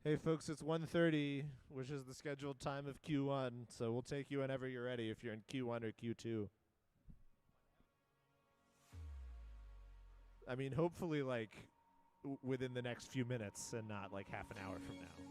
Hey folks, it's 1:30, which is the scheduled time of Q1. So we'll take you whenever you're ready if you're in Q1 or Q2. I mean, hopefully like within the next few minutes and not like half an hour from now.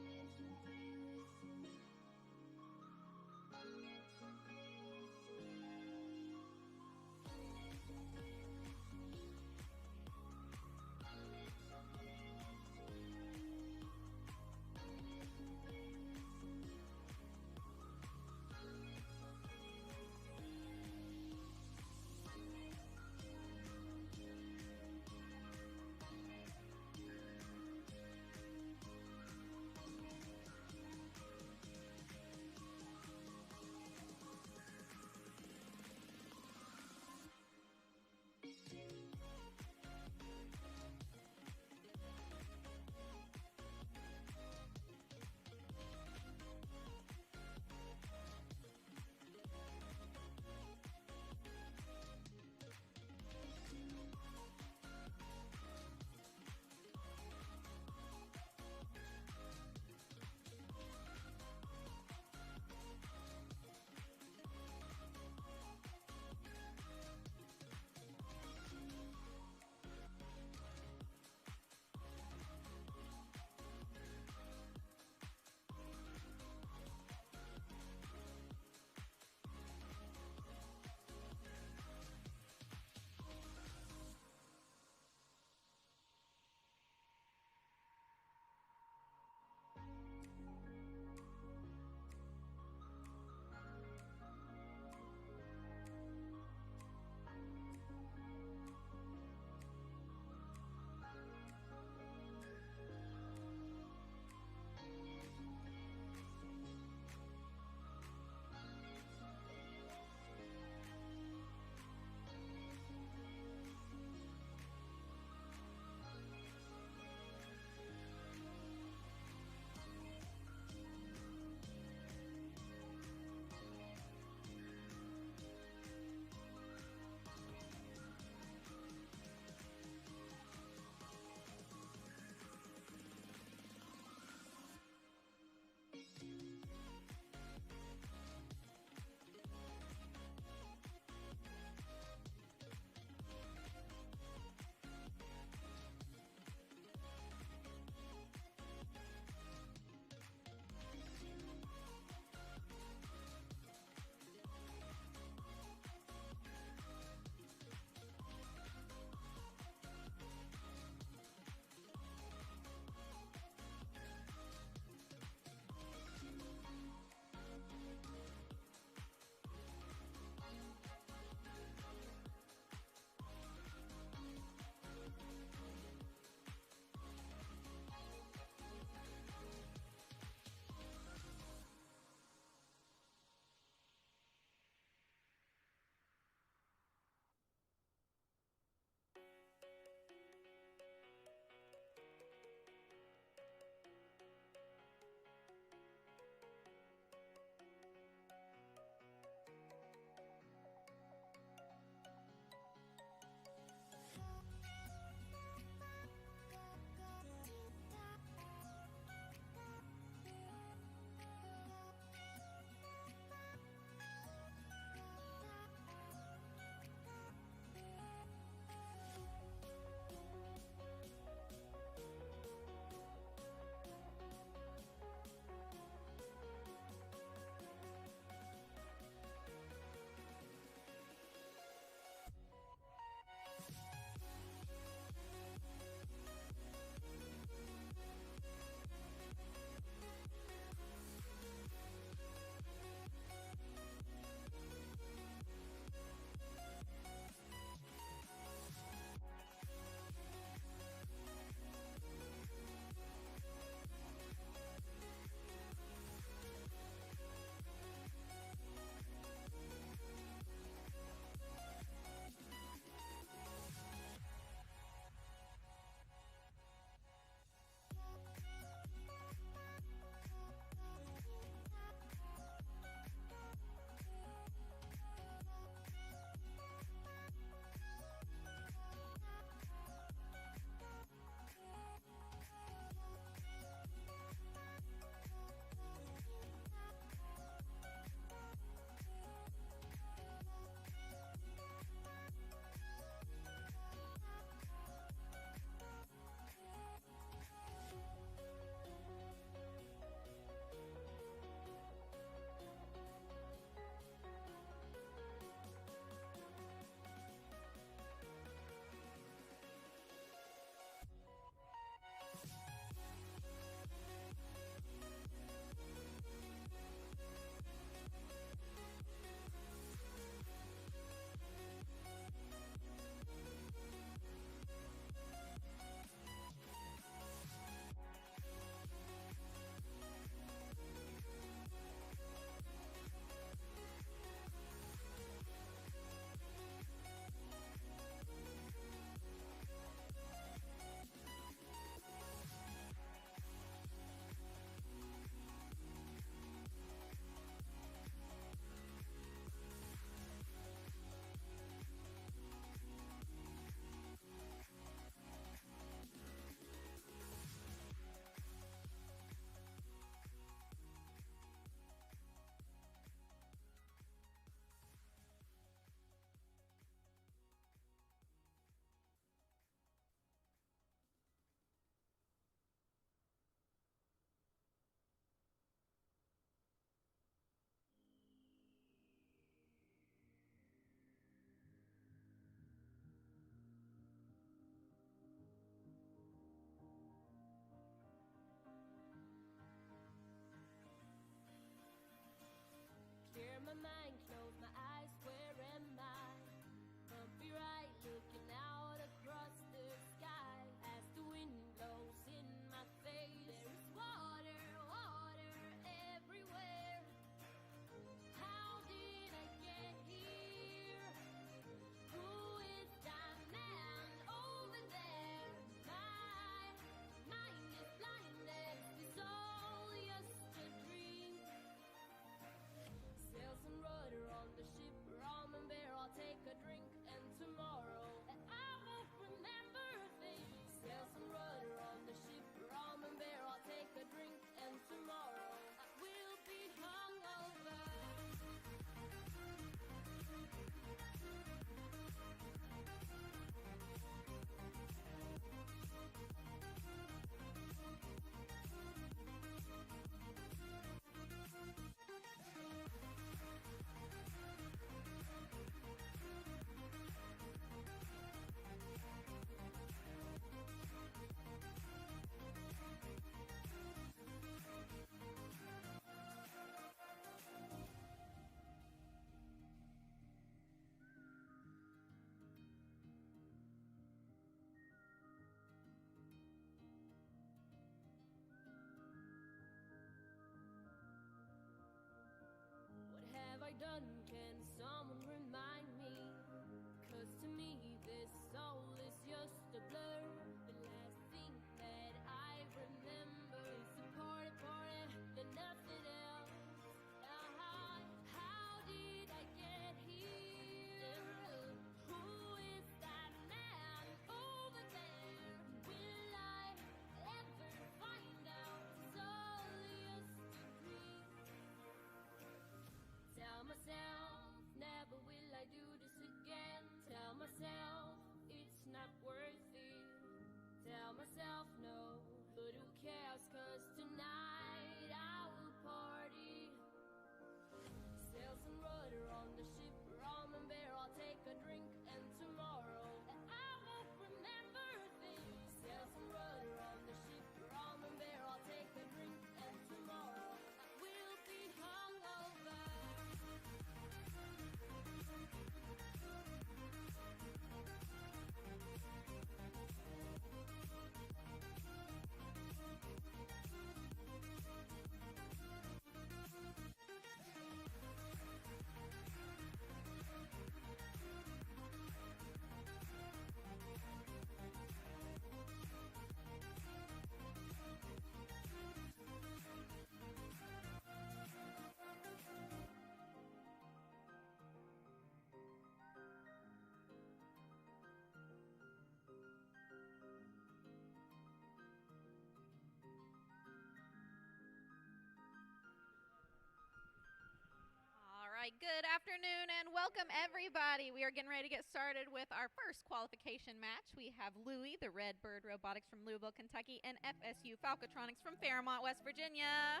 afternoon and welcome everybody. We are getting ready to get started with our first qualification match. We have Louie, the Red Bird Robotics from Louisville, Kentucky, and FSU Falcotronics from Fairmont, West Virginia.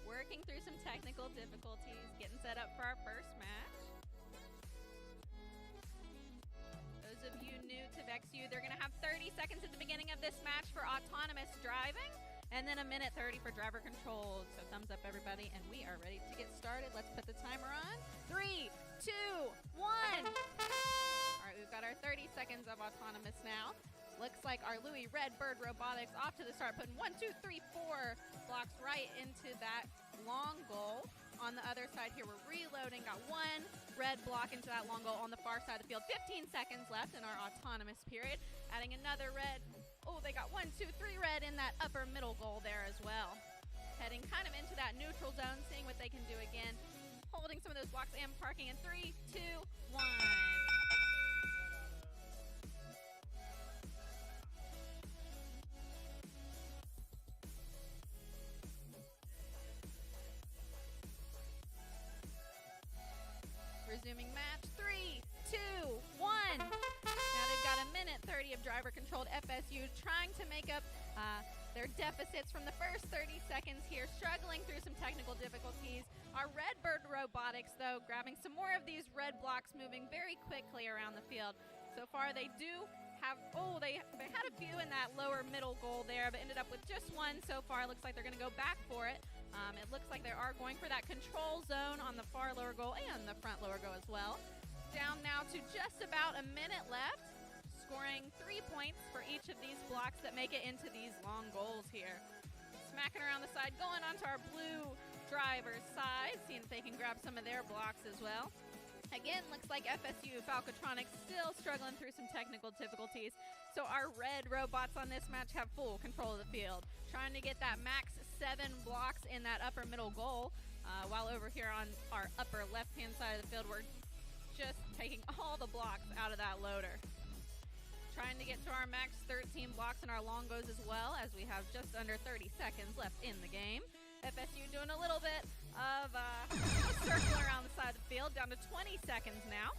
Working through some technical difficulties, getting set up for our first match. Those of you new to VEXU, they're going to have 30 seconds at the beginning of this match for autonomous driving, and then a minute 30 for driver controlled. So thumbs up, everybody, and we are ready to get started. Let's put the timer on. 3, 2, 1. All right, we've got our 30 seconds of autonomous now. Looks like our Louie Red Bird Robotics off to the start, putting 1, 2, 3, 4 blocks right into that long goal. On the other side here, we're reloading. Got one red block into that long goal on the far side of the field. 15 seconds left in our autonomous period. Adding another red. Oh, they got 1, 2, 3 red in that upper middle goal there as well. Heading kind of into that neutral zone, seeing what they can do again. Holding some of those blocks and parking in 3, 2, 1. Resuming match, 3, 2, 1. Now they've got a minute 30 of driver controlled. FSU trying to make up their deficits from the first 30 seconds here, struggling through some technical difficulties. Our Red Bird Robotics, though, grabbing some more of these red blocks, moving very quickly around the field. So far, they do have, they had a few in that lower middle goal there, but ended up with just one so far. Looks like they're going to go back for it. It looks like they are going for that control zone on the far lower goal and the front lower goal as well. Down now to just about a minute left, scoring 3 points for each of these blocks that make it into these long goals here. Smacking around the side, going onto our blue driver's side, seeing if they can grab some of their blocks as well. Again, looks like FSU Falcotronics still struggling through some technical difficulties. So our red robots on this match have full control of the field, trying to get that max 7 blocks in that upper middle goal, while over here on our upper left-hand side of the field, we're just taking all the blocks out of that loader. Trying to get to our max 13 blocks in our long goes as well, as we have just under 30 seconds left in the game. FSU doing a little bit of circling around the side of the field, down to 20 seconds now.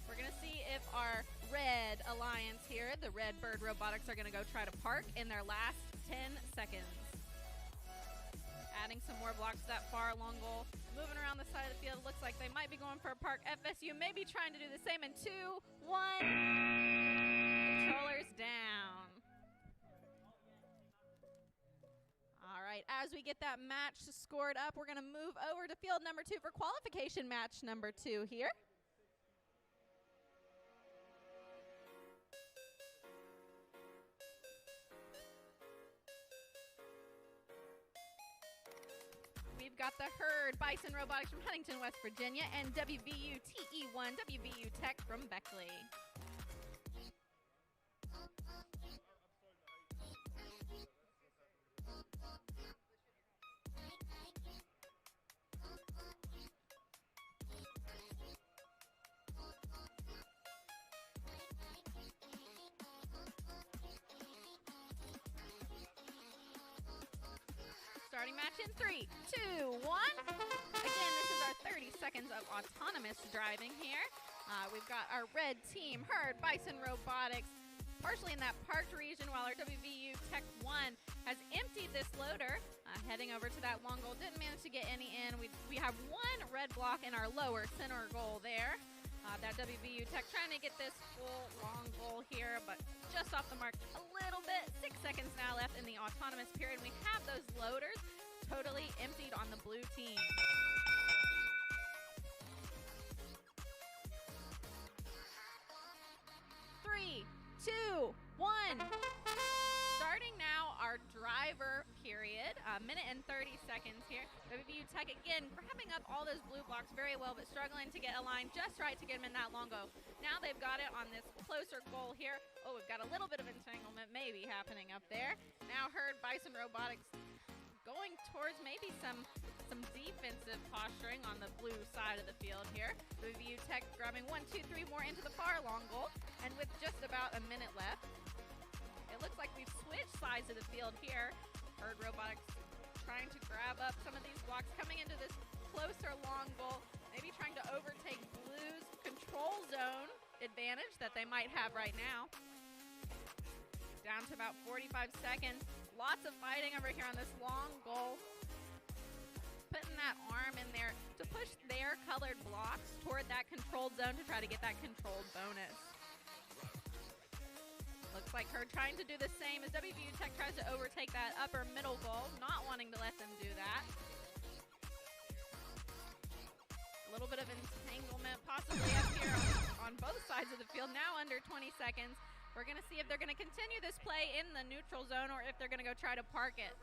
We're going to see if our red alliance here, the Red Bird Robotics, are going to go try to park in their last 10 seconds. Adding some more blocks to that far long goal. Moving around the side of the field, looks like they might be going for a park. FSU may be trying to do the same in 2, 1. Controllers down. All right, as we get that match scored up, we're going to move over to field number 2 for qualification match number 2 here. We've got the Herd Bison Robotics from Huntington, West Virginia, and WVU TE1 WVU Tech from Beckley. Starting match in 3, 2, 1. Again, this is our 30 seconds of autonomous driving here. We've got our red team, Herd Bison Robotics, partially in that parked region, while our WVU Tech 1 has emptied this loader, heading over to that long goal. Didn't manage to get any in. We have one red block in our lower center goal there. That WVU Tech trying to get this full long goal here, but just off the mark a little bit. 6 seconds now left in the autonomous period. We have those loaders totally emptied on the blue team. Three, 2, 1. Starting now our driver period, a minute and 30 seconds here. WVU Tech again grabbing up all those blue blocks very well, but struggling to get a line just right to get them in that long go. Now they've got it on this closer goal here. Oh, we've got a little bit of entanglement maybe happening up there. Now Herd Bison Robotics going towards maybe some defensive posturing on the blue side of the field here. WVU Tech grabbing 1, 2, 3 more into the far long goal, and with just about a minute left, it looks like we've switched sides sides of the field here. Herd Robotics trying to grab up some of these blocks, coming into this closer long goal, maybe trying to overtake Blue's control zone advantage that they might have right now. Down to about 45 seconds. Lots of fighting over here on this long goal. Putting that arm in there to push their colored blocks toward that controlled zone to try to get that controlled bonus. Looks like her trying to do the same as WVU Tech tries to overtake that upper middle goal, not wanting to let them do that. A little bit of entanglement possibly up here on both sides of the field. Now under 20 seconds. We're going to see if they're going to continue this play in the neutral zone or if they're going to go try to park it.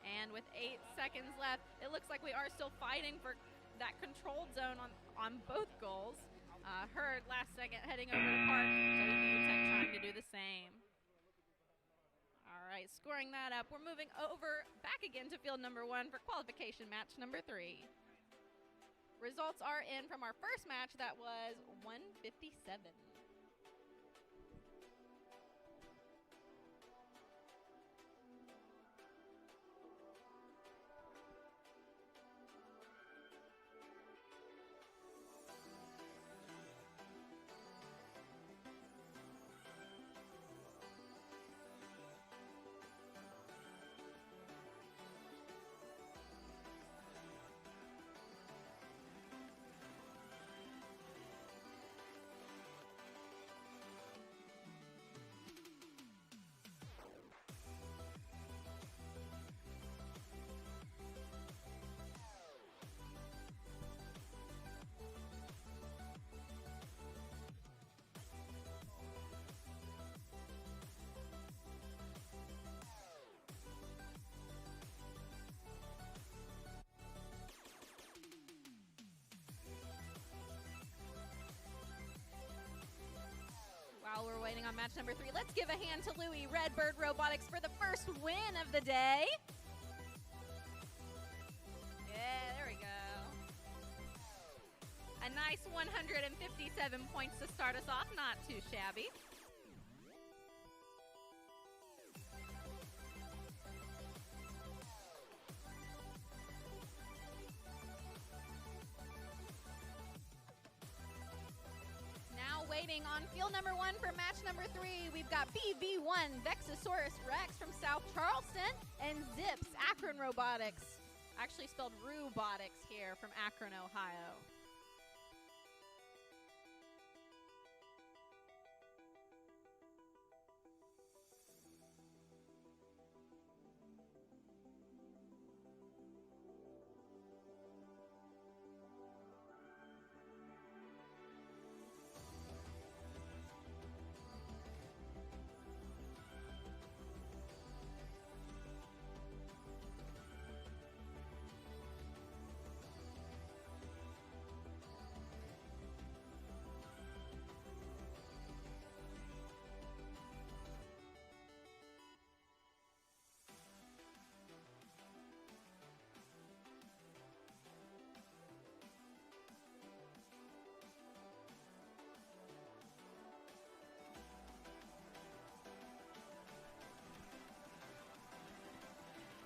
And with 8 seconds left, it looks like we are still fighting for that controlled zone on both goals. Herd last second heading over to park. WVU Tech trying to do the same. All right, scoring that up. We're moving over back again to field number 1 for qualification match number 3. Results are in from our first match that was 157. While we're waiting on match number 3, let's give a hand to Louie Redbird Robotics for the first win of the day. Yeah, there we go. A nice 157 points to start us off, not too shabby. Waiting on field number 1 for match number 3, we've got BV1 Vexosaurus Rex from South Charleston and Zips Akron Robotics, actually spelled Robotics here, from Akron, Ohio.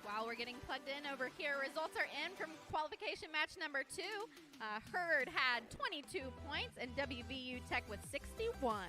While we're getting plugged in over here, results are in from qualification match number 2. Herd had 22 points and WVU Tech with 61.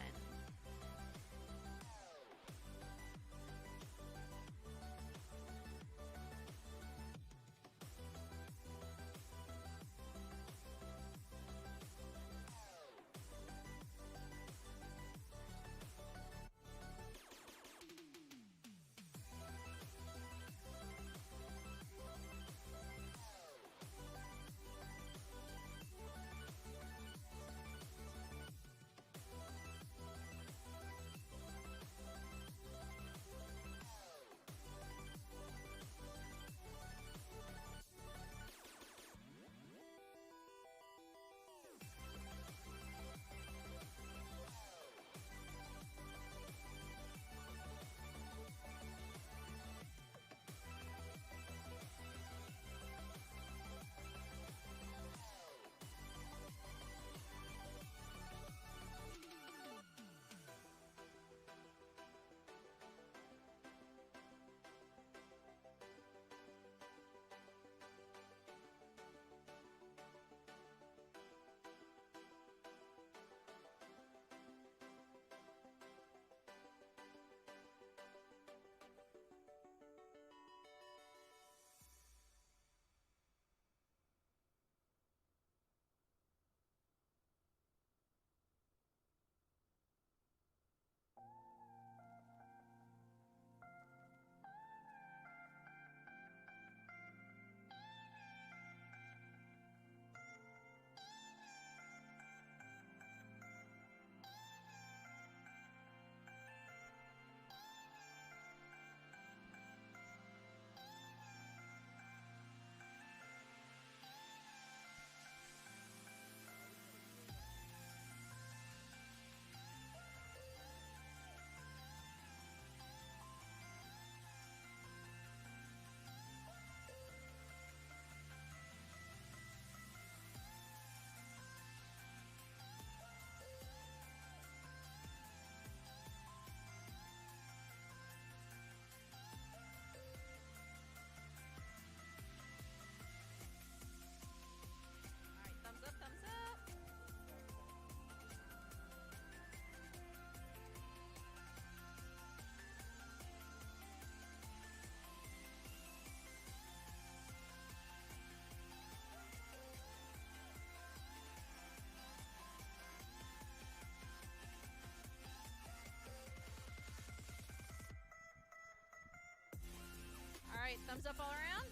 Thumbs up all around.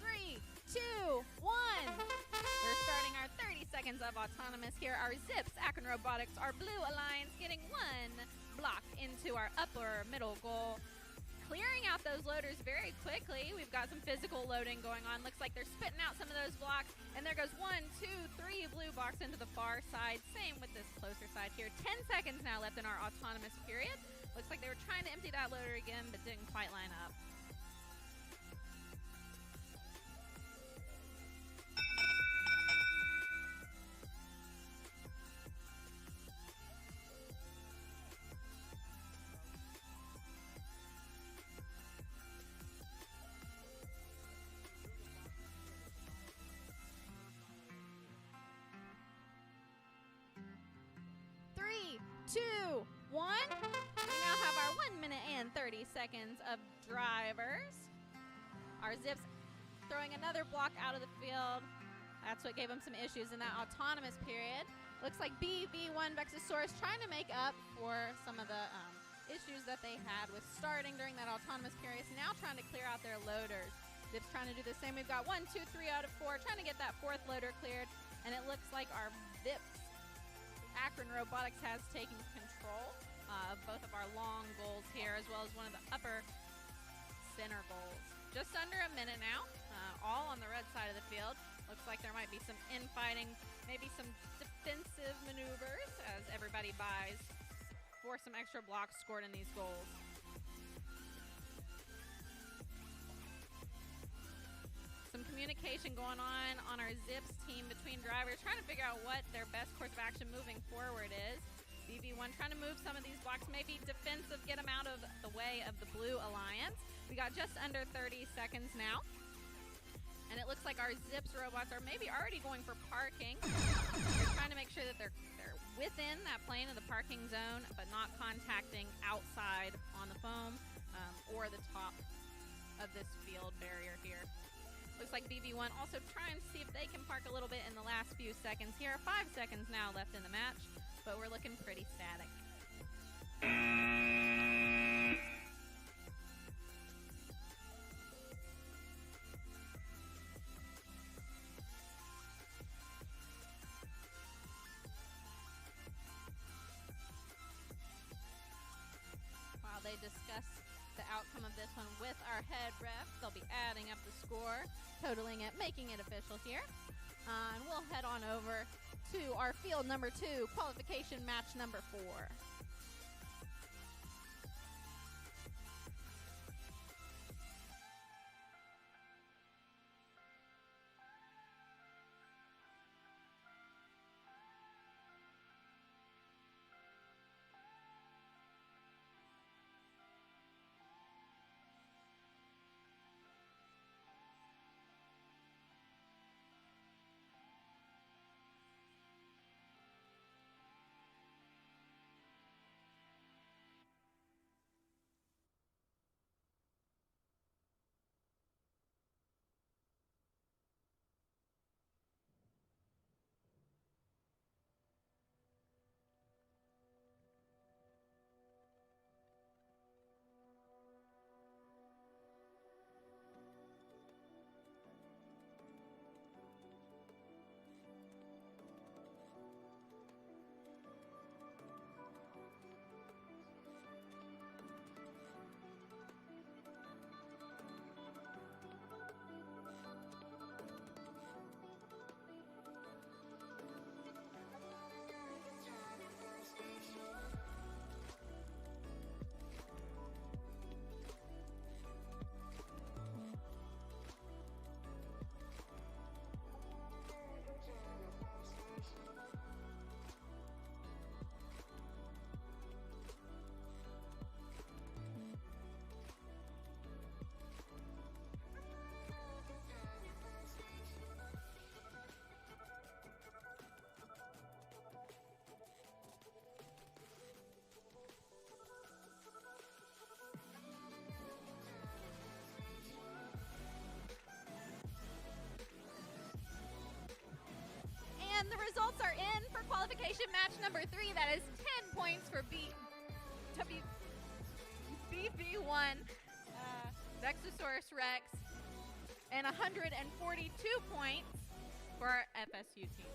3, 2, 1. We're starting our 30 seconds of autonomous here. Our Zips, Akron Robotics, our Blue Alliance getting 1 block into our upper middle goal. Clearing out those loaders very quickly. We've got some physical loading going on. Looks like they're spitting out some of those blocks. And there goes 1, 2, 3 blue box into the far side. Same with this closer side here. 10 seconds now left in our autonomous period. Looks like they were trying to empty that loader again, but didn't quite line up. Three, 2, 1. We now have our 1 minute and 30 seconds of drivers. Our Zips throwing another block out of the field. That's what gave them some issues in that autonomous period. Looks like BV1 Vexasaurus trying to make up for some of the issues that they had with starting during that autonomous period. So now trying to clear out their loaders. Zips trying to do the same. We've got 1, 2, 3 out of 4. Trying to get that 4th loader cleared. And it looks like our Zips Akron Robotics has taken control of both of our long goals here, as well as one of the upper center goals. Just under a minute now, all on the red side of the field. Looks like there might be some infighting, maybe some defensive maneuvers as everybody buys for some extra blocks scored in these goals. Some communication going on our Zips team between drivers, trying to figure out what their best course of action moving forward is. BV1 trying to move some of these blocks, maybe defensive, get them out of the way of the Blue Alliance. We got just under 30 seconds now. And it looks like our Zips robots are maybe already going for parking. They're trying to make sure that they're within that plane of the parking zone, but not contacting outside on the foam or the top of this field barrier here. Looks like BV1 also trying to see if they can park a little bit in the last few seconds here. 5 seconds now left in the match, but we're looking pretty static. While they discuss the outcome of this one with our head ref, they'll be adding up the score, totaling it, making it official here. And we'll head on over to our field number 2, qualification match number 4. And the results are in for qualification match number 3. That is 10 points for BV1. Vexosaurus Rex, and 142 points for our FSU team.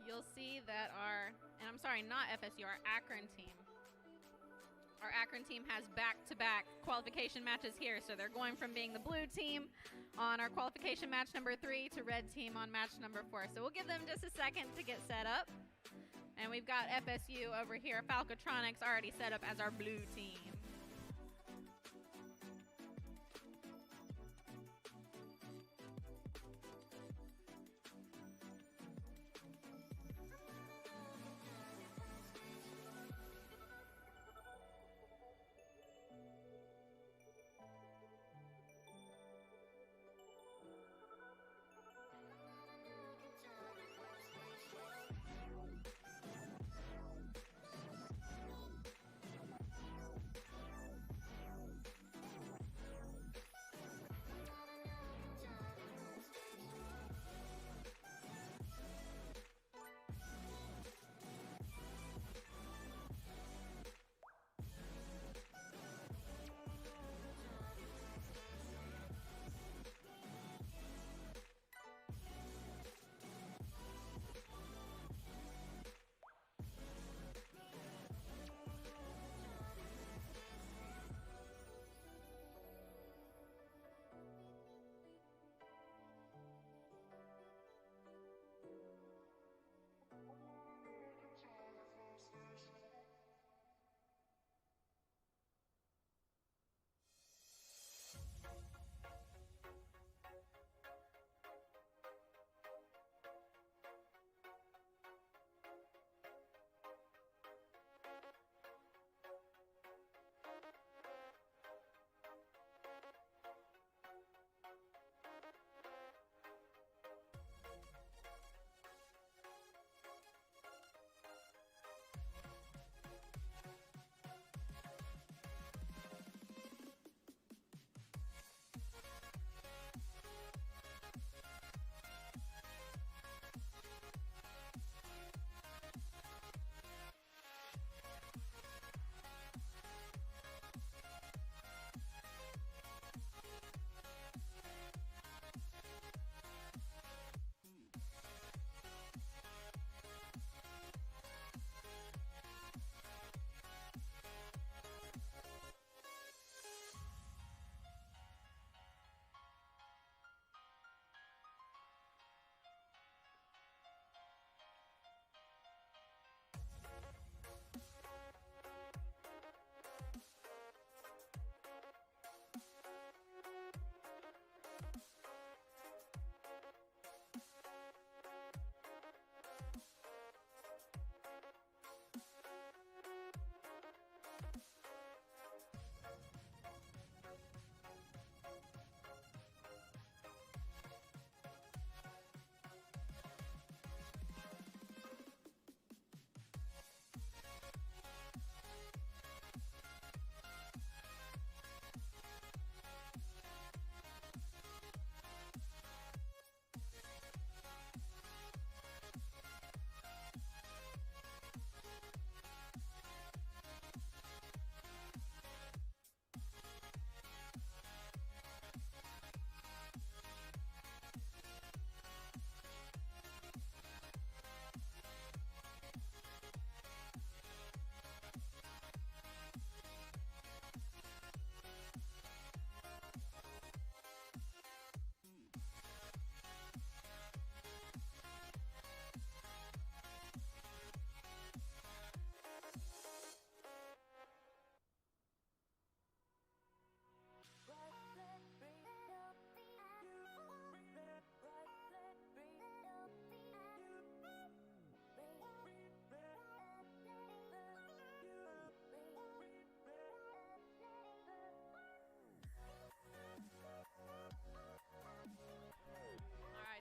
You'll see that and I'm sorry, not FSU, our Akron team. Our Akron team has back-to-back qualification matches here, so they're going from being the blue team on our qualification match number 3 to red team on match number 4. So we'll give them just a second to get set up. And we've got FSU over here, Falcotronics, already set up as our blue team.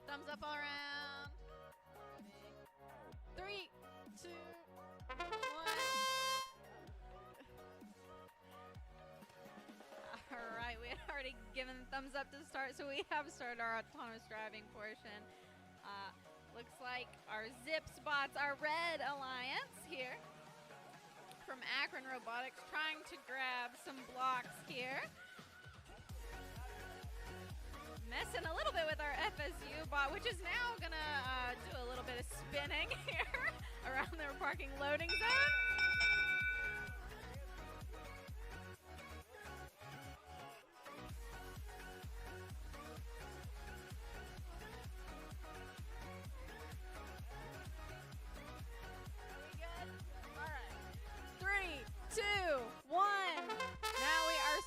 Thumbs up all around. thumbs up to start. So we have started our autonomous driving portion. Looks like our Zips bots, our Red Alliance here from Akron Robotics, trying to grab some blocks here. Messing a little bit with our FSU bot, which is now gonna do a little bit of spinning here around their parking loading zone.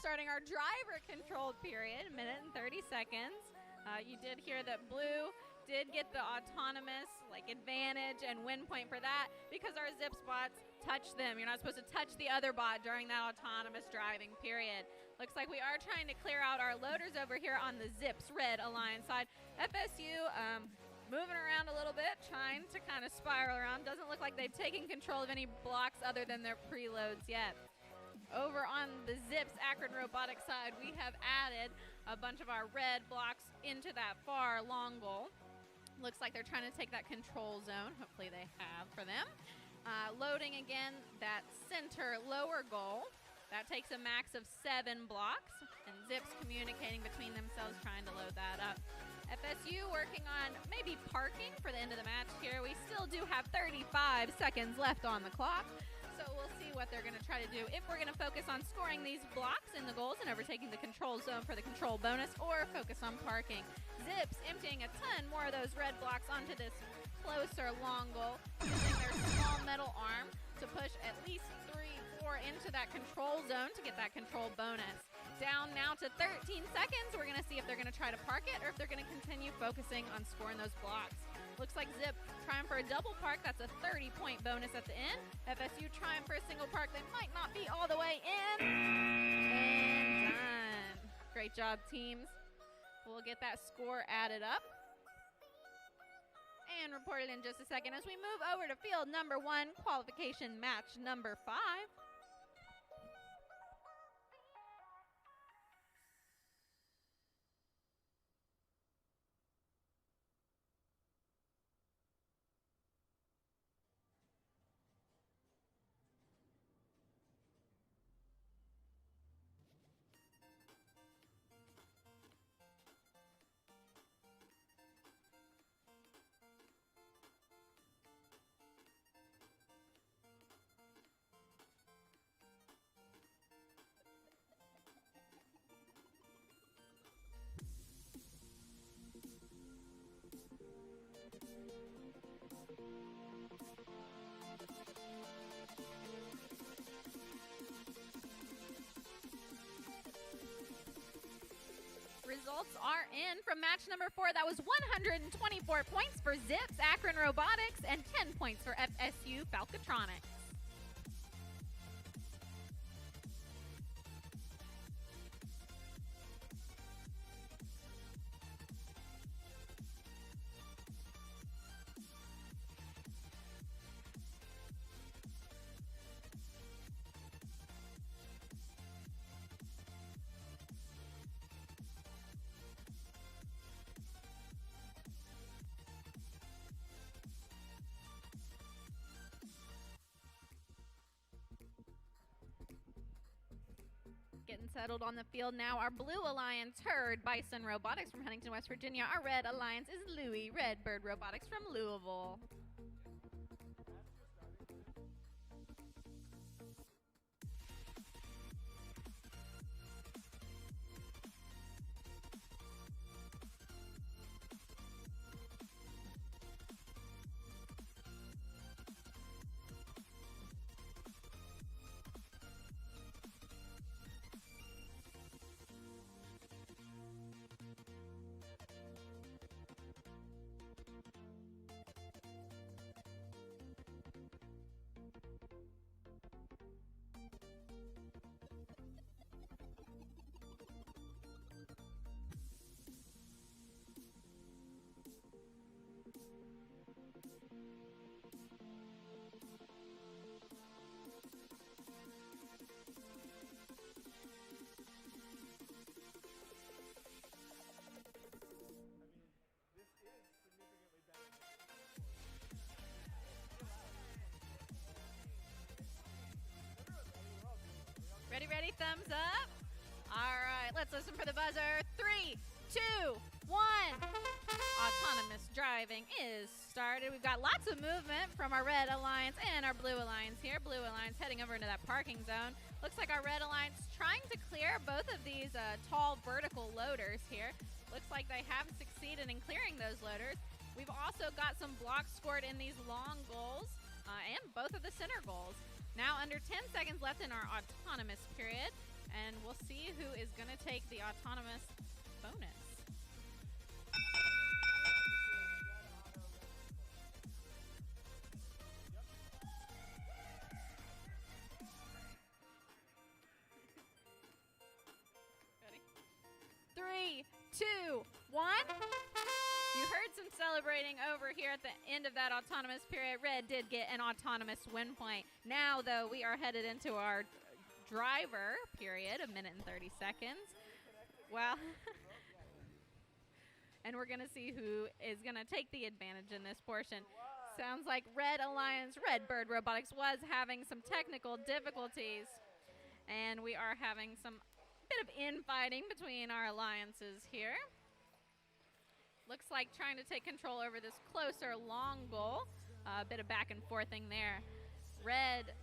Starting our driver-controlled period, minute and 30 seconds. You did hear that Blue did get the autonomous advantage and win point for that because our Zips bots touch them. You're not supposed to touch the other bot during that autonomous driving period. Looks like we are trying to clear out our loaders over here on the Zips Red Alliance side. FSU moving around a little bit, trying to kind of spiral around. Doesn't look like they've taken control of any blocks other than their preloads yet. Over on the Zips Akron Robotics side, we have added a bunch of our red blocks into that far long goal. Looks like they're trying to take that control zone. Hopefully they have for them. Loading again that center lower goal. That takes a max of 7 blocks. And Zips communicating between themselves, trying to load that up. FSU working on maybe parking for the end of the match here. We still do have 35 seconds left on the clock. So we'll see what they're going to try to do. If we're going to focus on scoring these blocks in the goals and overtaking the control zone for the control bonus, or focus on parking. Zips emptying a ton more of those red blocks onto this closer long goal, using their small metal arm to push at least 3-4 into that control zone to get that control bonus. Down now to 13 seconds. We're going to see if they're going to try to park it or if they're going to continue focusing on scoring those blocks. Looks like Zip trying for a double park. That's a 30-point bonus at the end. FSU trying for a single park. They might not be all the way in. And done. Great job, teams. We'll get that score added up and reported in just a second as we move over to field number 1, qualification match number 5. Results are in from match number 4. That was 124 points for Zips Akron Robotics and 10 points for FSU Falcatronics. Getting settled on the field now, our Blue Alliance Herd Bison Robotics from Huntington, West Virginia. Our Red Alliance is Louis Redbird Robotics from Louisville. ready, thumbs up. All right, let's listen for the buzzer. 3, 2, 1. Autonomous driving is started. We've got lots of movement from our Red Alliance and our Blue Alliance here. Blue Alliance heading over into that parking zone. Looks like our Red Alliance trying to clear both of these tall vertical loaders here. Looks like they have succeeded in clearing those loaders. We've also got some blocks scored in these long goals and both of the center goals. Now under 10 seconds left in our autonomous period, and we'll see who is going to take the autonomous bonus. Ready? 3, 2, 1. You heard some celebrating over here at the end of that autonomous period. Red did get an autonomous win point. Now, though, we are headed into our driver period, 1 minute and 30 seconds. Well, and we're going to see who is going to take the advantage in this portion. Sounds like Red Alliance, Redbird Robotics was having some technical difficulties, and we are having some bit of infighting between our alliances here. Looks like trying to take control over this closer long goal. A bit of back and forthing there. Red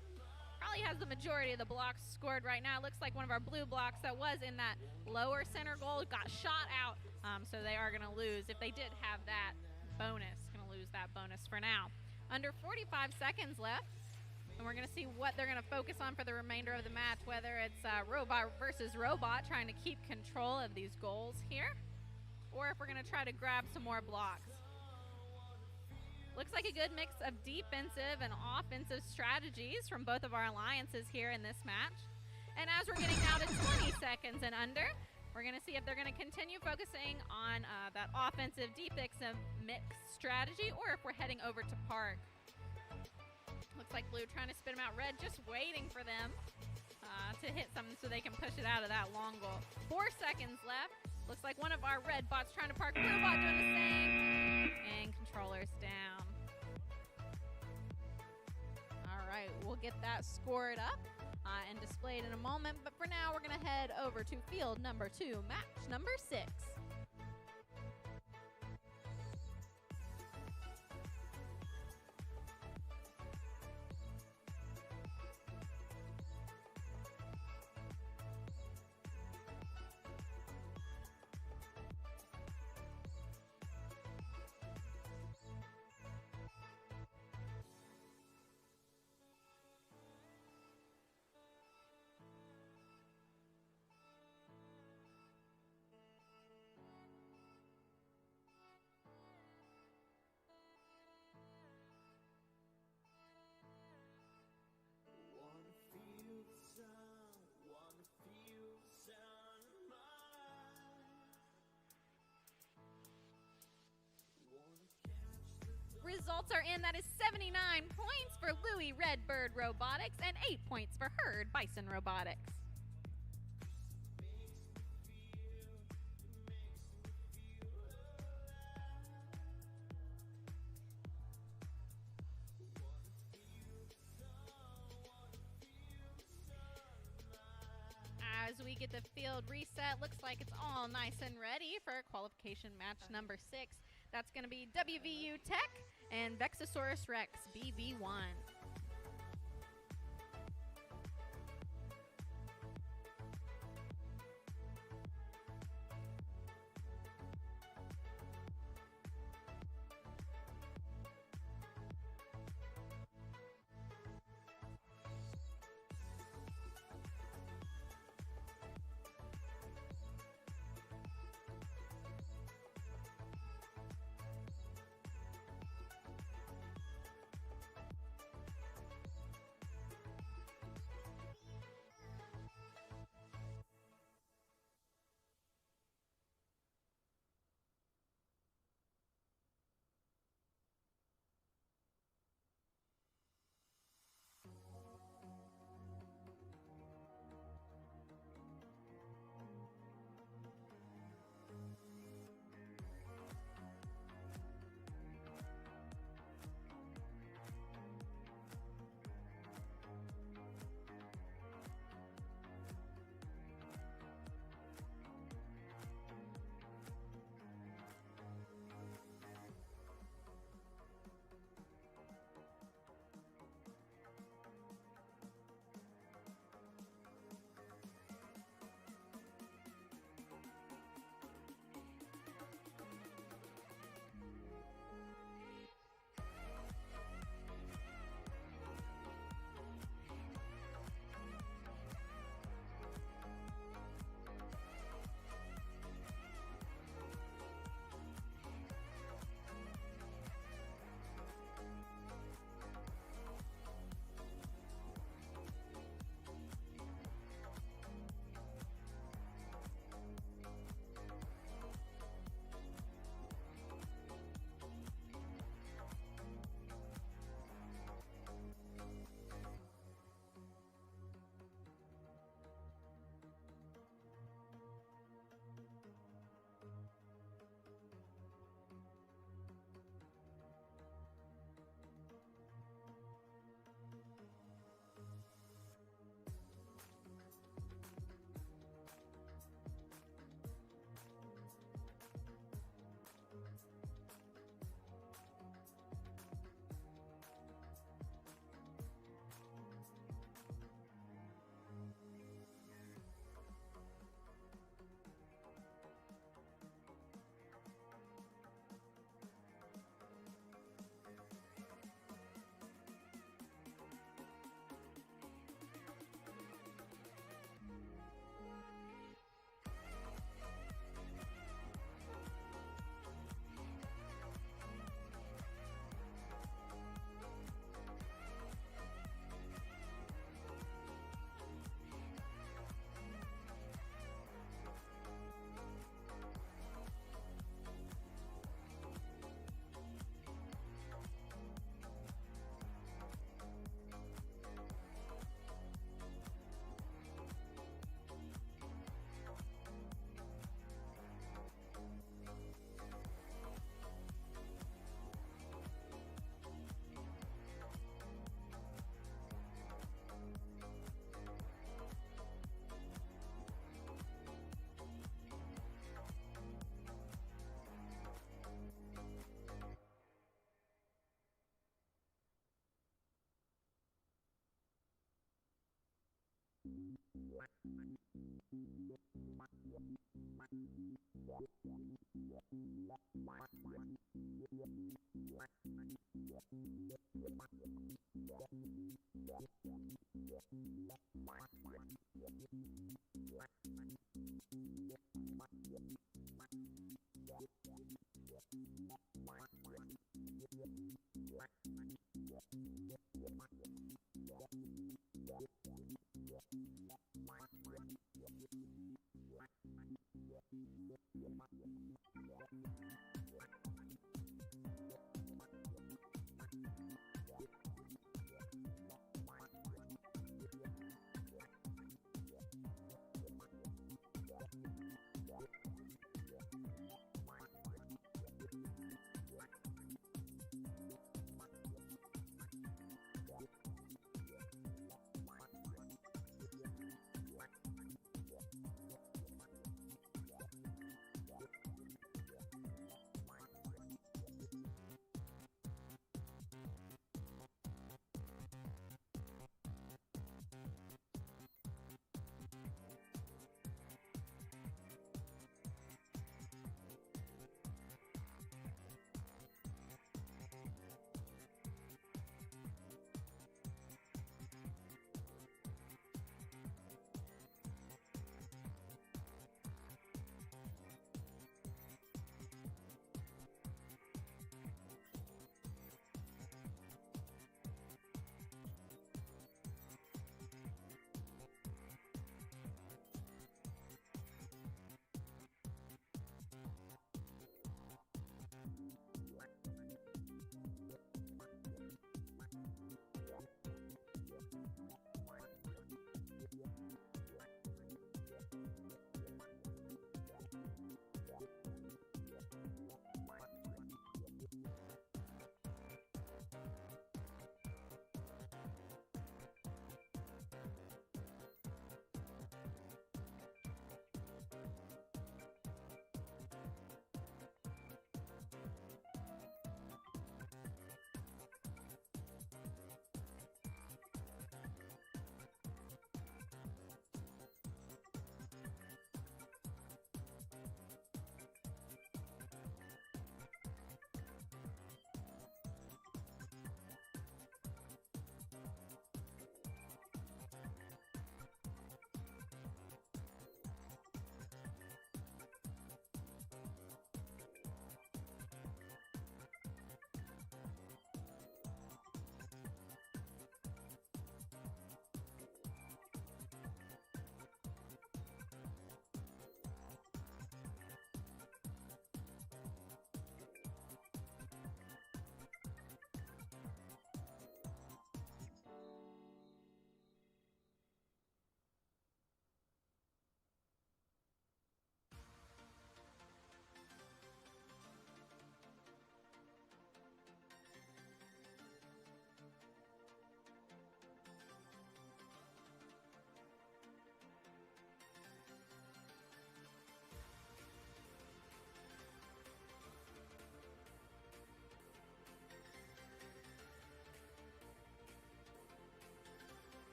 probably has the majority of the blocks scored right now. It looks like one of our blue blocks that was in that lower center goal got shot out. So they are going to lose. If they did have that bonus, going to lose that bonus for now. Under 45 seconds left. And we're going to see what they're going to focus on for the remainder of the match, whether it's robot versus robot trying to keep control of these goals here, or if we're going to try to grab some more blocks. Looks like a good mix of defensive and offensive strategies from both of our alliances here in this match. And as we're getting down to 20 seconds and under, we're going to see if they're going to continue focusing on that offensive defensive mix strategy, or if we're heading over to park. Looks like blue trying to spit them out. Red just waiting for them to hit something so they can push it out of that long goal. 4 seconds left. Looks like one of our red bots trying to park. Blue bot doing the same. And controllers down. All right, we'll get that scored up and displayed in a moment. But for now, we're going to head over to field number 2, match number 6. Results are in. That is 79 points for Louie Redbird Robotics and 8 points for Herd Bison Robotics. As we get the field reset, looks like it's all nice and ready for qualification match number 6. That's going to be WVU Tech and Vexasaurus Rex BV1.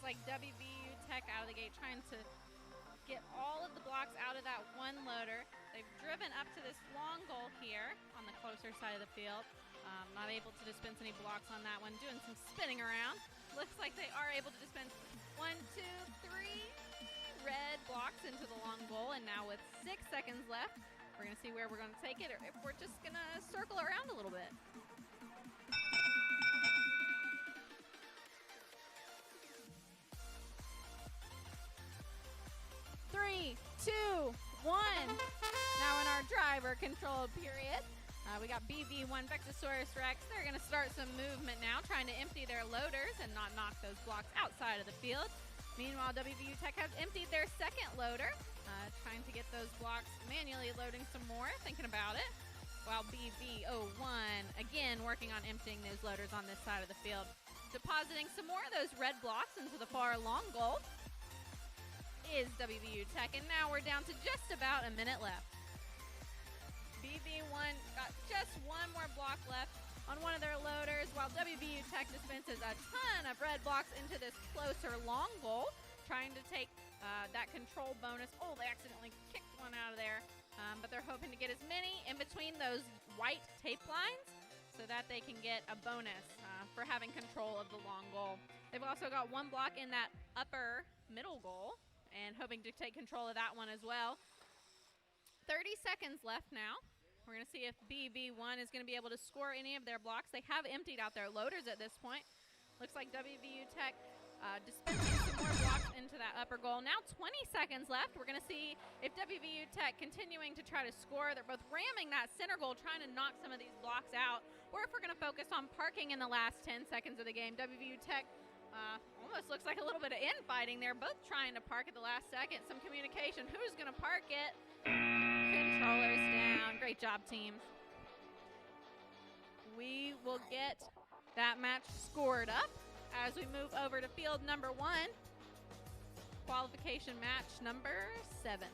like WVU Tech out of the gate trying to get all of the blocks out of that one loader. They've driven up to this long goal here on the closer side of the field. Not able to dispense any blocks on that one. Doing some spinning around. Looks like they are able to dispense 1, 2, 3 red blocks into the long goal. And now with 6 seconds left, we're going to see where we're going to take it or if we're just going to circle around a little bit. 3, 2, 1. Now in our driver control period, we got BV1 Vexosaurus Rex. They're going to start some movement now, trying to empty their loaders and not knock those blocks outside of the field. Meanwhile, WVU Tech has emptied their second loader, trying to get those blocks manually loading some more, thinking about it. While BV01, again, working on emptying those loaders on this side of the field. Depositing some more of those red blocks into the far long goal is WVU Tech, and now we're down to just about a minute left. BV1 got just one more block left on one of their loaders, while WVU Tech dispenses a ton of red blocks into this closer long goal, trying to take that control bonus. Oh, they accidentally kicked one out of there, but they're hoping to get as many in between those white tape lines so that they can get a bonus for having control of the long goal. They've also got one block in that upper middle goal and hoping to take control of that one as well. 30 seconds left now. We're going to see if BV1 is going to be able to score any of their blocks. They have emptied out their loaders at this point. Looks like WVU Tech dispensing some more blocks into that upper goal. Now 20 seconds left. We're going to see if WVU Tech continuing to try to score. They're both ramming that center goal, trying to knock some of these blocks out, or if we're going to focus on parking in the last 10 seconds of the game. WVU Tech almost looks like a little bit of infighting there, both trying to park at the last second. Some communication. Who's going to park it? Controllers down. Great job, team. We will get that match scored up as we move over to field number 1. Qualification match number 7.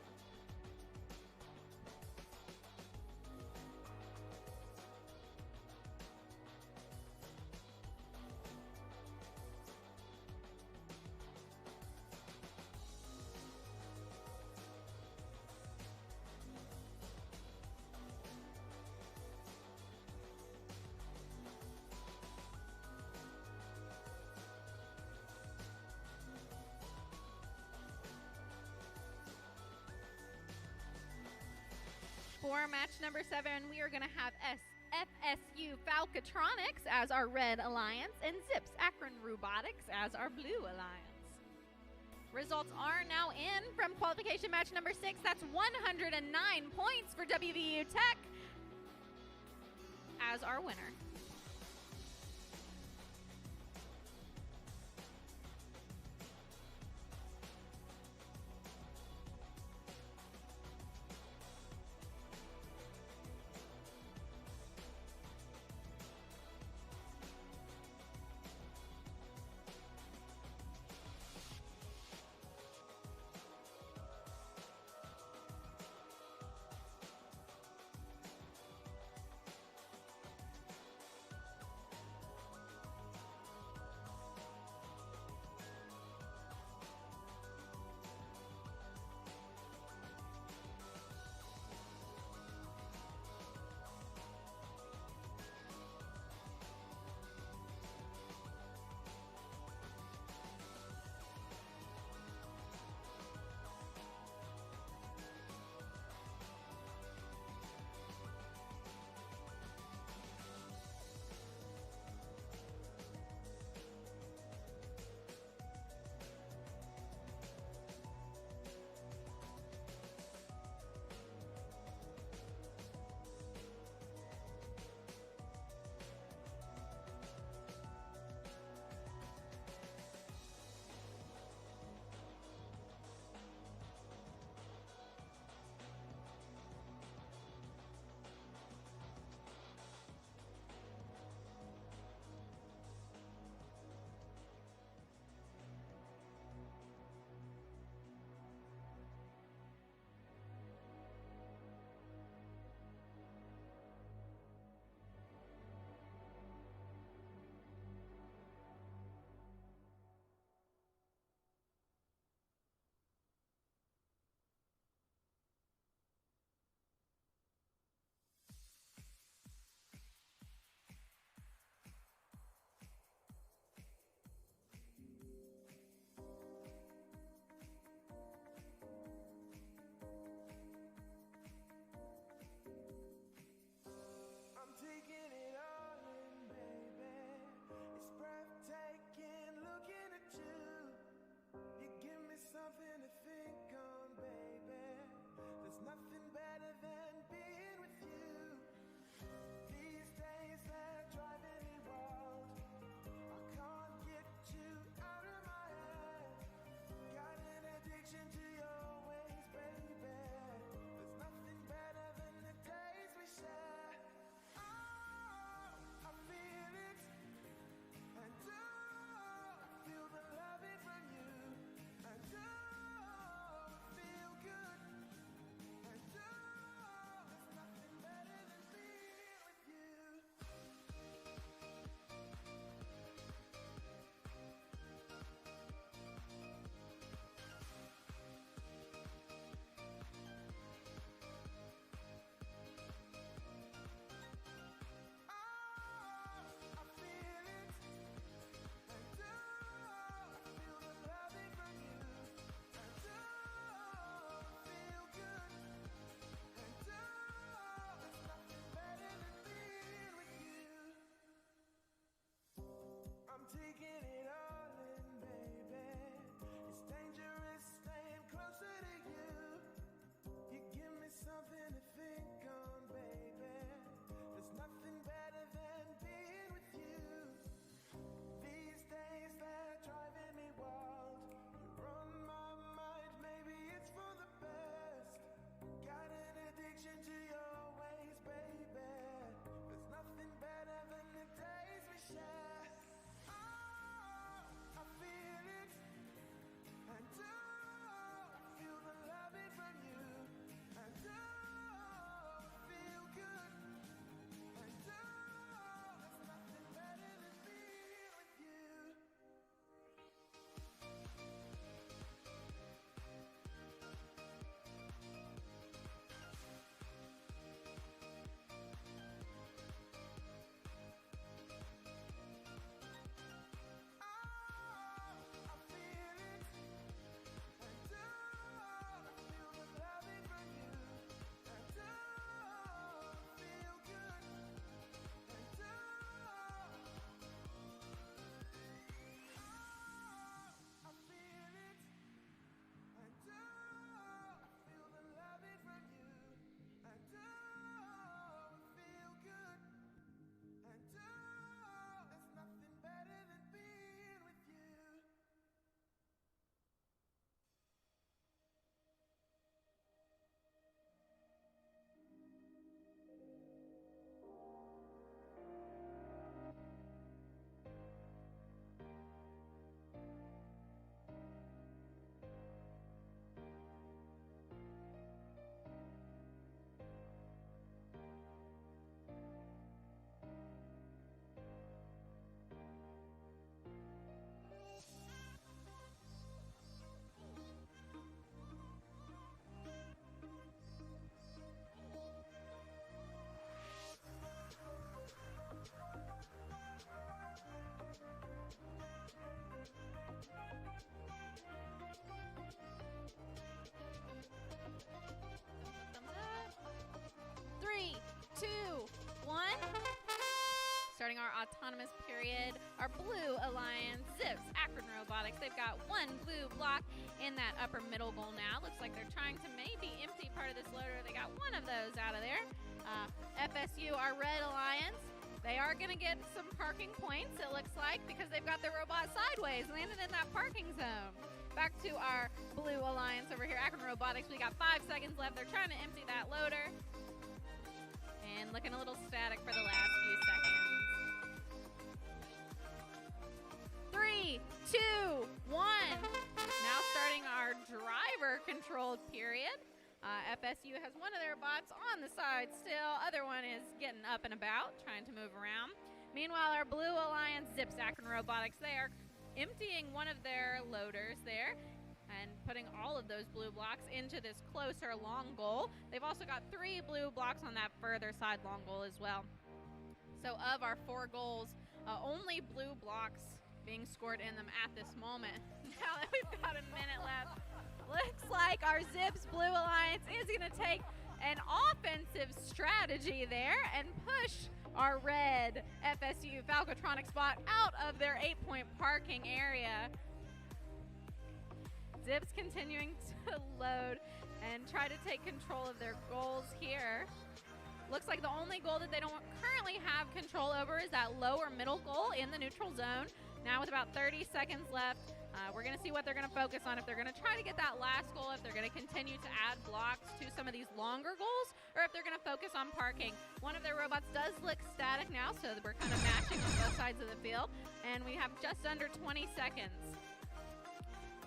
For match number 7, we are going to have FSU Falcatronics as our red alliance and Zips Akron Robotics as our blue alliance. Results are now in from qualification match number 6. That's 109 points for WVU Tech as our winner. this period are Blue Alliance, Zips, Akron Robotics. They've got one blue block in that upper middle goal now. Looks like they're trying to maybe empty part of this loader. They got one of those out of there. FSU, our Red Alliance, they are going to get some parking points, it looks like, because they've got their robot sideways, landed in that parking zone. Back to our Blue Alliance over here, Akron Robotics. We got 5 seconds left. They're trying to empty that loader. And looking a little static for the last few seconds. 3, 2, 1. Now starting our driver-controlled period. FSU has one of their bots on the side still. Other one is getting up and about, trying to move around. Meanwhile, our Blue Alliance, Zips, Akron Robotics, they are emptying one of their loaders there and putting all of those blue blocks into this closer long goal. They've also got 3 blue blocks on that further side long goal as well. So of our 4 goals, only blue blocks being scored in them at this moment. Now that we've got a minute left, looks like our Zips Blue Alliance is going to take an offensive strategy there and push our red FSU Falcotronic spot out of their 8-point parking area. Zips continuing to load and try to take control of their goals here. Looks like the only goal that they don't currently have control over is that lower middle goal in the neutral zone. Now with about 30 seconds left, we're going to see what they're going to focus on. If they're going to try to get that last goal, if they're going to continue to add blocks to some of these longer goals, or if they're going to focus on parking. One of their robots does look static now, so we're kind of matching on both sides of the field. And we have just under 20 seconds.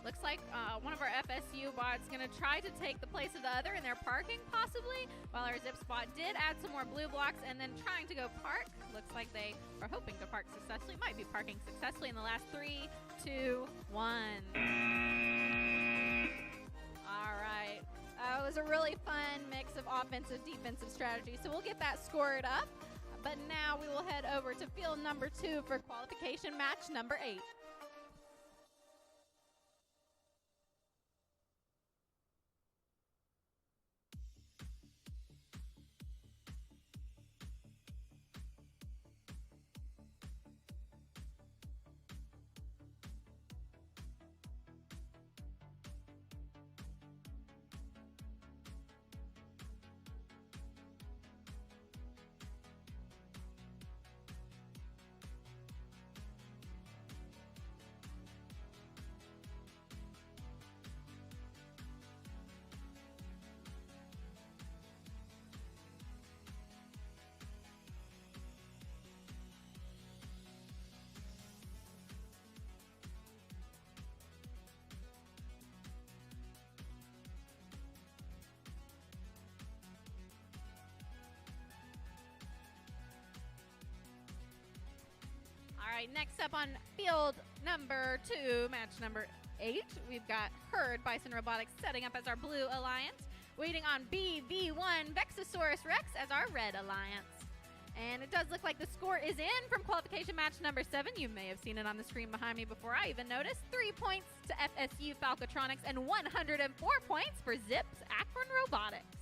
Looks like one of our FSU bots going to try to take the place of the other in their parking, possibly, while our Zip spot did add some more blue blocks and then trying to go park. Looks like they are hoping to park successfully. Might be parking successfully in the last 3, 2, 1. All right. It was a really fun mix of offensive, defensive strategy, so we'll get that scored up. But now we will head over to field number 2 for qualification match number 8. All right, next up on field number 2, match number 8, we've got Herd Bison Robotics setting up as our Blue Alliance, waiting on BV1 Vexosaurus Rex as our Red Alliance. And it does look like the score is in from qualification match number 7. You may have seen it on the screen behind me before I even noticed. 3 points to FSU Falcotronics and 104 points for Zips Akron Robotics.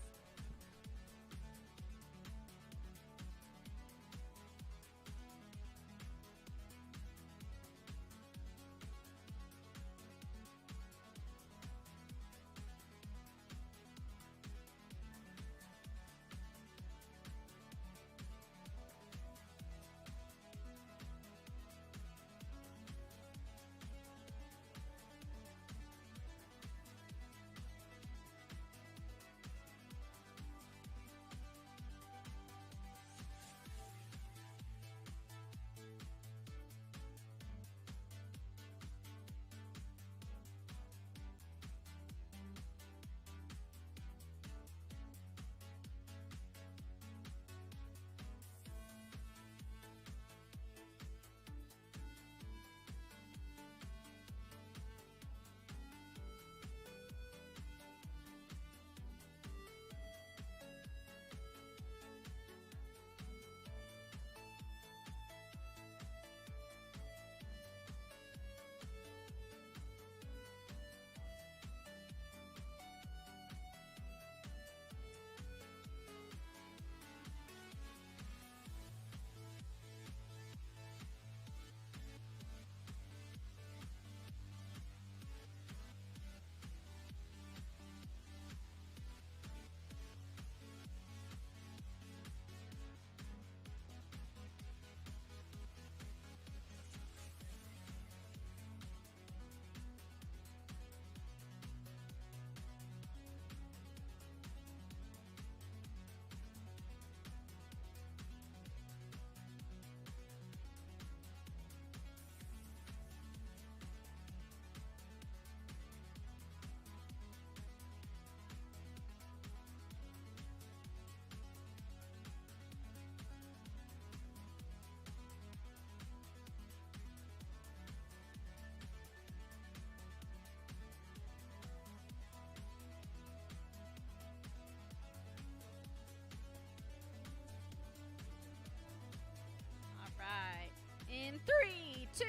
2,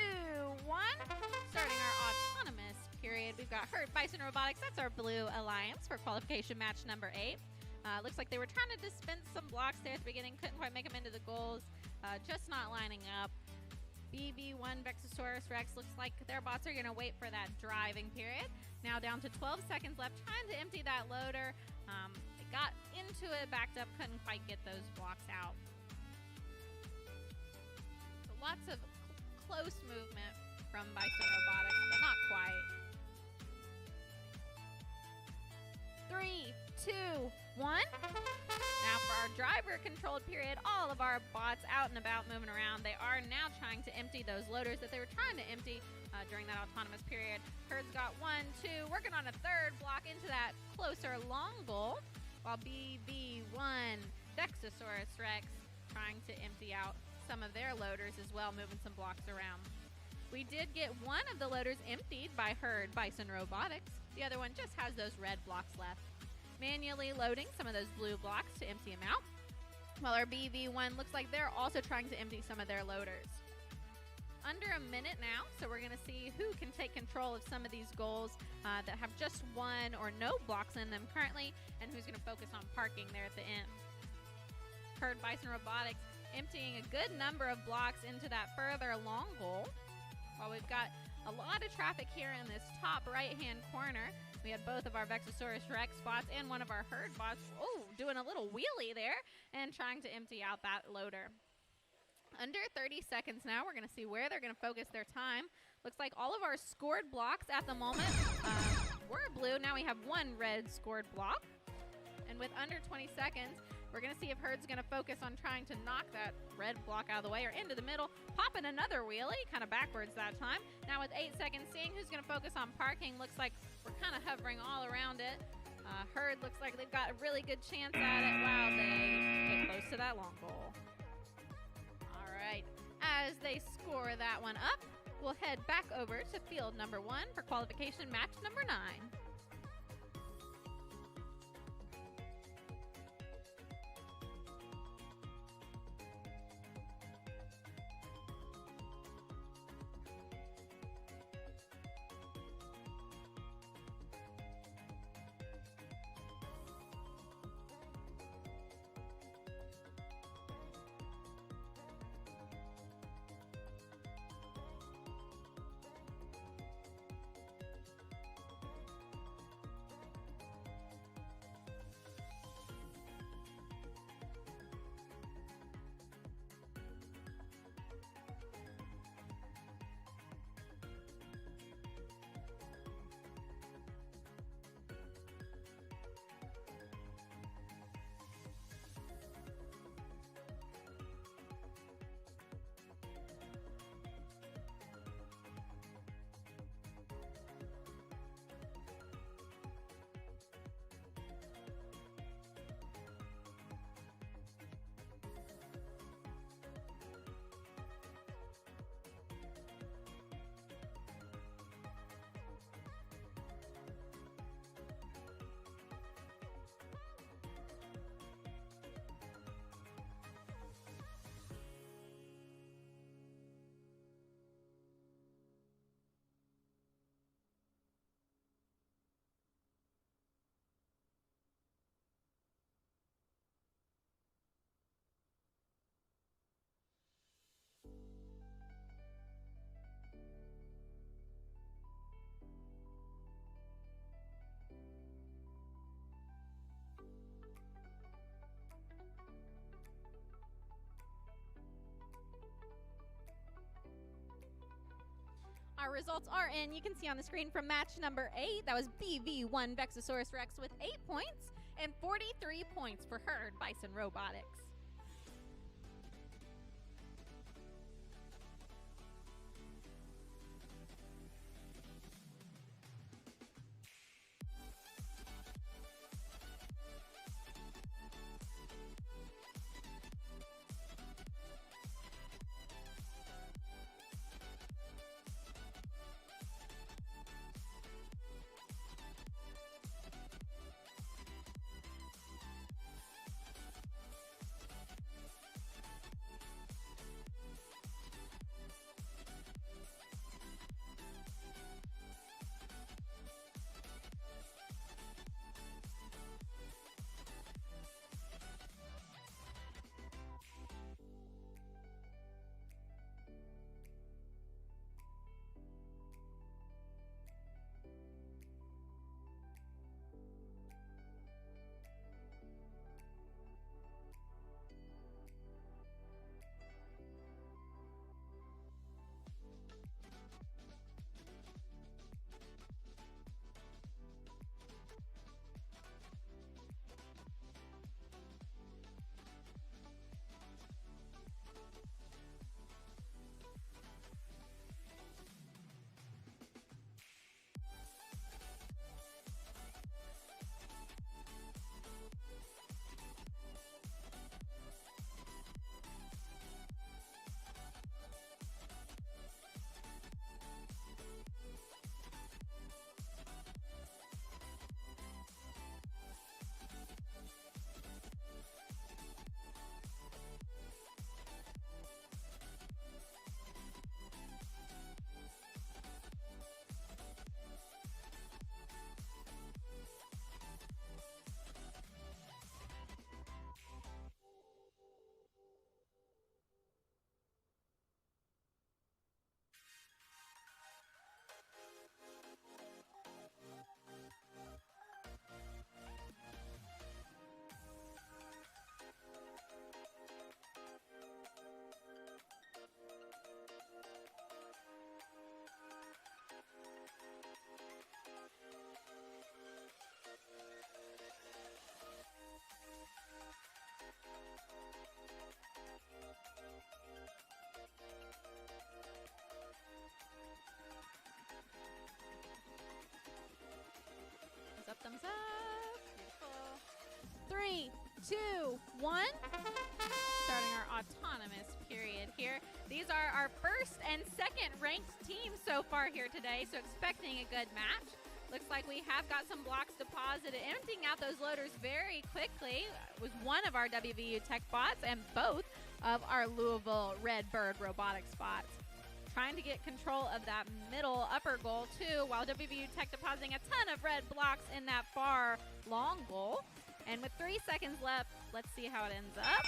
1. Starting our autonomous period, we've got Herd Bison Robotics. That's our blue alliance for qualification match number 8. Looks like they were trying to dispense some blocks there at the beginning. Couldn't quite make them into the goals. Just not lining up. BB1 Vexosaurus Rex looks like their bots are going to wait for that driving period. Now down to 12 seconds left, trying to empty that loader. They got into it, backed up, couldn't quite get those blocks out. So lots of close movement from Bison Robotics, but not quite. 3, 2, 1. Now for our driver-controlled period, all of our bots out and about moving around. They are now trying to empty those loaders that they were trying to empty during that autonomous period. Herd's got 1, 2, working on a third block into that closer long goal, while BB1 Vexosaurus Rex trying to empty out some of their loaders as well, moving some blocks around. We did get one of the loaders emptied by Herd Bison Robotics. The other one just has those red blocks left. Manually loading some of those blue blocks to empty them out, while our BV1 looks like they're also trying to empty some of their loaders. Under a minute now, so we're going to see who can take control of some of these goals that have just one or no blocks in them currently, and who's going to focus on parking there at the end. Herd Bison Robotics emptying a good number of blocks into that further long goal, while we've got a lot of traffic here in this top right-hand corner. We had both of our Vexosaurus Rex bots and one of our Herd bots, doing a little wheelie there and trying to empty out that loader. Under 30 seconds now, we're going to see where they're going to focus their time. Looks like all of our scored blocks at the moment were blue. Now we have one red scored block. And with under 20 seconds, we're going to see if Herd's going to focus on trying to knock that red block out of the way or into the middle, popping another wheelie, kind of backwards that time. Now with 8 seconds, seeing who's going to focus on parking. Looks like we're kind of hovering all around it. Herd looks like they've got a really good chance at it while they get close to that long goal. All right, as they score that one up, we'll head back over to field number 1 for qualification match number 9. Our results are in. You can see on the screen from match number 8, that was BV1 Vexosaurus Rex with 8 points and 43 points for Herd Bison Robotics. Thumbs up. Beautiful. 3, 2, 1. Starting our autonomous period here. These are our first and second ranked teams so far here today, so expecting a good match. Looks like we have got some blocks deposited, emptying out those loaders very quickly. It was one of our WVU Tech bots and both of our Louisville Redbird robotic spots. Trying to get control of that middle upper goal too, while WVU Tech depositing a ton of red blocks in that far long goal. And with 3 seconds left, let's see how it ends up.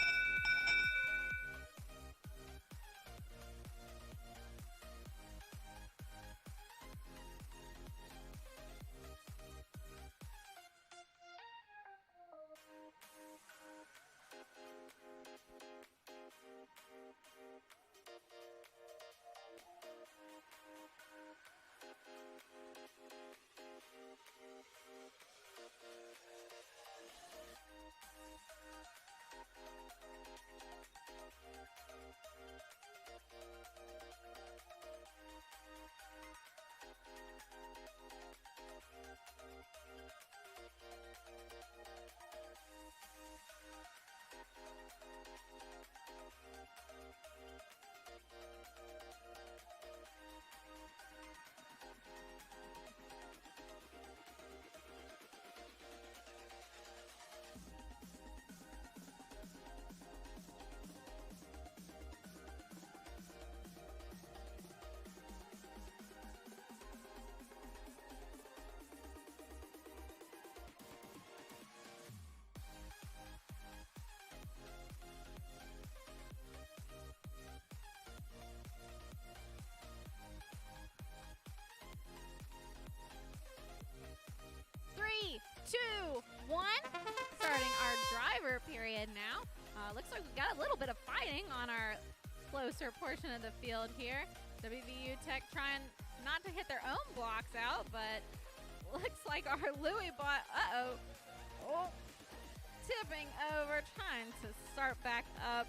Three, 2, 1. Starting our driver period now. Looks like we got a little bit of fighting on our closer portion of the field here. WVU Tech trying not to hit their own blocks out, but looks like our Louis bot, tipping over, trying to start back up.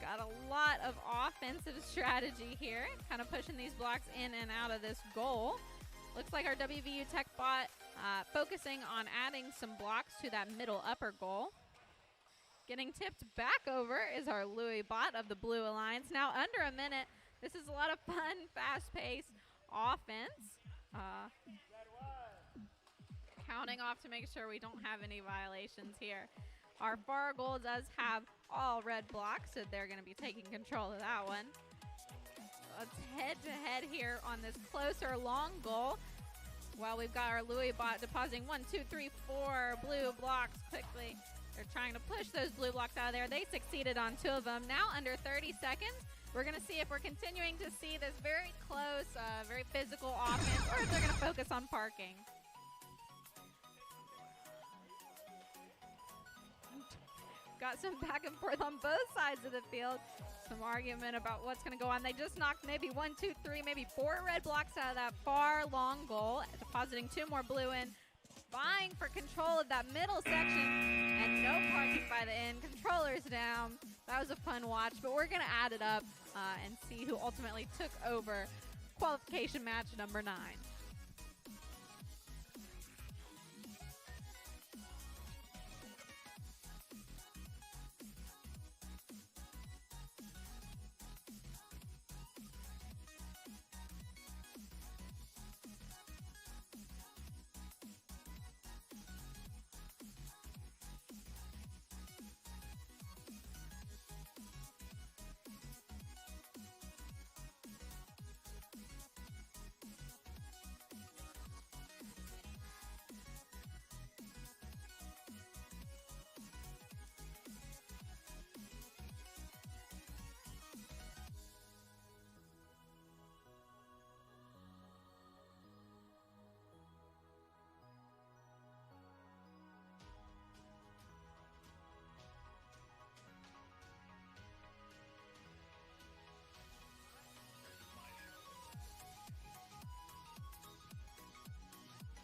Got a lot of offensive strategy here, kind of pushing these blocks in and out of this goal. Looks like our WVU Tech bot focusing on adding some blocks to that middle upper goal. Getting tipped back over is our Louis bot of the Blue Alliance. Now under a minute. This is a lot of fun, fast-paced offense. Counting off to make sure we don't have any violations here. Our far goal does have all red blocks, so they're going to be taking control of that one. Let's head-to-head here on this closer long goal. While we've got our Louis bot depositing 1, 2, 3, 4 blue blocks quickly. They're trying to push those blue blocks out of there. They succeeded on 2 of them. Now under 30 seconds, we're going to see if we're continuing to see this very close, very physical offense, or if they're going to focus on parking. Got some back and forth on both sides of the field. Some argument about what's going to go on. They just knocked maybe 1, 2, 3, maybe 4 red blocks out of that far long goal, depositing 2 more blue in, vying for control of that middle section, and no parking by the end. Controllers down. That was a fun watch, but we're going to add it up and see who ultimately took over qualification match number 9.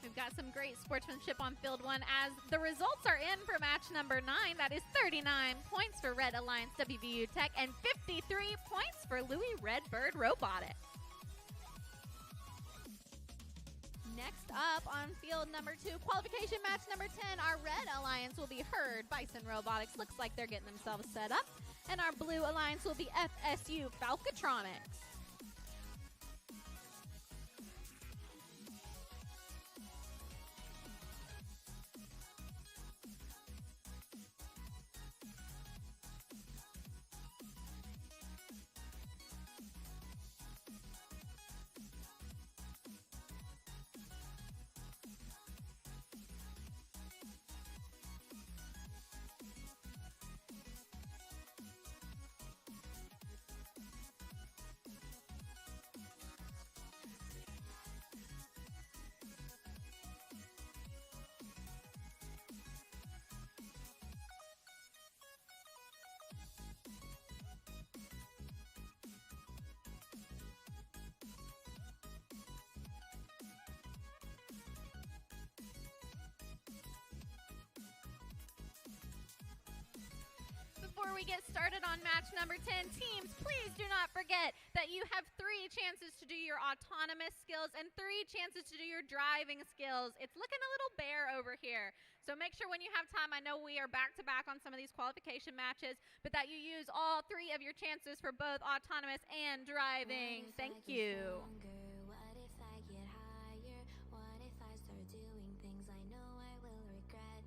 We've got some great sportsmanship on field 1 as the results are in for match number 9. That is 39 points for Red Alliance WVU Tech and 53 points for Louis Redbird Robotics. Next up on field number 2, qualification match number 10, our red alliance will be Herd Bison Robotics. Looks like they're getting themselves set up. And our blue alliance will be FSU Falcatronics. Before we get started on match number 10, teams, please do not forget that you have 3 chances to do your autonomous skills and 3 chances to do your driving skills. It's looking a little bare over here. So make sure when you have time, I know we are back-to-back on some of these qualification matches, but that you use all 3 of your chances for both autonomous and driving. Thank you. What if I get higher? What if I start doing things I know I will regret?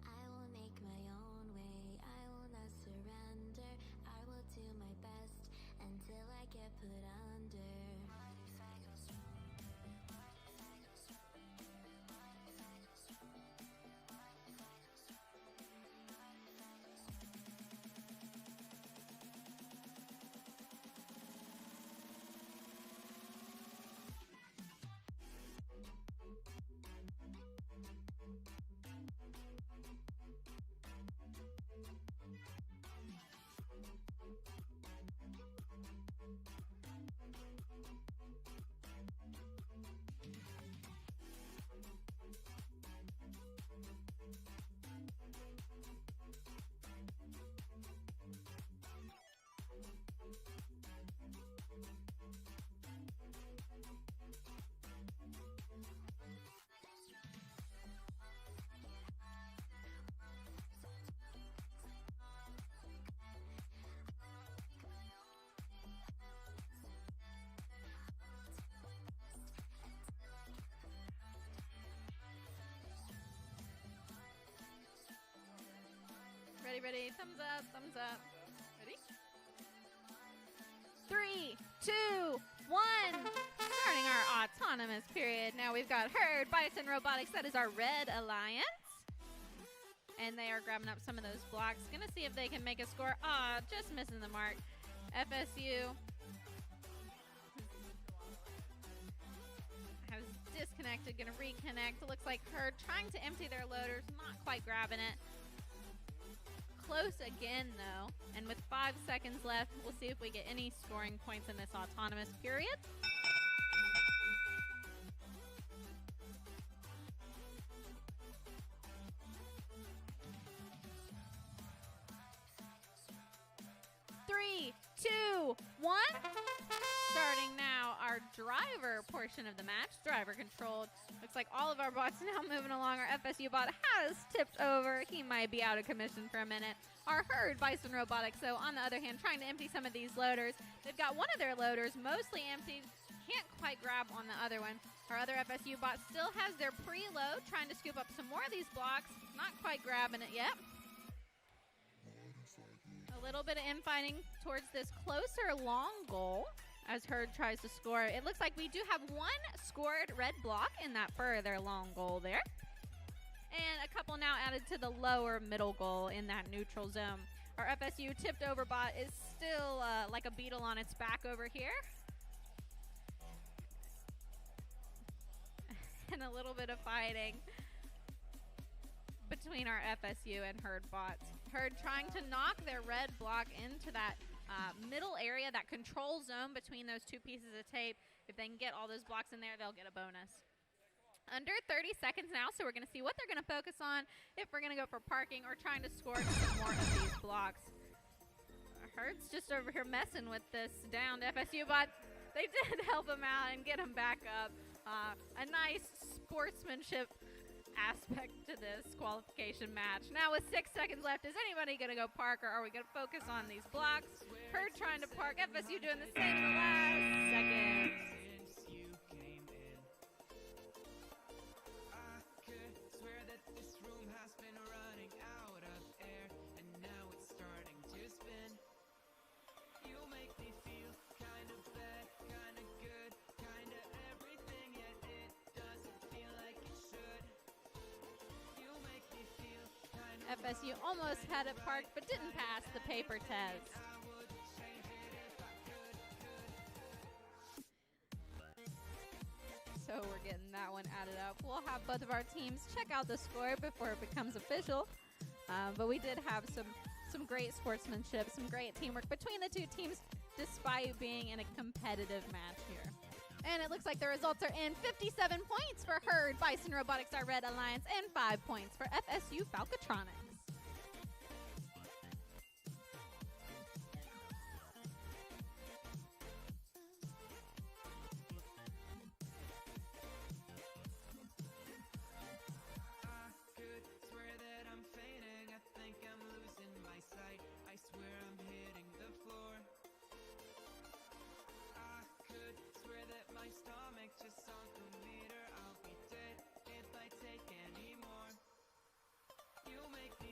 I will make my own way. I will not surrender. I will do my best until I get put under. What if I go stronger? What if I go stronger? What if I go stronger? What if I go stronger? What if I go stronger? Ready, thumbs up, thumbs up. Ready? 3, 2, 1. Starting our autonomous period. Now we've got Herd Bison Robotics. That is our red alliance. And they are grabbing up some of those blocks. Gonna see if they can make a score. Ah, just missing the mark. FSU has disconnected, gonna reconnect. It looks like Herd trying to empty their loaders, not quite grabbing it. Close again though, and with 5 seconds left, we'll see if we get any scoring points in this autonomous period. Three, two, one. Starting now our driver portion of the match, driver controlled. Looks like all of our bots now moving along. Our FSU bot has tipped over. He might be out of commission for a minute. Our Herd Bison Robotics, so on the other hand, trying to empty some of these loaders. They've got one of their loaders mostly emptied. Can't quite grab on the other one. Our other FSU bot still has their preload, trying to scoop up some more of these blocks. Not quite grabbing it yet. A little bit of infighting towards this closer long goal as Herd tries to score. It looks like we do have one scored red block in that further long goal there. And a couple now added to the lower middle goal in that neutral zone. Our FSU tipped over bot is still like a beetle on its back over here. And a little bit of fighting between our FSU and Herd bots. Herd trying to knock their red block into that middle area, that control zone between those two pieces of tape. If they can get all those blocks in there, they'll get a bonus. Under 30 seconds now, so we're going to see what they're going to focus on, if we're going to go for parking or trying to score some more of these blocks. Herd's just over here messing with this downed FSU bot. They did help him out and get him back up. A nice sportsmanship aspect to this qualification match. Now with 6 seconds left, is anybody going to go park, or are we going to focus on these blocks? Herd trying to park, FSU doing the same in the last seconds. FSU almost had it parked, but didn't pass the paper test. So we're getting that one added up. We'll have both of our teams check out the score before it becomes official. But we did have some great sportsmanship, some great teamwork between the two teams, despite being in a competitive match here. And it looks like the results are in. 57 points for Herd, Bison Robotics, our Red Alliance, and 5 points for FSU Falcatronics. Make me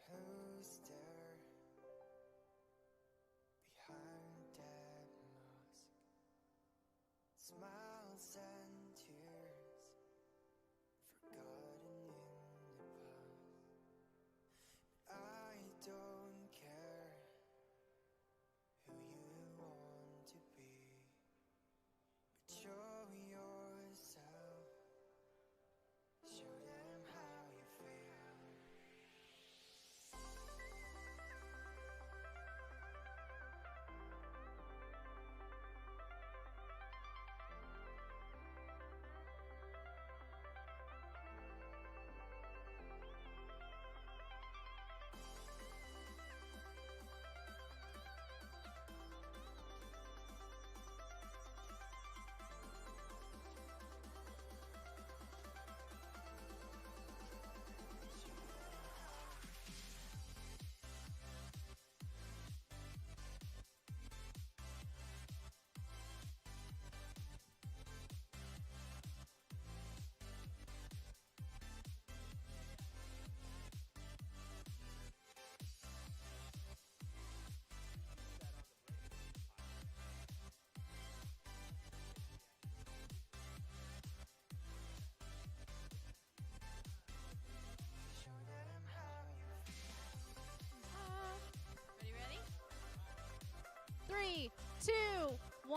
Who's there behind that mask? Smiles and tears forgotten in the past. But I don't care who you want to be, but show yourself, show them how you feel.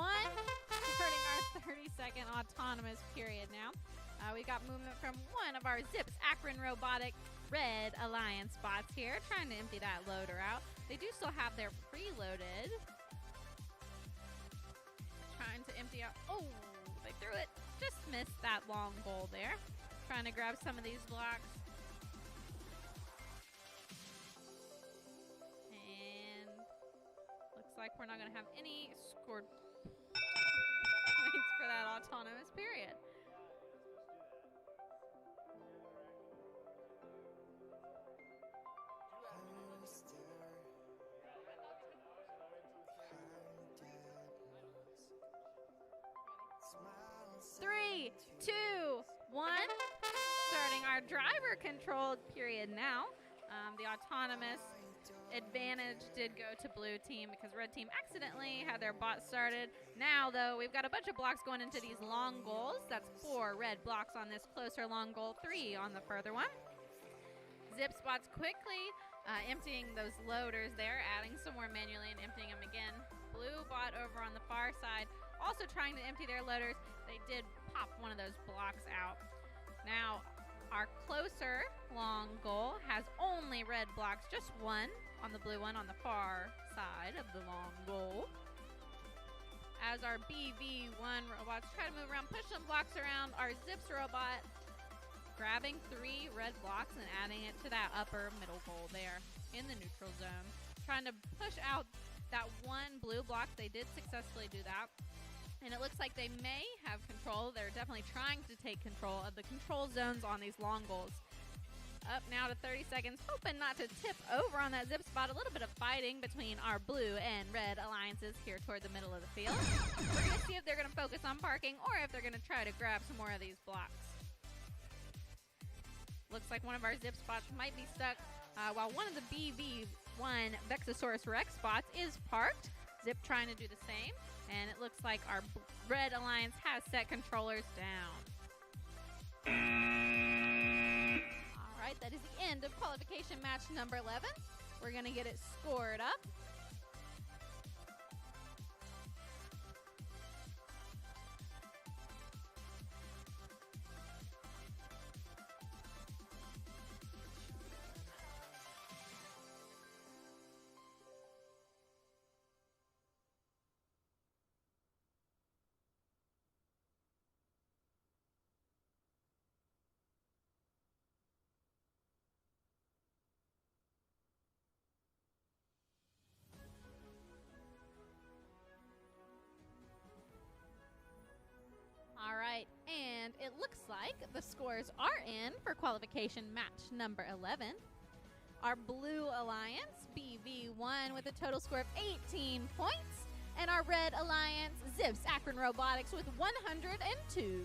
Starting our 30-second autonomous period now. We got movement from one of our Zips Akron Robotic Red Alliance bots here, trying to empty that loader out. They do still have their preloaded. Trying to empty out. Oh, they threw it. Just missed that long goal there. Trying to grab some of these blocks. And looks like we're not going to have any scored points for that autonomous period. Who's there behind dead walls? Smiles 3, 2, 1. Starting our driver-controlled period now. The autonomous advantage did go to blue team because red team accidentally had their bot started. Now, though, we've got a bunch of blocks going into these long goals. That's 4 red blocks on this closer long goal, 3 on the further one. Zip spots quickly emptying those loaders there, adding some more manually and emptying them again. Blue bot over on the far side, also trying to empty their loaders. They did pop one of those blocks out. Now, our closer long goal has only red blocks, just 1 on the blue one on the far side of the long goal. As our BV1 robots try to move around, push some blocks around, our Zips robot grabbing 3 red blocks and adding it to that upper middle goal there in the neutral zone. Trying to push out that 1 blue block. They did successfully do that. And it looks like they may have control. They're definitely trying to take control of the control zones on these long goals. Up now to 30 seconds, hoping not to tip over on that zip spot. A little bit of fighting between our blue and red alliances here toward the middle of the field. We're going to see if they're going to focus on parking or if they're going to try to grab some more of these blocks. Looks like one of our zip spots might be stuck, while one of the BV1 Vexosaurus Rex spots is parked. Zip trying to do the same. And it looks like our red alliance has set controllers down. All right, that is the end of qualification match number 11. We're going to get it scored up. All right, and it looks like the scores are in for qualification match number 11. Our Blue Alliance, BV1, with a total score of 18 points, and our Red Alliance, Zips Akron Robotics, with 102.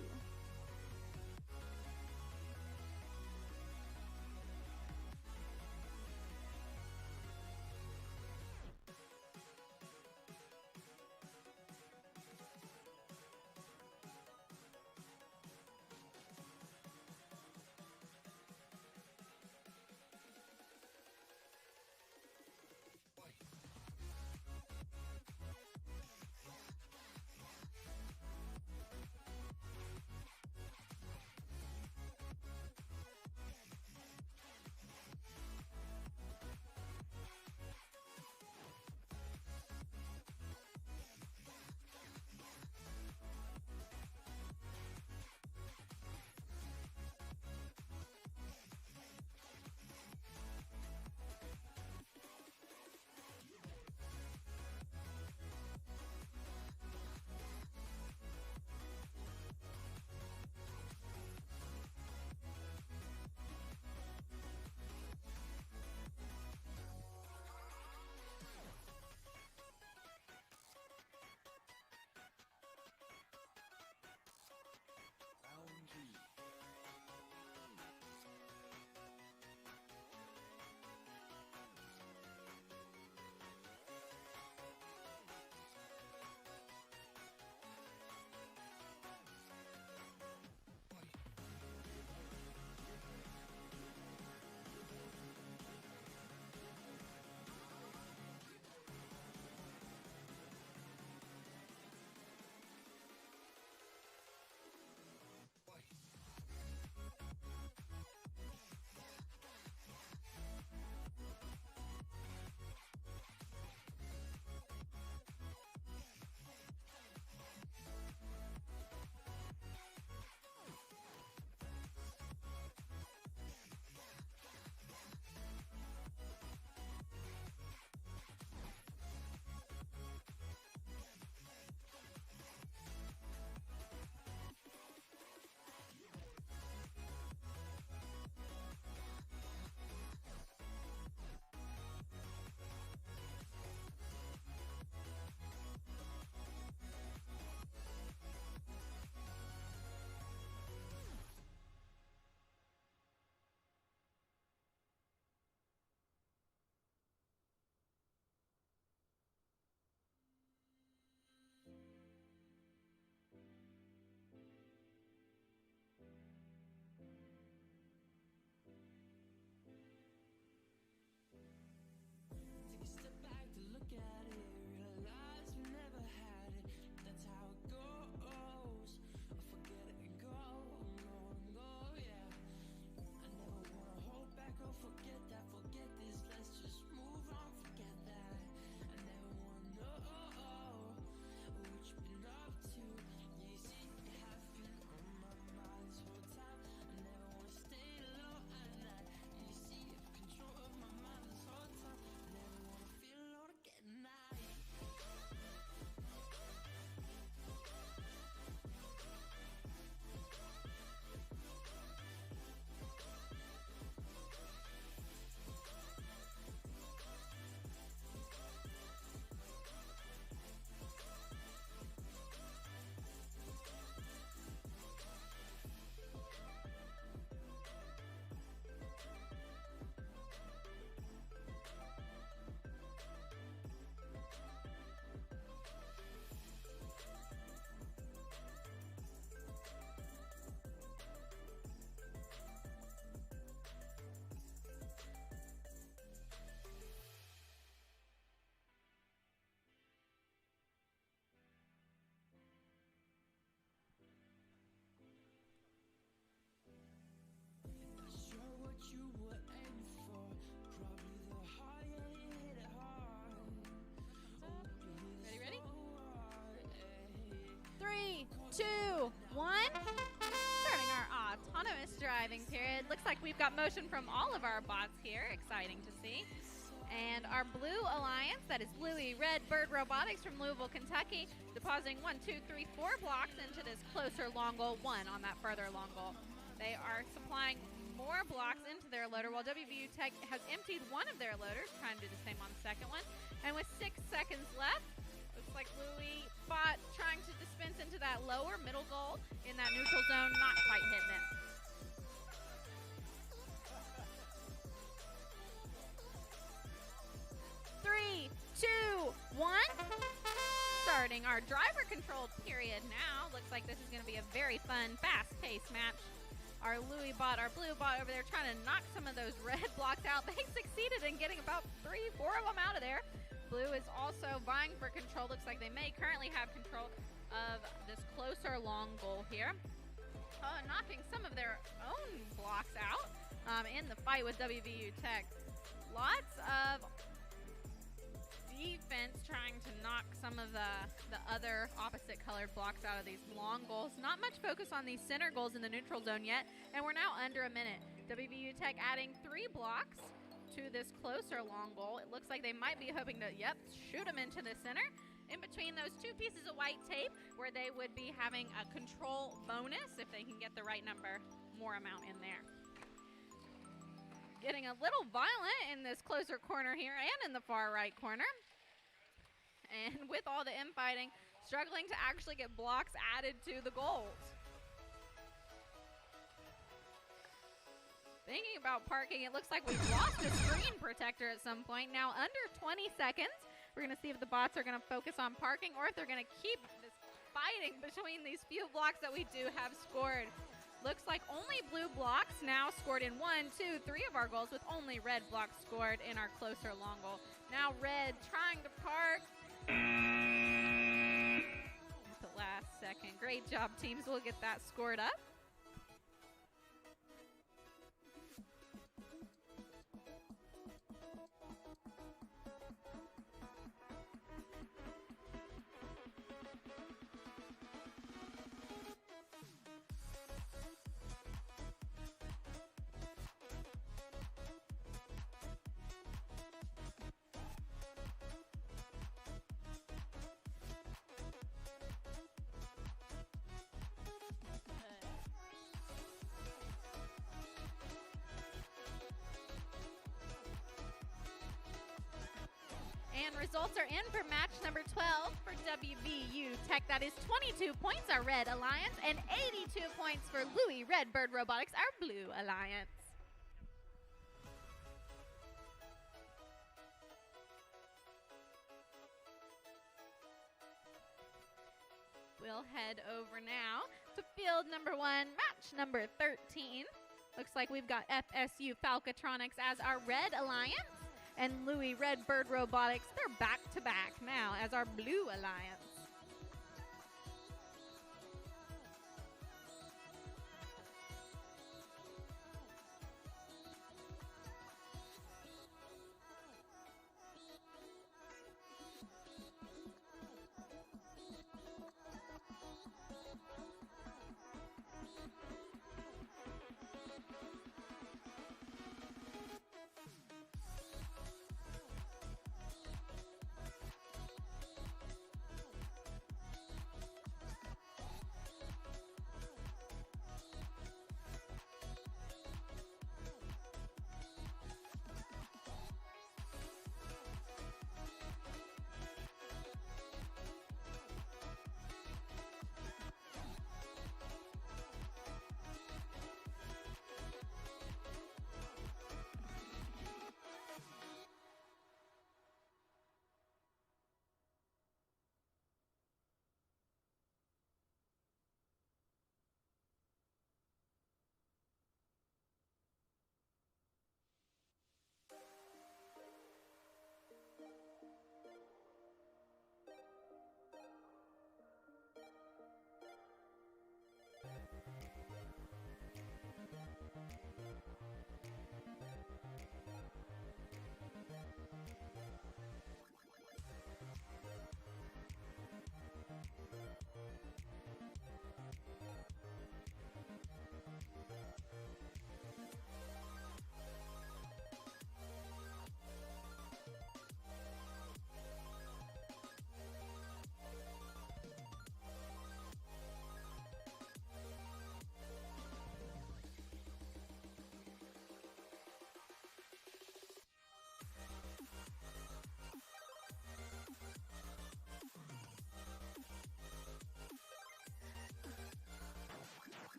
at it, realize we never had it. That's how it goes. I forget it and go, yeah. I never wanna hold back or forget that. Forget this, let's just move on. Forget that. I never wanna know what you've been up to. Yeah, you see, you have been on my mind this whole time. I never wanna stay low at night. Yeah, you see, you have control of my mind this whole time. I never wanna feel alone again. Not sure what you were aiming for. Probably the higher you hit it hard. Ready, ready? Three. 3, 2, 1. Starting our autonomous driving period. Looks like we've got motion from all of our bots here. Exciting to see. And our blue alliance, that is Bluey Red Bird Robotics from Louisville, Kentucky, depositing 1, 2, 3, 4 blocks into this closer long goal, 1 on that further long goal. They are supplying more blocks into their loader, while WVU Tech has emptied one of their loaders, trying to do the same on the second one. And with 6 seconds left, looks like Louis bot trying to dispense into that lower middle goal in that neutral zone, not quite hitting it. Three, 2, 1. Starting our driver controlled period now. Looks like this is going to be a very fun, fast-paced match. Our Louis bot, our blue bot over there trying to knock some of those red blocks out. They succeeded in getting about 3, 4 of them out of there. Blue is also vying for control. Looks like they may currently have control of this closer long goal here. Knocking some of their own blocks out in the fight with WVU Tech. Lots of defense trying to knock some of the other opposite colored blocks out of these long goals. Not much focus on these center goals in the neutral zone yet, and we're now under a minute. WVU Tech adding 3 blocks to this closer long goal. It looks like they might be hoping to, shoot them into the center. In between those 2 pieces of white tape, where they would be having a control bonus if they can get the right number, more amount in there. Getting a little violent in this closer corner here and in the far right corner. And with all the infighting, struggling to actually get blocks added to the goals. Thinking about parking, it looks like we've lost a screen protector at some point. Now under 20 seconds. We're going to see if the bots are going to focus on parking or if they're going to keep this fighting between these few blocks that we do have scored. Looks like only blue blocks now scored in 1, 2, 3 of our goals, with only red blocks scored in our closer long goal. Now red trying to park. At the last second. Great job, teams. We'll get that scored up. And results are in for match number 12 for WVU Tech. That is 22 points, our Red Alliance, and 82 points for Louis Red Bird Robotics, our Blue Alliance. We'll head over now to field number 1, match number 13. Looks like we've got FSU Falcatronics as our Red Alliance. and Louis Redbird Robotics. They're back to back now as our Blue Alliance.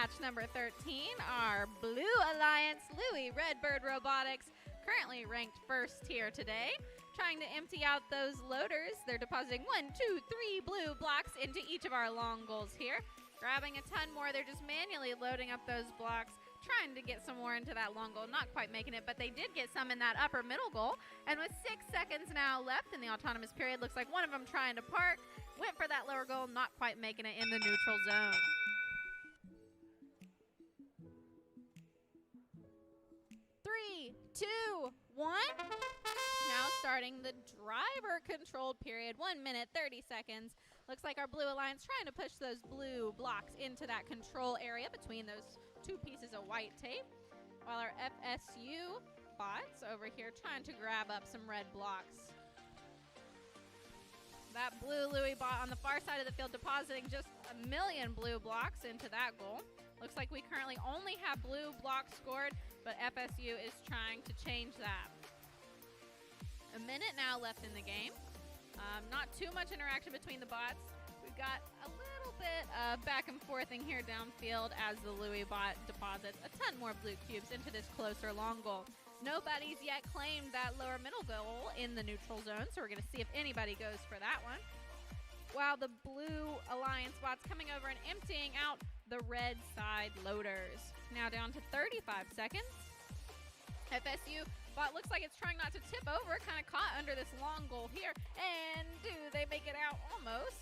match number 13, our Blue Alliance Louis Redbird Robotics, currently ranked first here today, trying to empty out those loaders. They're depositing 1, 2, 3 blue blocks into each of our long goals here. Grabbing a ton more, they're just manually loading up those blocks, trying to get some more into that long goal. Not quite making it, but they did get some in that upper middle goal. And with 6 seconds now left in the autonomous period, looks like one of them trying to park, went for that lower goal, not quite making it in the neutral zone. Three, two, one. Now starting the driver-controlled period, 1 minute, 30 seconds. Looks like our Blue Alliance trying to push those blue blocks into that control area between those 2 pieces of white tape, while our FSU bots over here trying to grab up some red blocks. That blue Louis bot on the far side of the field depositing just 1 million blue blocks into that goal. Looks like we currently only have blue blocks scored, but FSU is trying to change that. A minute now left in the game. Not too much interaction between the bots. We've got a little bit of back and forthing here downfield as the Louis bot deposits a ton more blue cubes into this closer long goal. Nobody's yet claimed that lower middle goal in the neutral zone, so we're going to see if anybody goes for that one. While the Blue Alliance bots coming over and emptying out the red side loaders. Now down to 35 seconds. FSU bot looks like it's trying not to tip over, kind of caught under this long goal here. And do they make it out? Almost.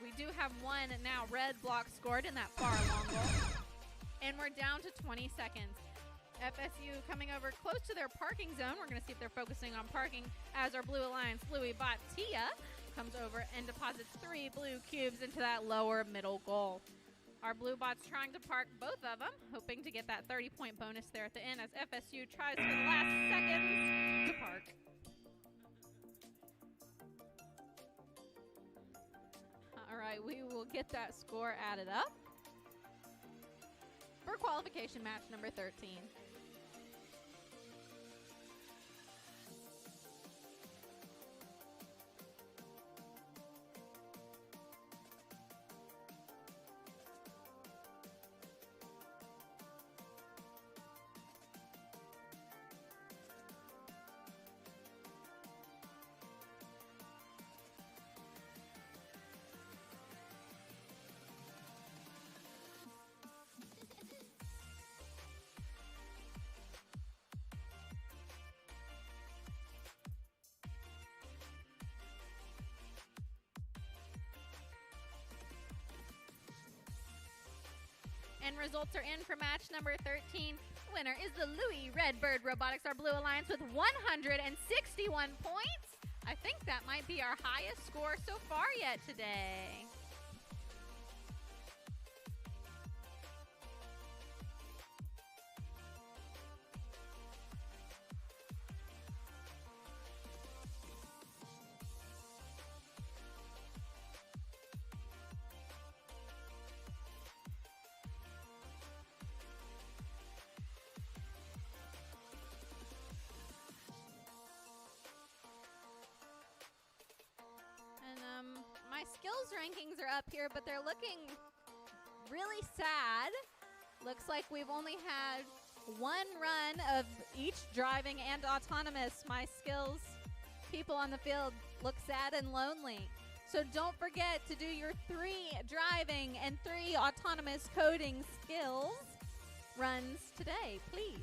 We do have one now red block scored in that far long goal. And we're down to 20 seconds. FSU coming over close to their parking zone. We're going to see if they're focusing on parking as our Blue Alliance Louis bot Tia comes over and deposits 3 blue cubes into that lower middle goal. Our blue bot's trying to park both of them, hoping to get that 30-point bonus there at the end as FSU tries for the last seconds to park. All right, we will get that score added up for qualification match number 13. And results are in for match number 13. Winner is the Louis Redbird Robotics, our Blue Alliance, with 161 points. I think that might be our highest score so far yet today. My skills rankings are up here, but they're looking really sad. Looks like we've only had one run of each driving and autonomous. My skills people on the field look sad and lonely. So don't forget to do your 3 driving and 3 autonomous coding skills runs today, please.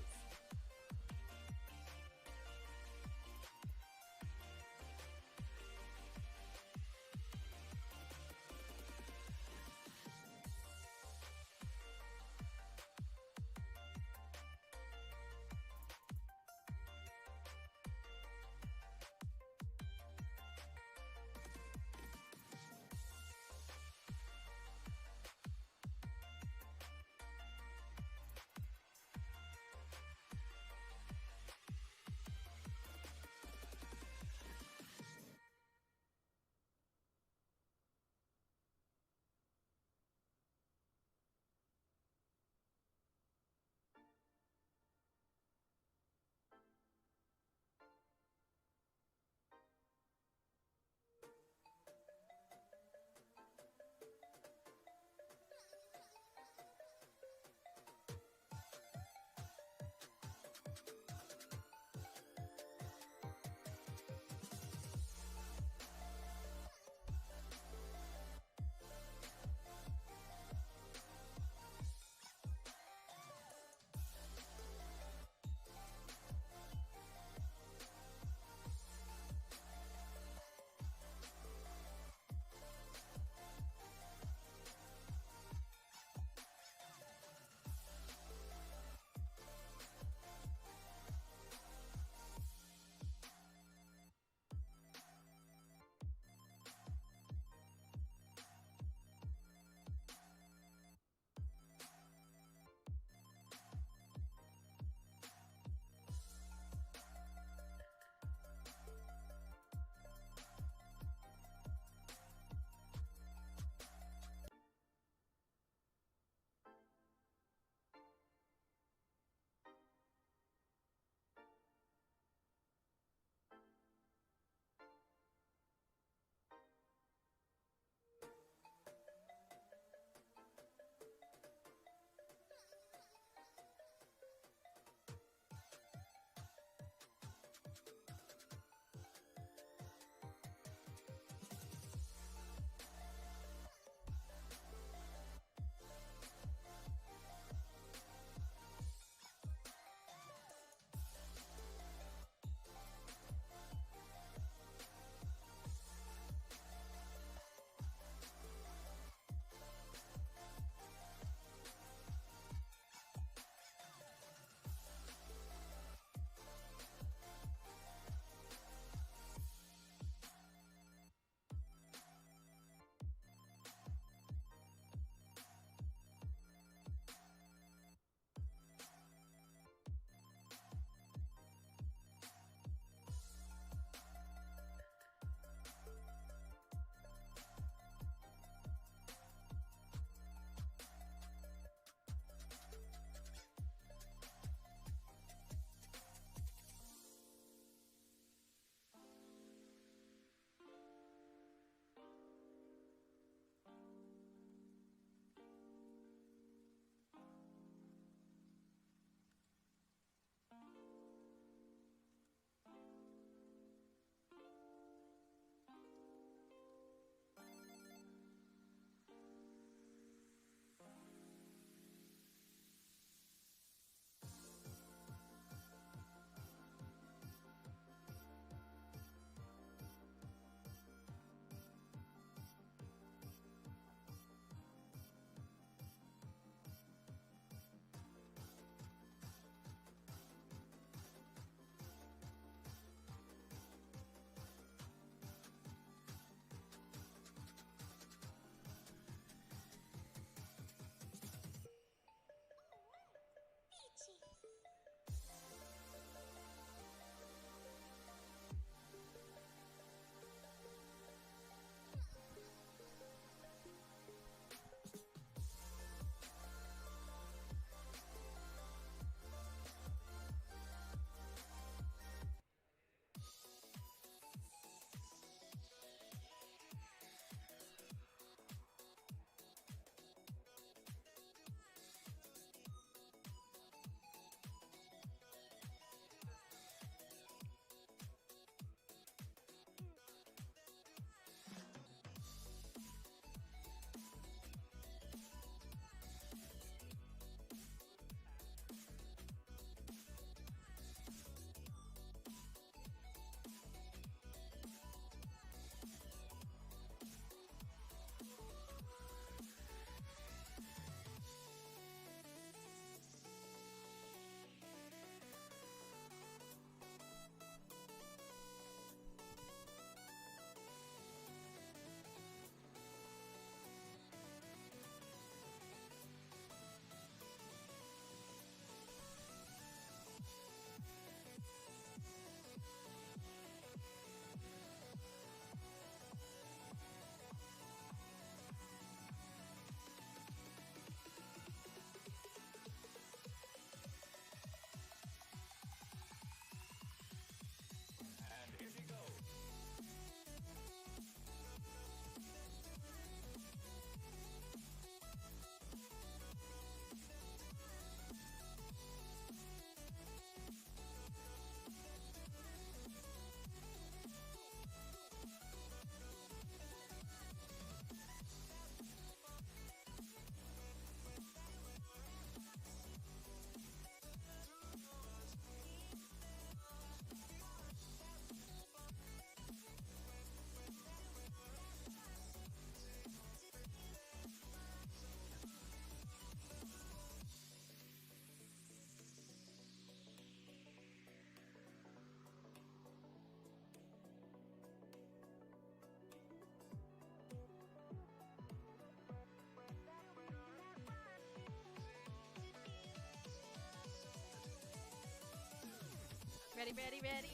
Ready, ready, ready.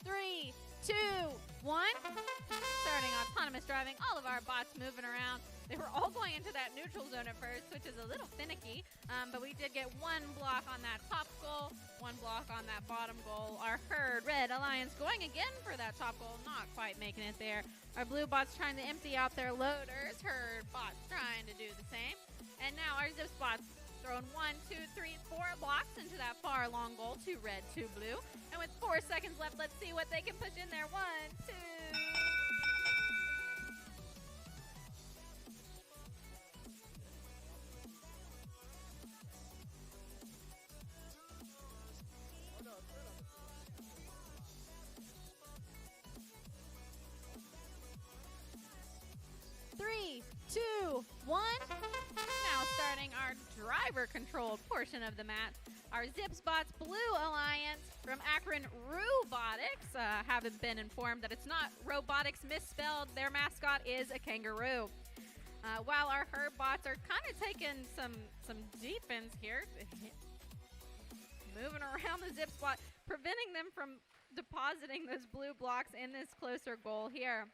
3, 2, 1. Starting autonomous driving, all of our bots moving around. They were all going into that neutral zone at first, which is a little finicky, but we did get one block on that top goal, one block on that bottom goal. Our Herd Red Alliance going again for that top goal, not quite making it there. Our blue bots trying to empty out their loaders. Herd bots trying to do the same. And now our Zips bots throwing 1, 2, 3, 4 blocks into that far long goal. 2 red, 2 blue. And with 4 seconds left, let's see what they can push in there. 1, 2. Three, 2, 1. Now starting our driver-controlled portion of the match. Our Zips bots Blue Alliance from Akron Robotics haven't been informed that it's not robotics misspelled. Their mascot is a kangaroo. While our Herd bots are kind of taking some defense here, moving around the Zips bot, preventing them from depositing those blue blocks in this closer goal here.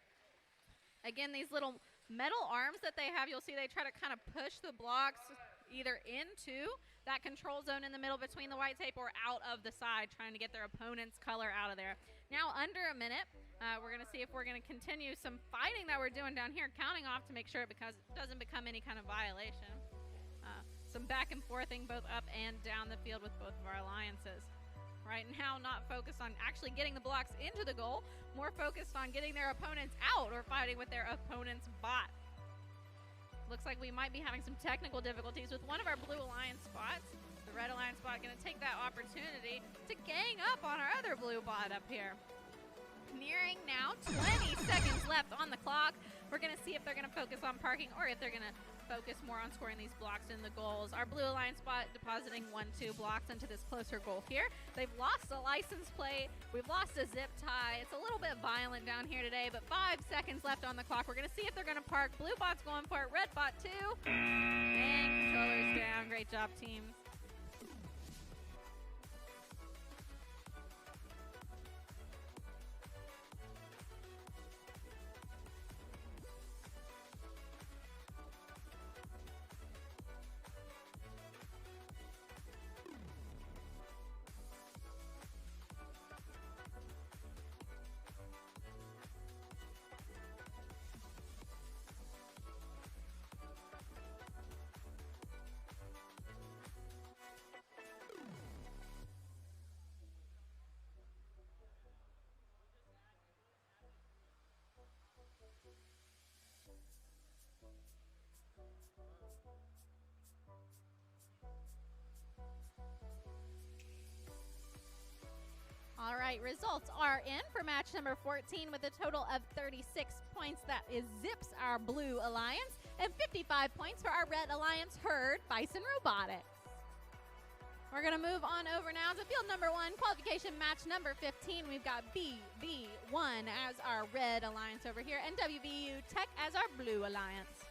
Again, these little metal arms that they have, you'll see they try to kind of push the blocks either into that control zone in the middle between the white tape or out of the side, trying to get their opponent's color out of there. Now under a minute, we're going to see if we're going to continue some fighting that we're doing down here, counting off to make sure it doesn't become any kind of violation. Some back and forthing both up and down the field with both of our alliances. Right now, not focused on actually getting the blocks into the goal, more focused on getting their opponents out or fighting with their opponent's bot. Looks like we might be having some technical difficulties with one of our Blue Alliance spots. The Red Alliance bot going to take that opportunity to gang up on our other blue bot up here. Nearing now 20 seconds left on the clock. We're going to see if they're going to focus on parking or if they're going to focus more on scoring these blocks in the goals. Our Blue Alliance bot depositing 1, 2 blocks into this closer goal here. They've lost a license plate. We've lost a zip tie. It's a little bit violent down here today, but 5 seconds left on the clock. We're going to see if they're going to park. Blue bot's going for it. Red bot 2. And controllers down. Great job, teams. All right, results are in for match number 14 with a total of 36 points. That is Zips, our Blue Alliance, and 55 points for our Red Alliance Herd, Bison Robotics. We're going to move on over now to field number 1, qualification match number 15. We've got BB1 as our Red Alliance over here, and WVU Tech as our Blue Alliance.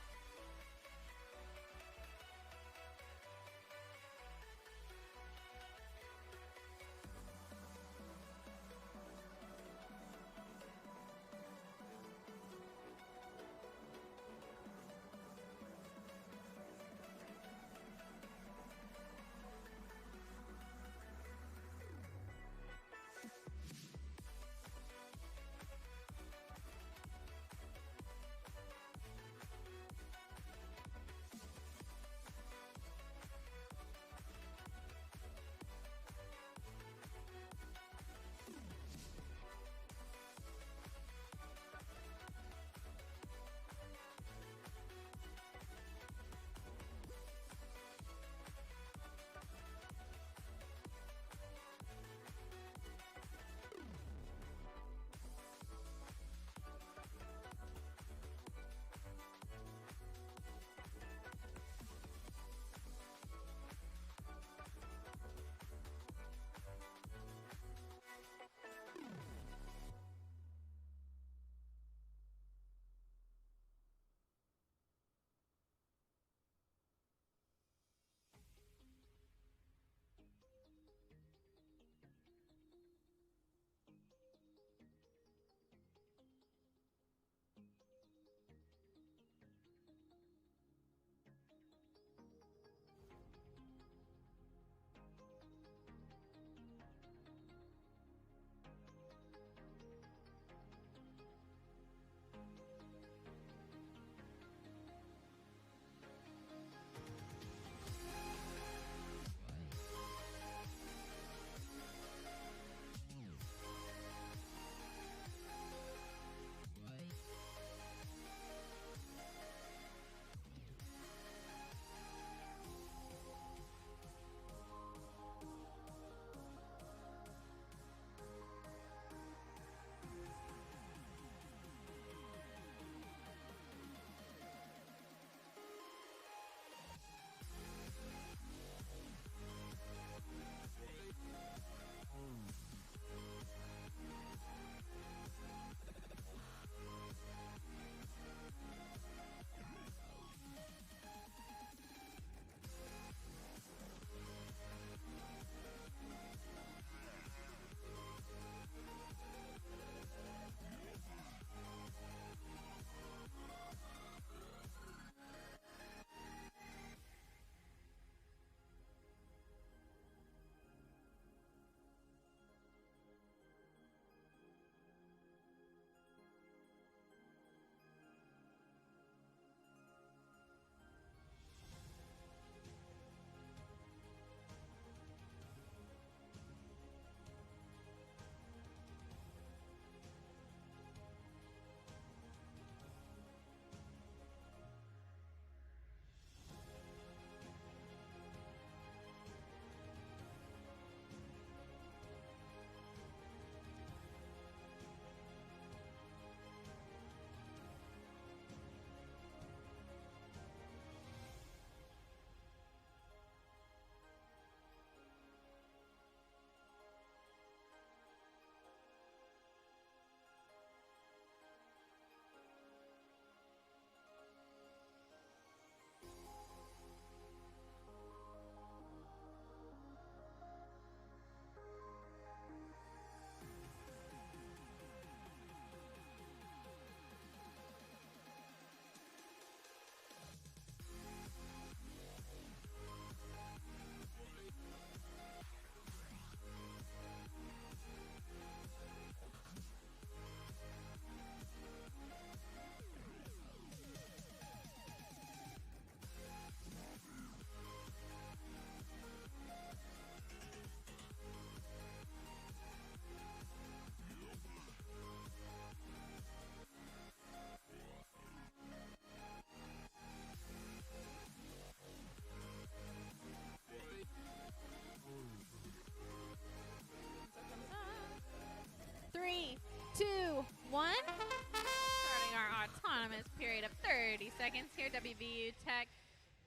autonomous period of 30 seconds here. WVU Tech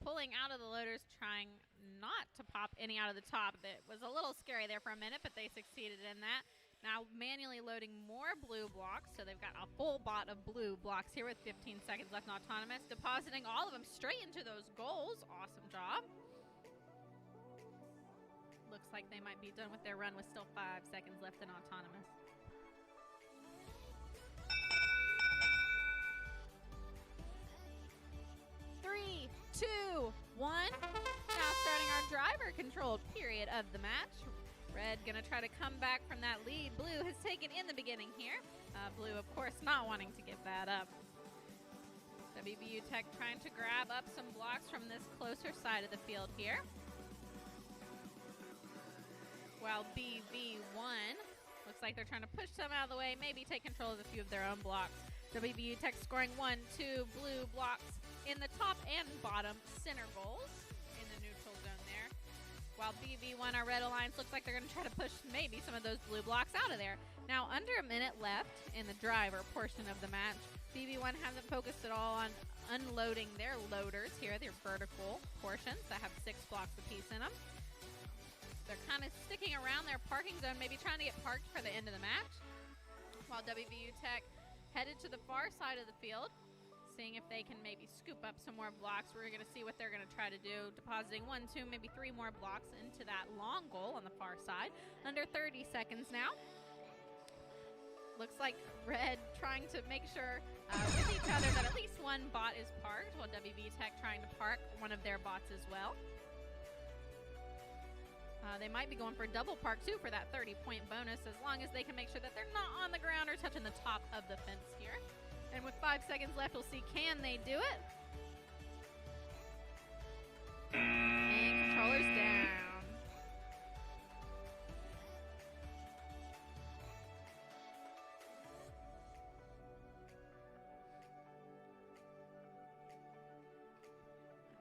pulling out of the loaders, trying not to pop any out of the top. That was a little scary there for a minute, but they succeeded in that. Now manually loading more blue blocks, so they've got a full bot of blue blocks here with 15 seconds left in autonomous, depositing all of them straight into those goals. Awesome job. Looks like they might be done with their run with still 5 seconds left in autonomous. Three, two, one. Now starting our driver-controlled period of the match. Red gonna try to come back from that lead Blue has taken in the beginning here. Blue, of course, not wanting to give that up. WVU Tech trying to grab up some blocks from this closer side of the field here. While BV1 looks like they're trying to push some out of the way, maybe take control of a few of their own blocks. WVU Tech scoring 1, 2 blue blocks in the top and bottom center goals in the neutral zone there. While BV1, our red alliance, looks like they're going to try to push maybe some of those blue blocks out of there. Now, under a minute left in the driver portion of the match, BV1 hasn't focused at all on unloading their loaders here, their vertical portions that have 6 blocks apiece in them. They're kind of sticking around their parking zone, maybe trying to get parked for the end of the match. While WVU Tech headed to the far side of the field, seeing if they can maybe scoop up some more blocks. We're going to see what they're going to try to do, depositing 1, 2, maybe 3 more blocks into that long goal on the far side. Under 30 seconds now. Looks like Red trying to make sure with each other that at least one bot is parked, while WV Tech trying to park one of their bots as well. They might be going for double park too for that 30-point bonus, as long as they can make sure that they're not on the ground or touching the top of the fence here. And with 5 seconds left, we'll see, can they do it? And controller's down.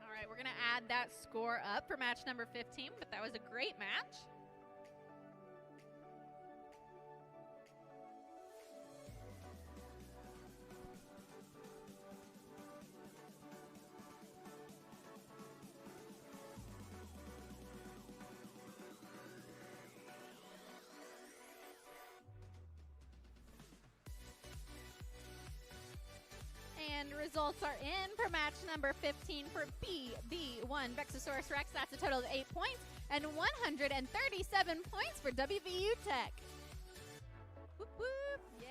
All right, we're going to add that score up for match number 15, but that was a great match. And results are in for match number 15 for BB1 Vexasaurus Rex. That's a total of 8 points and 137 points for WVU Tech. Whoop, whoop. Yeah.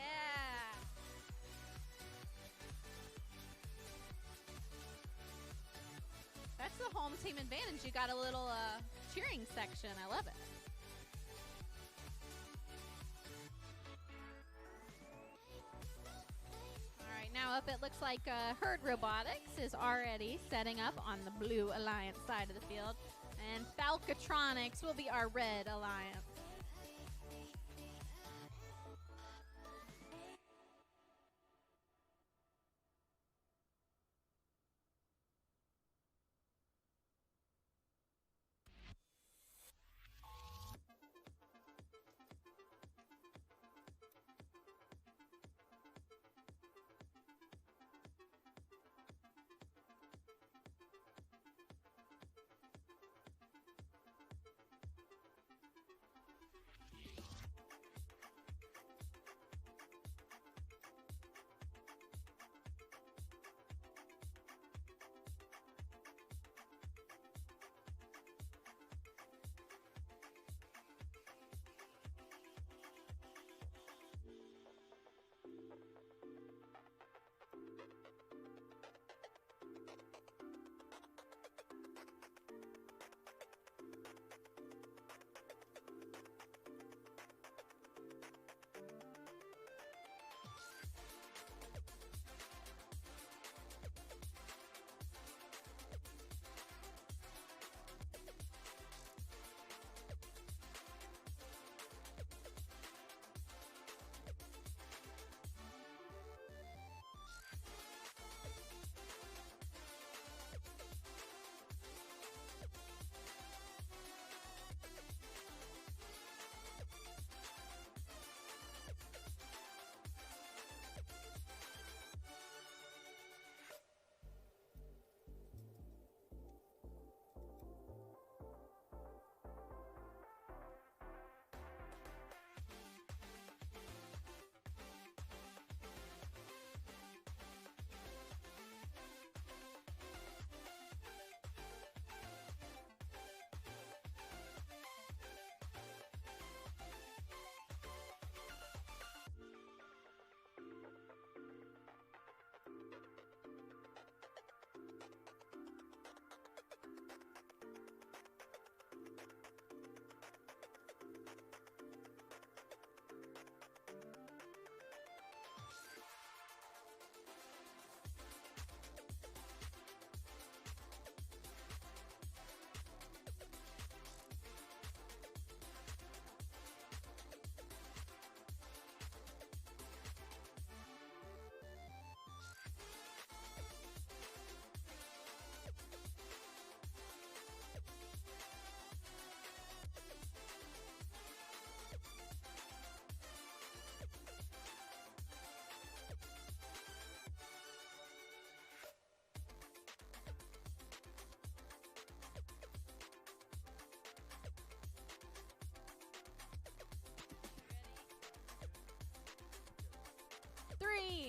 That's the home team advantage. You got a little cheering section. I love it. Now up, it looks like Herd Robotics is already setting up on the Blue Alliance side of the field. And Falcatronics will be our Red Alliance.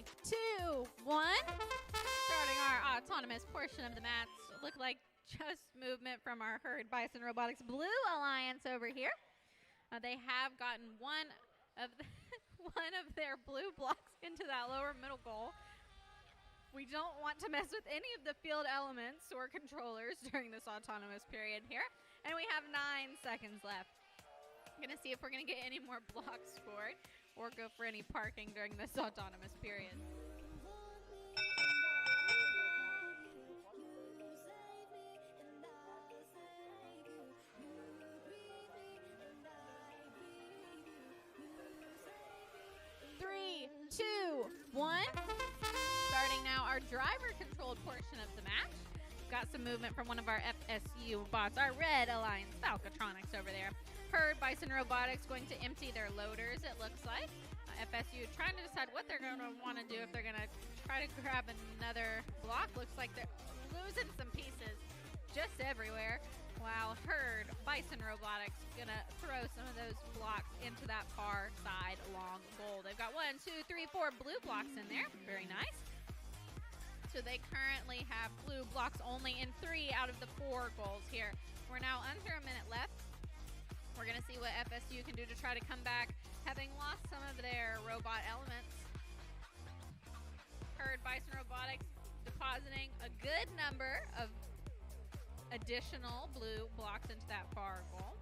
3, 2, 1. Starting our autonomous portion of the match. Look like just movement from our herd Bison Robotics Blue Alliance over here. They have gotten one of their blue blocks into that lower middle goal. We don't want to mess with any of the field elements or controllers during this autonomous period here. And we have 9 seconds left. I'm going to see if we're going to get any more blocks scored or go for any parking during this autonomous period. Three, two, one. Starting now our driver-controlled portion of the match. Got some movement from one of our FSU bots, our Red Alliance Falcatronics over there. Herd Bison Robotics going to empty their loaders, it looks like. FSU trying to decide what they're going to want to do, if they're going to try to grab another block. Looks like they're losing some pieces just everywhere. While Herd Bison Robotics gonna throw some of those blocks into that far side long goal. They've got 1, 2, 3, 4 blue blocks in there. Very nice. So they currently have blue blocks only in 3 out of the 4 goals here. We're now under a minute left. We're gonna see what FSU can do to try to come back, having lost some of their robot elements. Herd Bison Robotics depositing a good number of additional blue blocks into that far goal.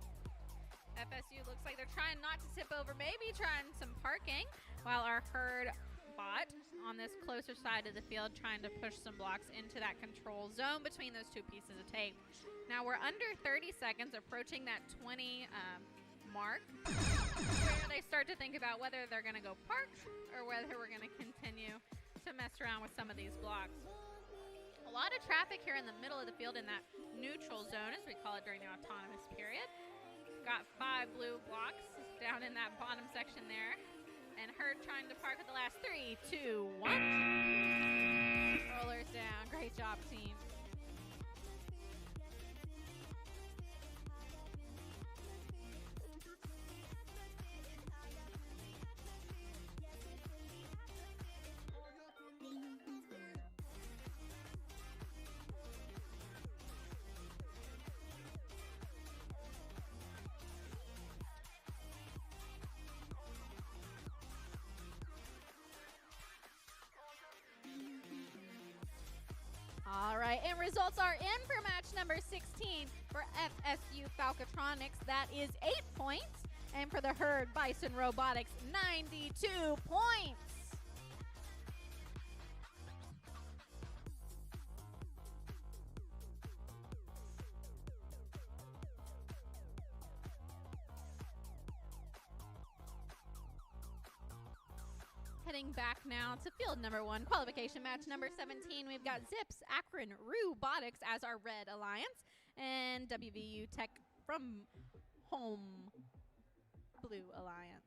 FSU looks like they're trying not to tip over, maybe trying some parking, while our Herd bot on this closer side of the field trying to push some blocks into that control zone between those 2 pieces of tape. Now we're under 30 seconds, approaching that 20 mark, where they start to think about whether they're going to go park or whether we're going to continue to mess around with some of these blocks. A lot of traffic here in the middle of the field in that neutral zone, as we call it during the autonomous period. Got 5 blue blocks down in that bottom section there. And Herd trying to park with the last 3, 2, 1. Rollers down. Great job, team. All right, and results are in for match number 16 for FSU Falcatronics. That is 8 points. And for the Herd Bison Robotics, 92 points. Heading back now to field number 1, qualification match number 17. We've got Zips Akron Robotics as our Red Alliance, and WVU Tech from home Blue Alliance.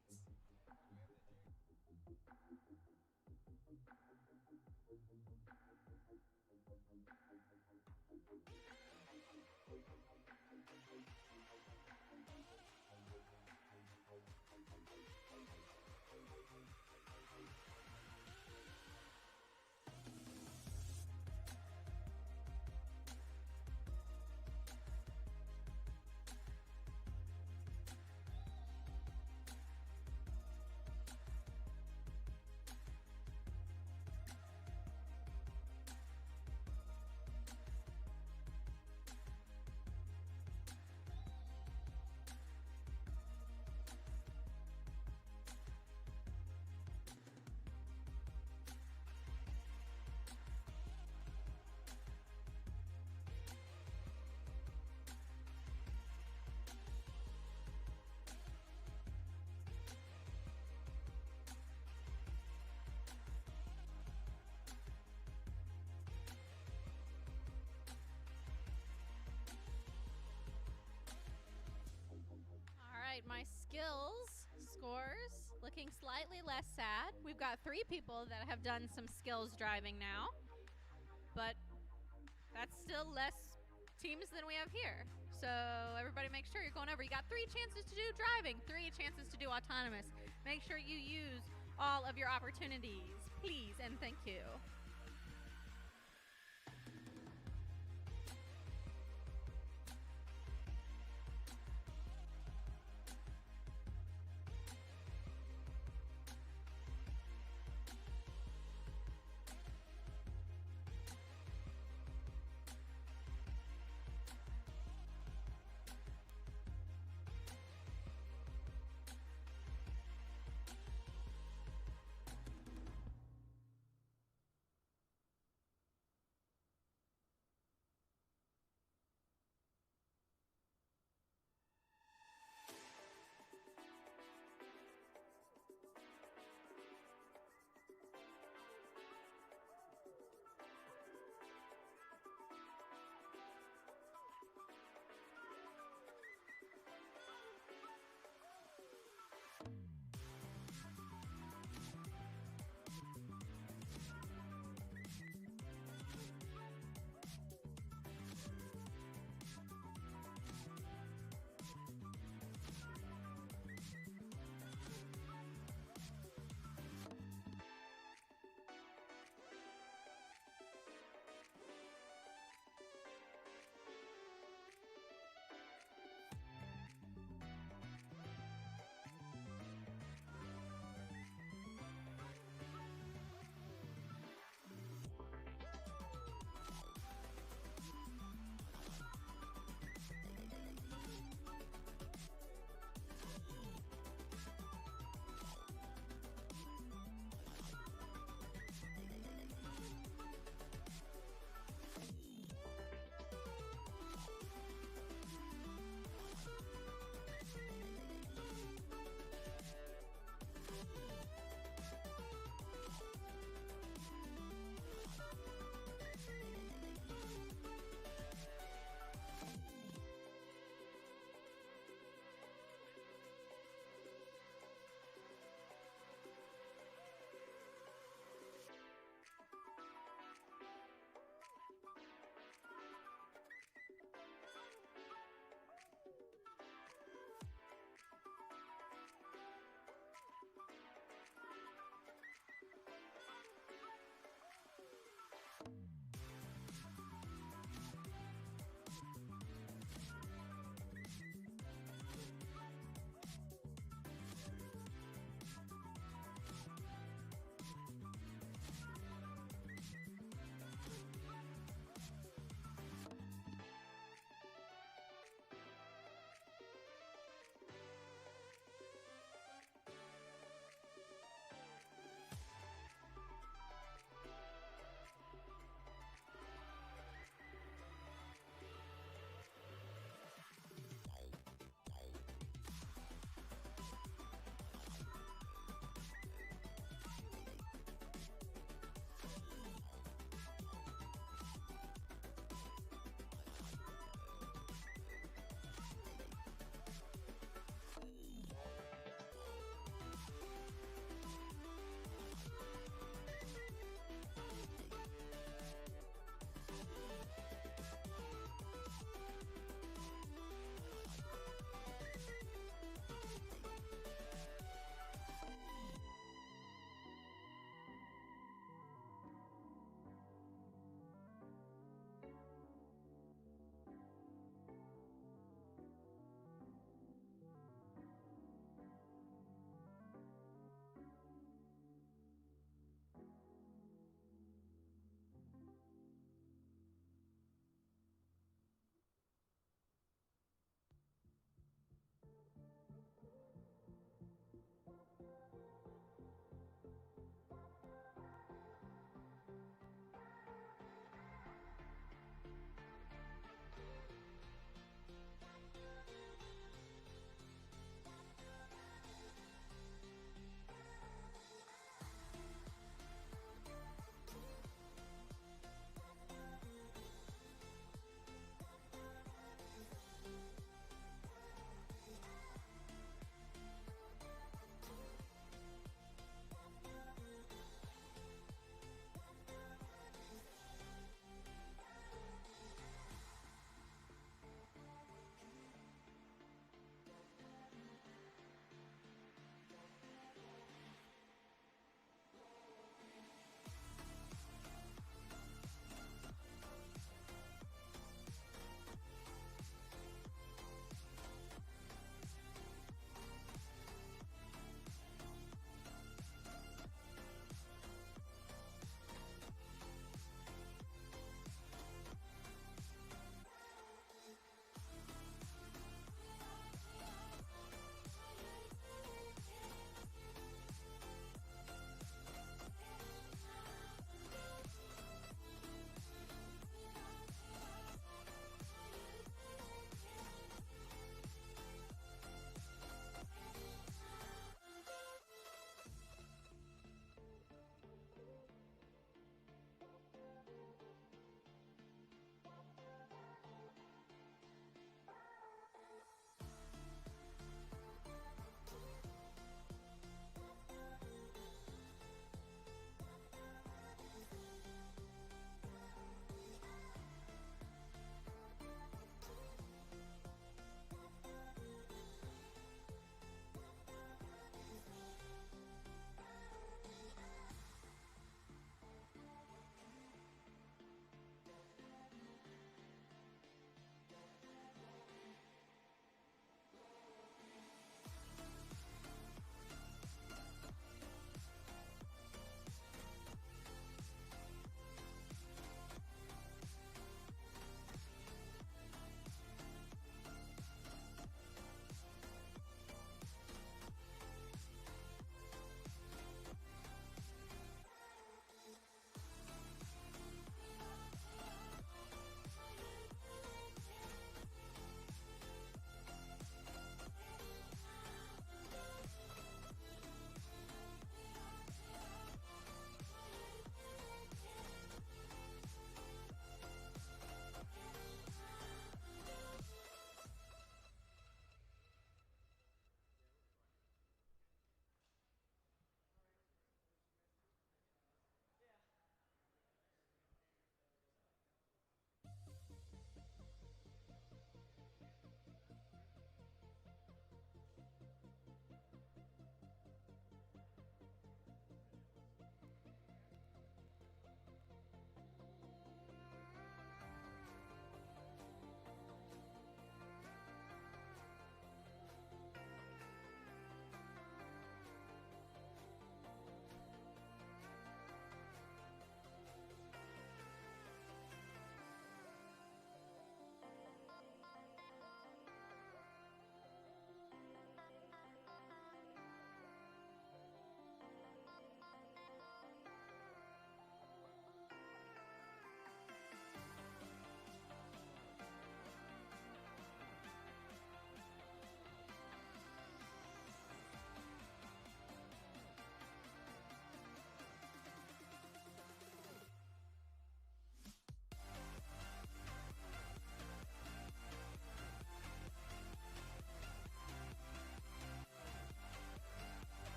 My skills scores looking slightly less sad. We've got 3 people that have done some skills driving now, but that's still less teams than we have here. So everybody make sure you're going over. You got 3 chances to do driving, 3 chances to do autonomous. Make sure you use all of your opportunities. Please and thank you.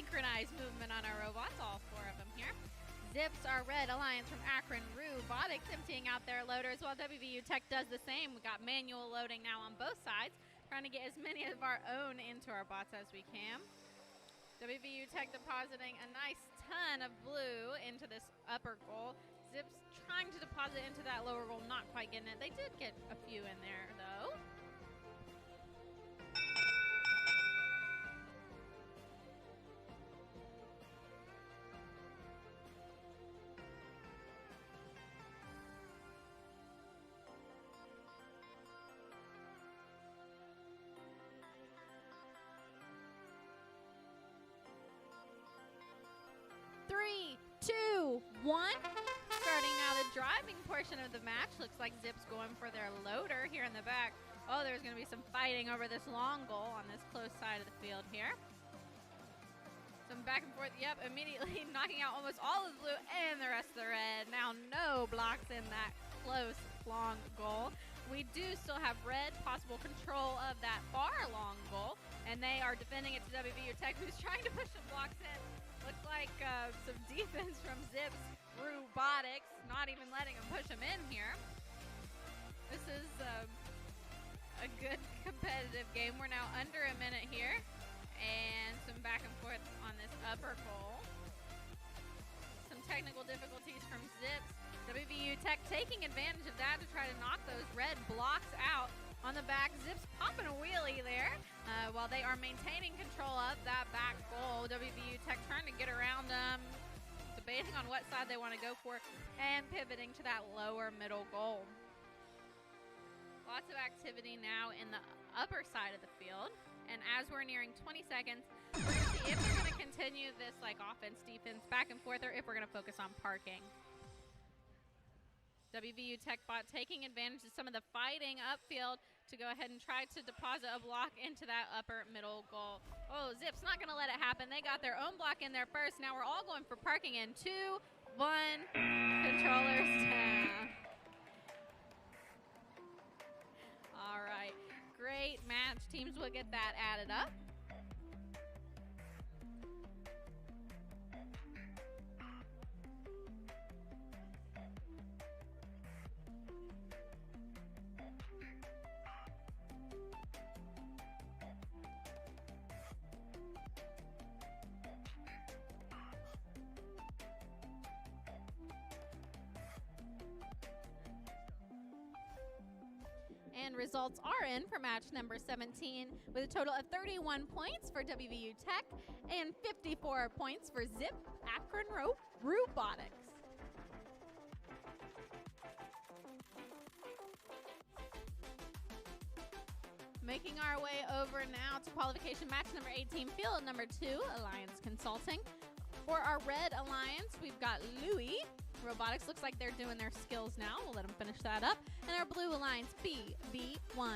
synchronized movement on our robots, all 4 of them here. Zips, our red alliance from Akron Robotics, emptying out their loaders while WVU Tech does the same. We got manual loading now on both sides, trying to get as many of our own into our bots as we can. WVU Tech depositing a nice ton of blue into this upper goal. Zips trying to deposit into that lower goal, not quite getting it. They did get a few in there, though. Three, two, one. Starting now the driving portion of the match. Looks like Zips going for their loader here in the back. Oh, there's going to be some fighting over this long goal on this close side of the field here. Some back and forth. Yep, immediately knocking out almost all of the blue and the rest of the red. Now no blocks in that close long goal. We do still have red possible control of that far long goal, and they are defending it to WVU Tech, who's trying to push some blocks in. Looks like some defense from Zips Robotics, not even letting them push them in here. This is a good competitive game. We're now under a minute here, and some back and forth on this upper goal. Some technical difficulties from Zips. WVU Tech taking advantage of that to try to knock those red blocks out. On the back, Zips popping a wheelie there while they are maintaining control of that back goal. WVU Tech trying to get around them, debating on what side they want to go for, and pivoting to that lower middle goal. Lots of activity now in the upper side of the field. And as we're nearing 20 seconds, we're going to see if we're going to continue this like offense-defense back and forth, or if we're going to focus on parking. WVU Tech bot taking advantage of some of the fighting upfield to go ahead and try to deposit a block into that upper middle goal. Oh, Zips not going to let it happen. They got their own block in there first. Now we're all going for parking in 2, 1. Controllers down. All right. Great match. Teams will get that added up. And results are in for match number 17 with a total of 31 points for WVU Tech and 54 points for Zip Akron Robotics. Making our way over now to qualification match number 18, field number 2, Alliance Consulting. For our red alliance, we've got Louis Robotics. Looks like they're doing their skills now. We'll let them finish that up. And our blue alliance, BB1.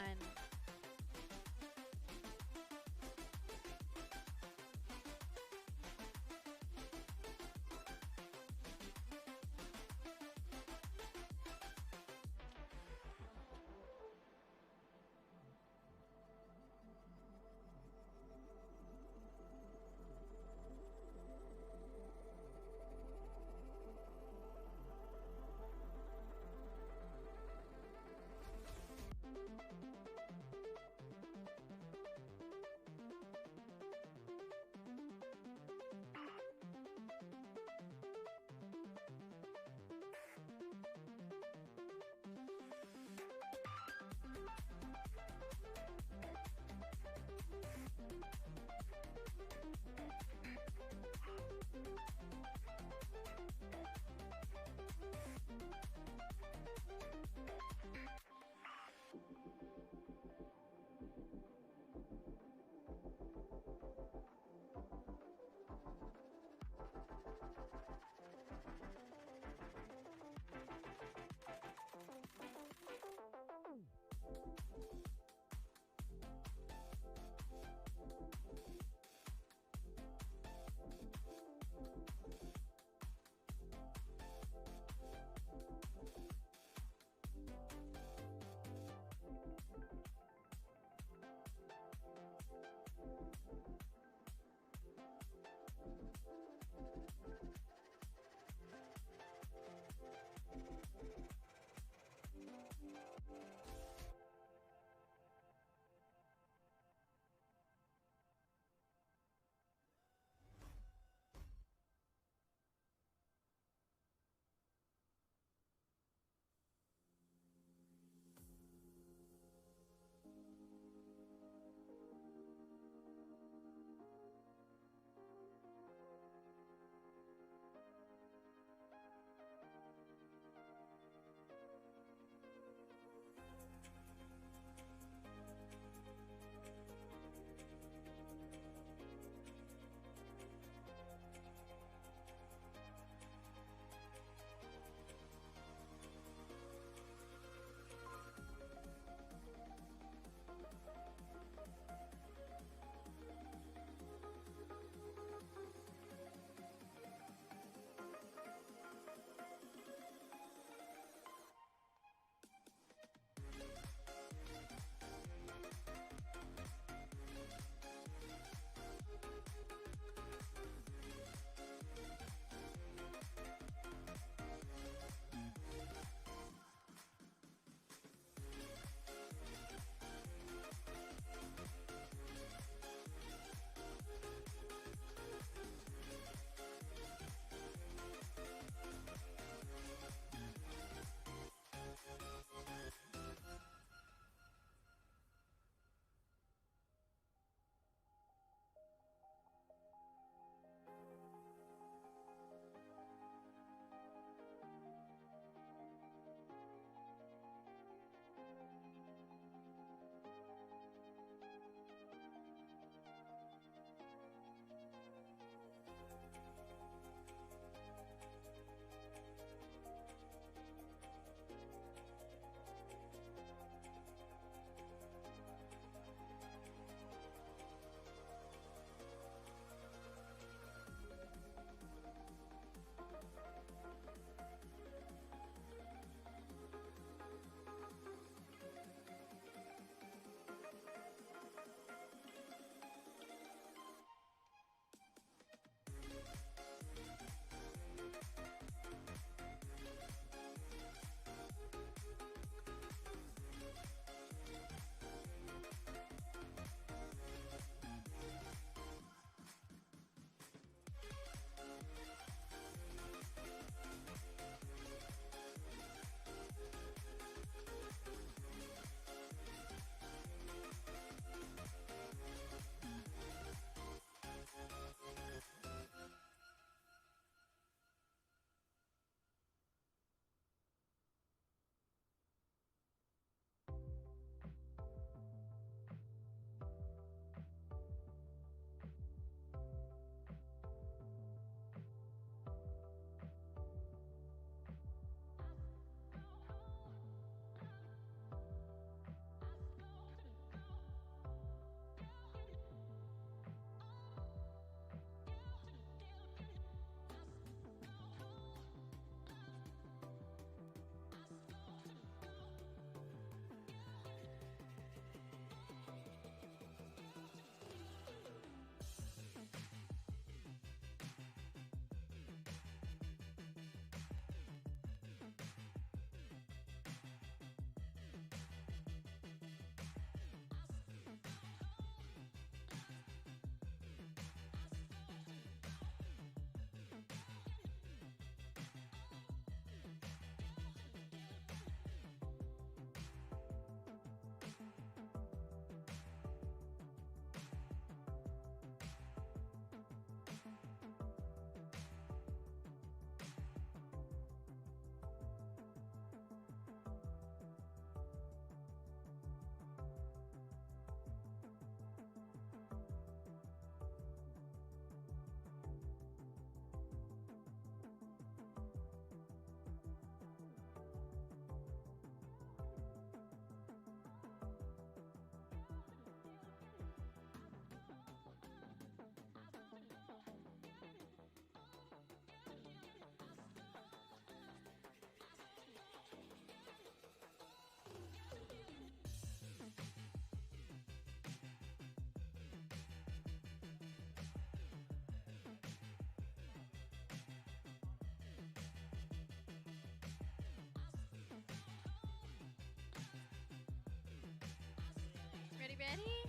ready?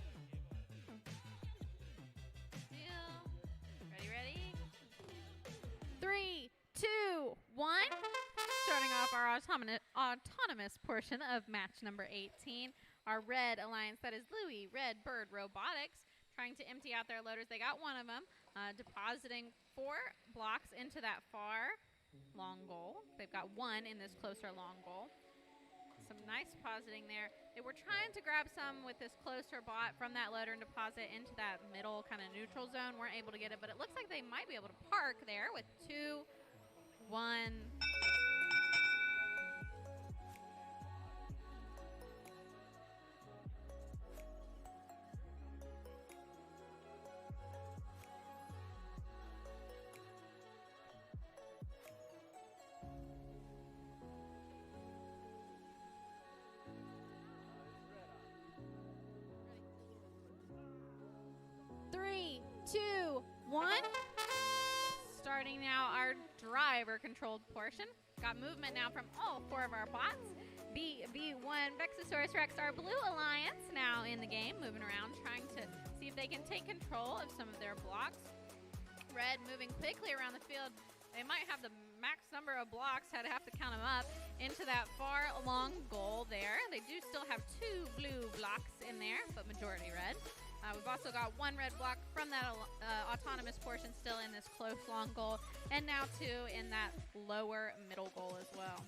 Deal. Ready? 3, 2, 1. Starting off our autonomous portion of match number 18. Our red alliance, that is Louis, Red Bird Robotics, trying to empty out their loaders. They got one of them, depositing 4 blocks into that far long goal. They've got one in this closer long goal. Some nice depositing there. They were trying to grab some with this closer bot from that loader and deposit into that middle kind of neutral zone. Weren't able to get it, but it looks like they might be able to park there with 2, 1. Three, 2, 1. Starting now our driver-controlled portion. Got movement now from all 4 of our bots. BV1 Vexasaurus Rex, our blue alliance, now in the game, moving around, trying to see if they can take control of some of their blocks. Red moving quickly around the field. They might have the max number of blocks, had to have to count them up, into that far long goal there. They do still have 2 blue blocks in there, but majority red. We've also got 1 red block from that autonomous portion still in this close long goal, and now 2 in that lower middle goal as well.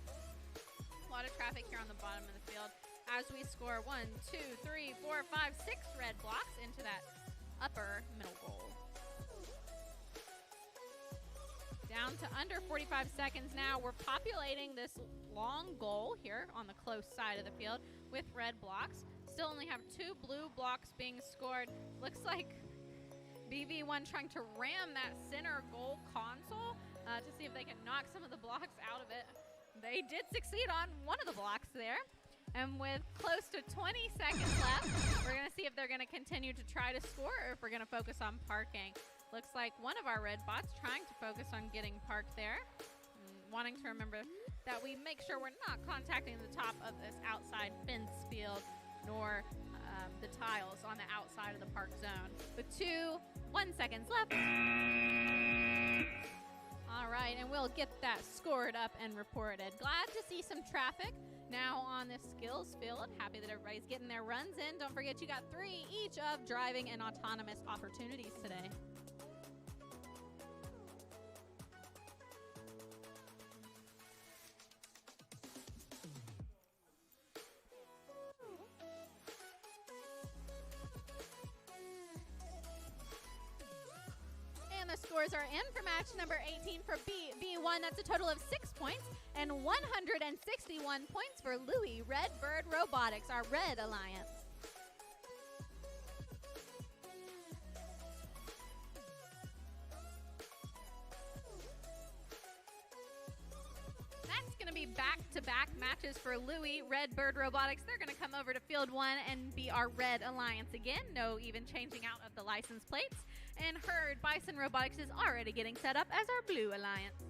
A lot of traffic here on the bottom of the field as we score 1, 2, 3, 4, 5, 6 red blocks into that upper middle goal. Down to under 45 seconds now. We're populating this long goal here on the close side of the field with red blocks. Still only have 2 blue blocks being scored. Looks like BV1 trying to ram that center goal console to see if they can knock some of the blocks out of it. They did succeed on one of the blocks there. And with close to 20 seconds left, we're going to see if they're going to continue to try to score or if we're going to focus on parking. Looks like one of our red bots trying to focus on getting parked there. Wanting to remember that we make sure we're not contacting the top of this outside fence field nor the tiles on the outside of the park zone. With 1 seconds left. All right, and we'll get that scored up and reported. Glad to see some traffic now on this skills field. Happy that everybody's getting their runs in. Don't forget you got 3 each of driving and autonomous opportunities today. The scores are in for match number 18 for B1. That's a total of 6 points and 161 points for Louis Red Bird Robotics, our red alliance. That's going to be back-to-back matches for Louis Red Bird Robotics. They're going to come over to Field 1 and be our red alliance again. No even changing out of the license plates. And Herd Bison Robotics is already getting set up as our blue alliance.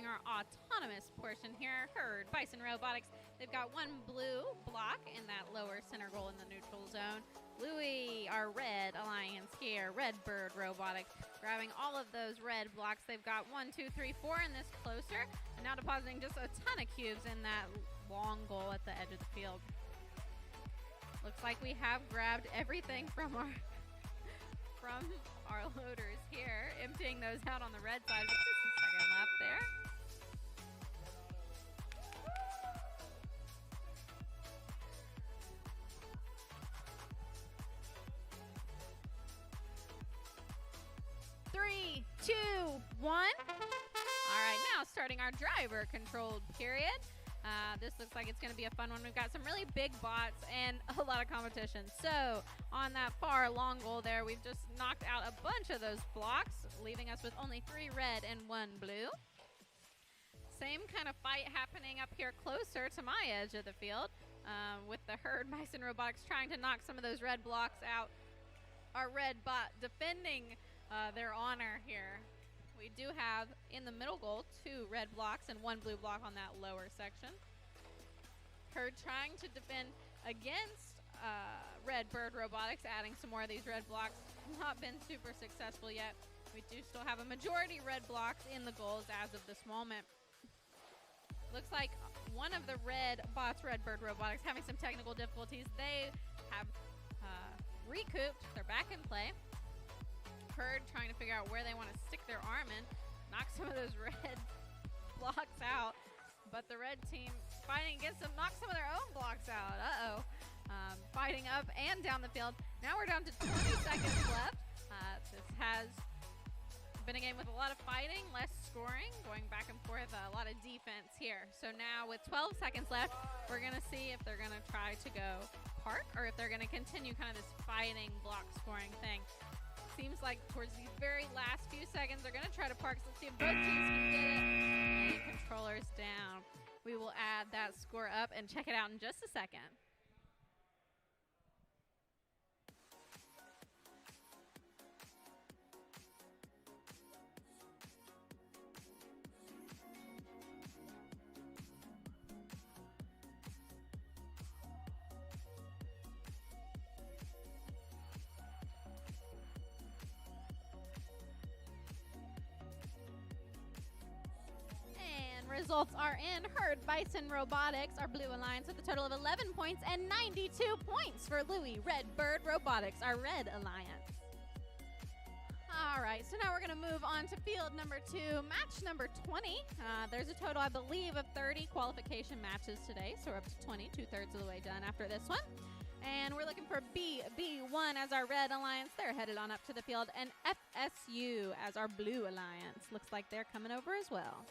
doing our autonomous portion here. Herd Bison Robotics. They've got one blue block in that lower center goal in the neutral zone. Louis, our red alliance here. Redbird Robotics grabbing all of those red blocks. They've got 1, 2, 3, 4 in this closer. And now depositing just a ton of cubes in that long goal at the edge of the field. Looks like we have grabbed everything from our loaders here, emptying those out on the red side with just a second left there. Three, two, one. All right, now starting our driver controlled period. This looks like it's going to be a fun one. We've got some really big bots and a lot of competition. So on that far long goal there, we've just knocked out a bunch of those blocks, leaving us with only 3 red and 1 blue. Same kind of fight happening up here closer to my edge of the field, with the Herd Bison Robotics trying to knock some of those red blocks out. Our red bot defending their honor here. We do have, in the middle goal, 2 red blocks and 1 blue block on that lower section. Herd trying to defend against Redbird Robotics, adding some more of these red blocks. Not been super successful yet. We do still have a majority red blocks in the goals as of this moment. Looks like one of the red bots, Redbird Robotics, having some technical difficulties. They have recouped. They're back in play. Herd trying to figure out where they want to stick their arm in, knock some of those red blocks out, but the red team fighting against them, knock some of their own blocks out. Fighting up and down the field. Now we're down to 20 seconds left. This has been a game with a lot of fighting, less scoring, going back and forth, a lot of defense here. So now with 12 seconds left, we're going to see if they're going to try to go park or if they're going to continue kind of this fighting block scoring thing. Seems like towards these very last few seconds, they're going to try to park. So let's see if both teams can get it. And controllers down. We will add that score up and check it out in just a second. Results are in. Herd Bison Robotics, our Blue Alliance, with a total of 11 points and 92 points for Louis Redbird Robotics, our Red Alliance. All right, so now we're going to move on to field number 2, match number 20. There's a total, I believe, of 30 qualification matches today, so we're up to 20, 2/3 of the way done after this one. And we're looking for BB1 as our Red Alliance. They're headed on up to the field, and FSU as our Blue Alliance. Looks like they're coming over as well.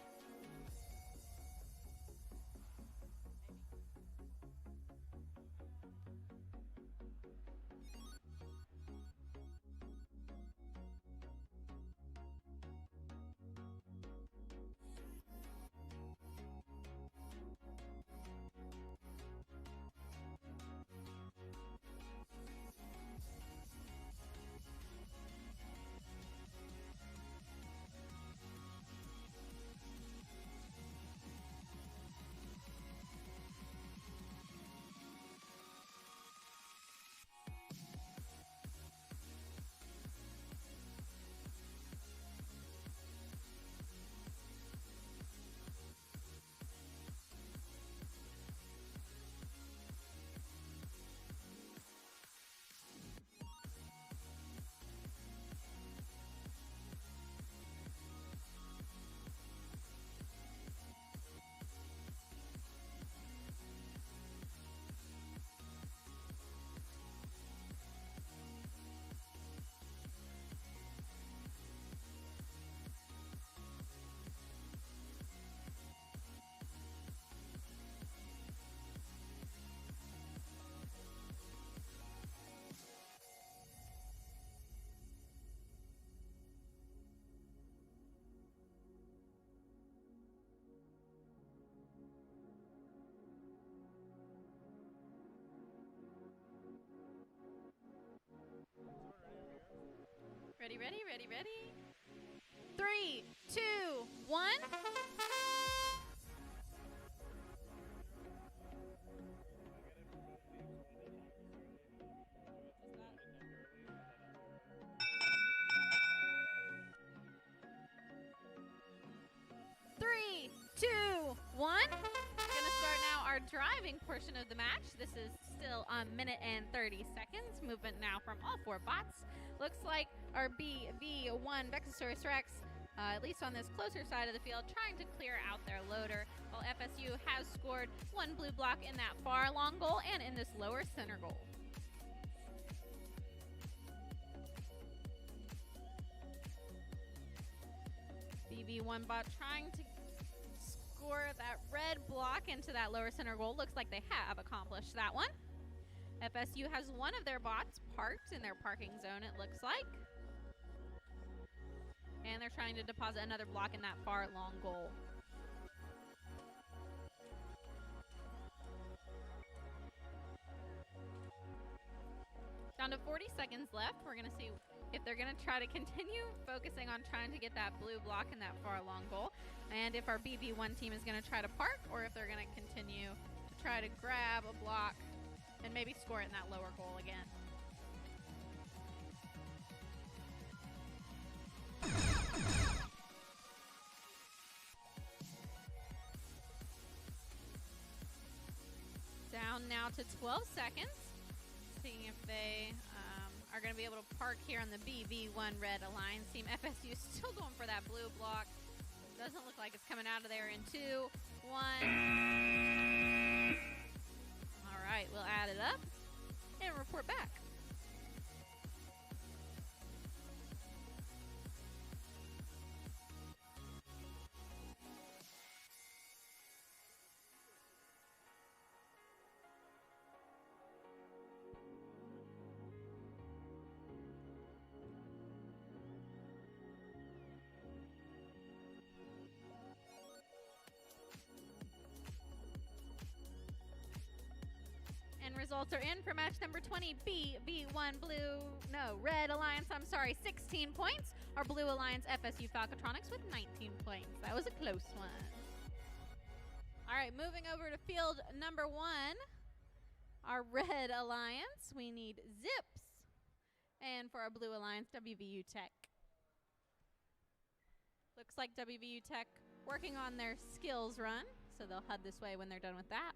Ready, ready, ready, ready. 3, 2, 1. our driving portion of the match. This is still a minute and 30 seconds. Movement now from all 4 bots. Looks like our BV1 Vexasaurus Rex, at least on this closer side of the field, trying to clear out their loader, while FSU has scored 1 blue block in that far long goal and in this lower center goal. BV1 bot trying to score that red block into that lower center goal. Looks like they have accomplished that one. FSU has one of their bots parked in their parking zone, it looks like. And they're trying to deposit another block in that far long goal. Down to 40 seconds left. We're going to see if they're going to try to continue focusing on trying to get that blue block in that far long goal, and if our BB1 team is going to try to park, or if they're going to continue to try to grab a block and maybe score it in that lower goal again. Down now to 12 seconds. Seeing if they are going to be able to park here on the BV1 Red Alliance team. FSU still going for that blue block. Doesn't look like it's coming out of there in 2, 1. All right, we'll add it up and report back. And results are in for match number 20. Red Alliance, 16 points. Our Blue Alliance FSU Falcotronics with 19 points. That was a close one. All right, moving over to field number 1. Our Red Alliance, we need Zips. And for our Blue Alliance, WVU Tech. Looks like WVU Tech working on their skills run, so they'll head this way when they're done with that.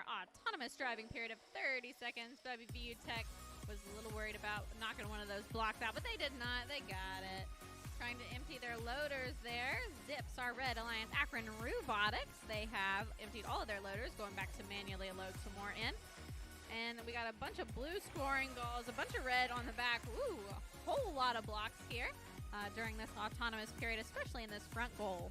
our autonomous driving period of 30 seconds. WVU Tech was a little worried about knocking one of those blocks out, but they did not. They got it. Trying to empty their loaders there. Zips, our Red Alliance, Akron Robotics. They have emptied all of their loaders, going back to manually load some more in. And we got a bunch of blue scoring goals, a bunch of red on the back. Ooh, a whole lot of blocks here during this autonomous period, especially in this front goal.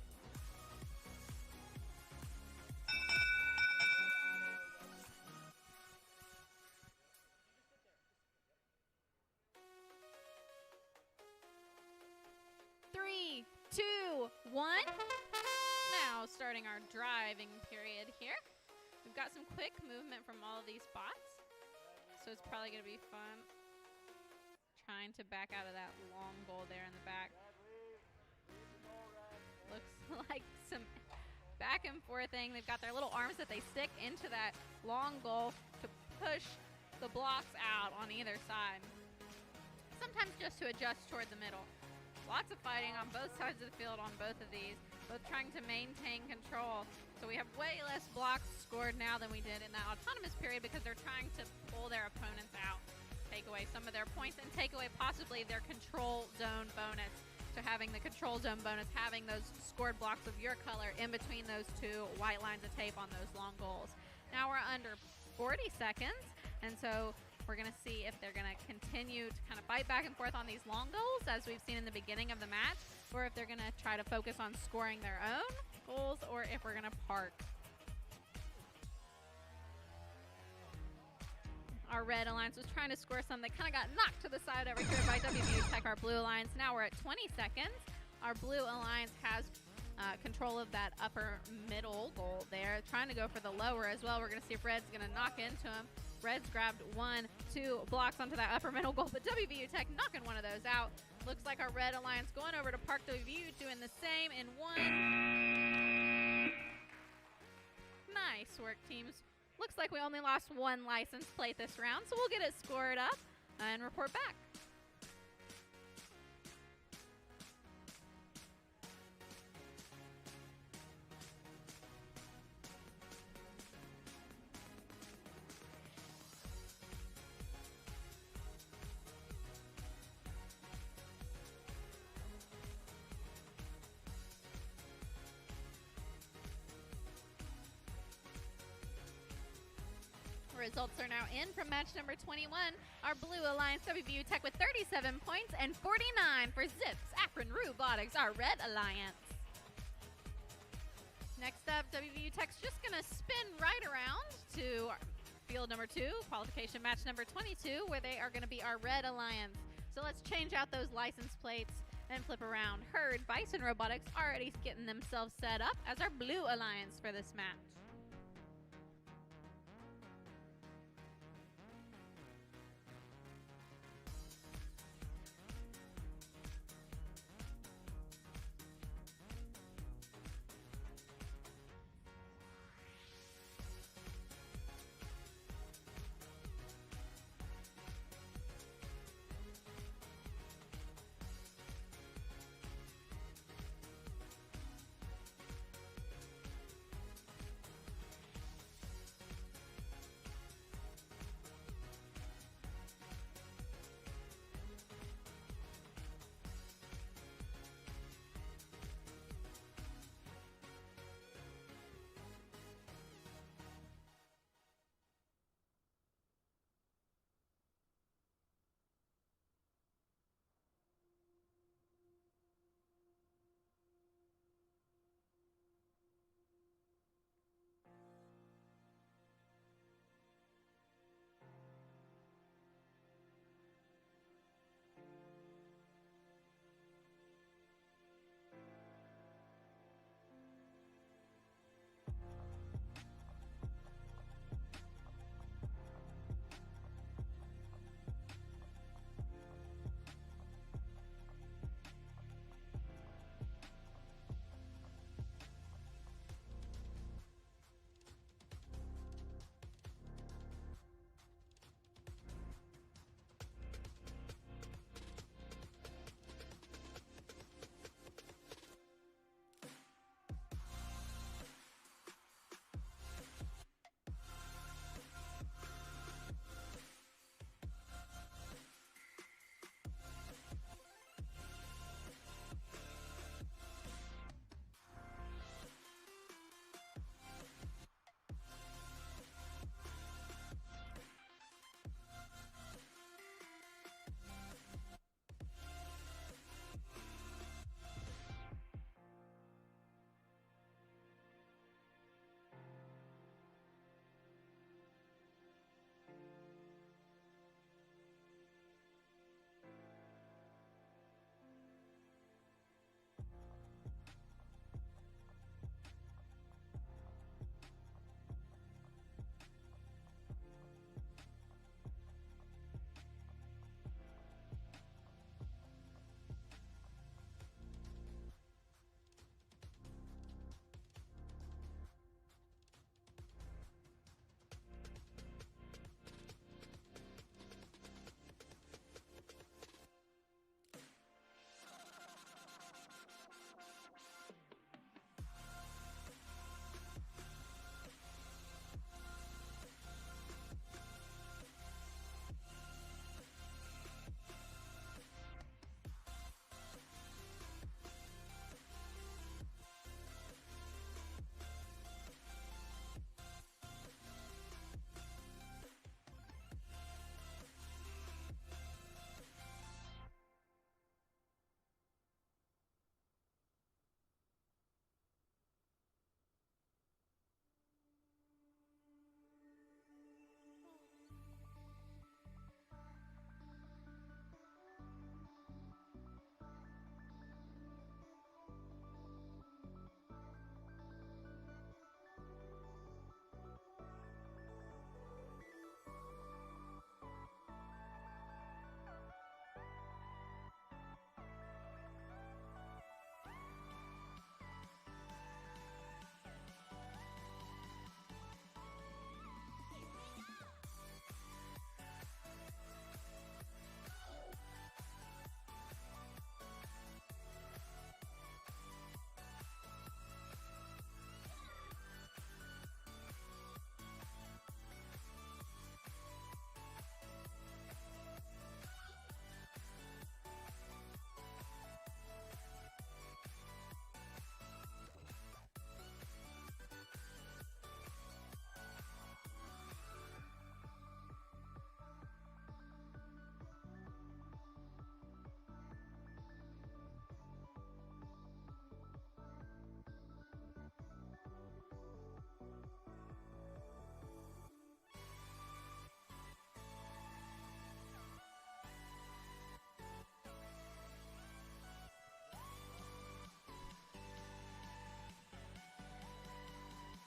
Three, two, one. Now starting our driving period here. We've got some quick movement from all of these spots, so it's probably going to be fun. Trying to back out of that long goal there in the back. Looks like some back and forth thing. They've got their little arms that they stick into that long goal to push the blocks out on either side. Sometimes just to adjust toward the middle. Lots of fighting on both sides of the field on both of these, both trying to maintain control. So we have way less blocks scored now than we did in that autonomous period because they're trying to pull their opponents out, take away some of their points, and take away possibly their control zone bonus. So having the control zone bonus, having those scored blocks of your color in between those two white lines of tape on those long goals. Now we're under 40 seconds, and so we're going to see if they're going to continue to kind of fight back and forth on these long goals as we've seen in the beginning of the match, or if they're going to try to focus on scoring their own goals, or if we're going to park. Our Red Alliance was trying to score some. They kind of got knocked to the side over here by WVU Tech, our Blue Alliance. Now we're at 20 seconds. Our Blue Alliance has control of that upper middle goal there, trying to go for the lower as well. We're going to see if Red's going to knock into him. Red's grabbed 1, 2 blocks onto that upper middle goal, but WVU Tech knocking one of those out. Looks like our Red Alliance going over to Park WVU, doing the same in 1. Nice work, teams. Looks like we only lost 1 license plate this round, so we'll get it scored up and report back. Results are now in from match number 21. Our Blue Alliance, WVU Tech with 37 points and 49 for Zips, Akron Robotics, our Red Alliance. Next up, WVU Tech's just going to spin right around to field number 2, qualification match number 22, where they are going to be our Red Alliance. So let's change out those license plates and flip around. Herd Bison Robotics already getting themselves set up as our Blue Alliance for this match.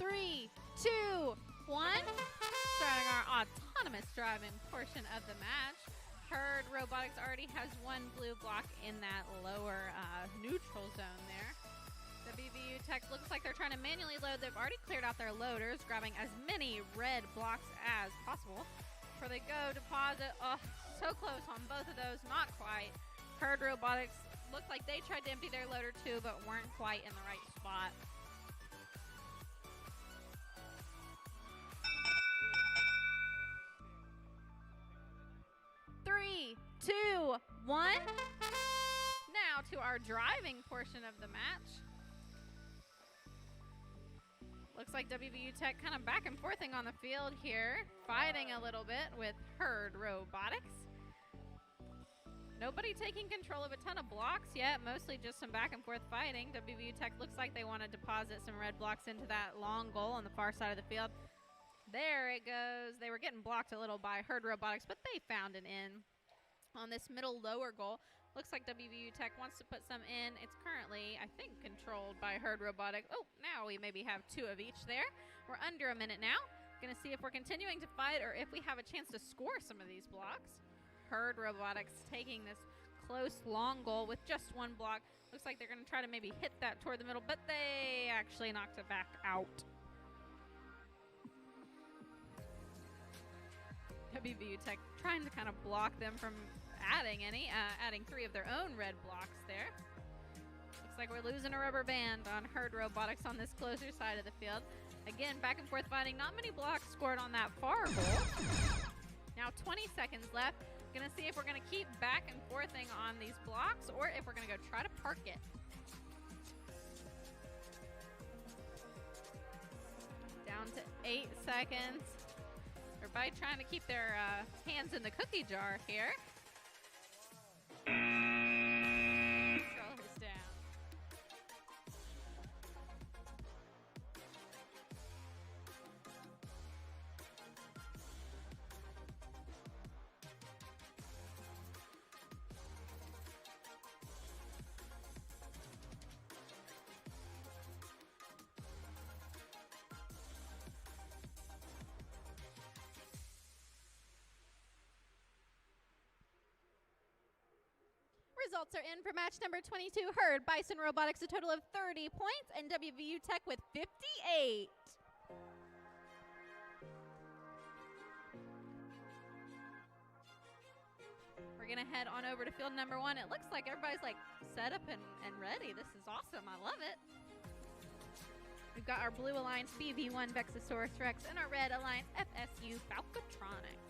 3, 2, 1. Starting our autonomous driving portion of the match. Herd Robotics already has one blue block in that lower neutral zone there. WVU Tech looks like they're trying to manually load. They've already cleared out their loaders, grabbing as many red blocks as possible. Before they go, deposit. Oh, so close on both of those, not quite. Herd Robotics looked like they tried to empty their loader too, but weren't quite in the right spot. Three, 2, 1. Now to our driving portion of the match. Looks like WVU Tech kind of back and forthing on the field here, fighting a little bit with Herd Robotics. Nobody taking control of a ton of blocks yet, mostly just some back and forth fighting. WVU Tech looks like they want to deposit some red blocks into that long goal on the far side of the field. There it goes. They were getting blocked a little by Herd Robotics, but they found an in on this middle lower goal. Looks like WVU Tech wants to put some in. It's currently, I think, controlled by Herd Robotics. Oh, now we maybe have 2 of each there. We're under a minute now. Gonna see if we're continuing to fight or if we have a chance to score some of these blocks. Herd Robotics taking this close long goal with just 1 block. Looks like they're gonna try to maybe hit that toward the middle, but they actually knocked it back out. WVU Tech trying to kind of block them from adding 3 of their own red blocks there. Looks like we're losing a rubber band on Herd Robotics on this closer side of the field. Again, back and forth fighting. Not many blocks scored on that far goal. Now 20 seconds left. Gonna see if we're gonna keep back and forthing on these blocks or if we're gonna go try to park it. Down to 8 seconds. Everybody trying to keep their hands in the cookie jar here. Controllers down. Results are in for match number 22. Herd Bison Robotics a total of 30 points and WVU Tech with 58. We're gonna head on over to field number 1. It looks like everybody's like set up and ready. This is awesome. I love it. We've got our blue Alliance BV1 Vexasaurus Rex and our red Alliance FSU Falcotronics.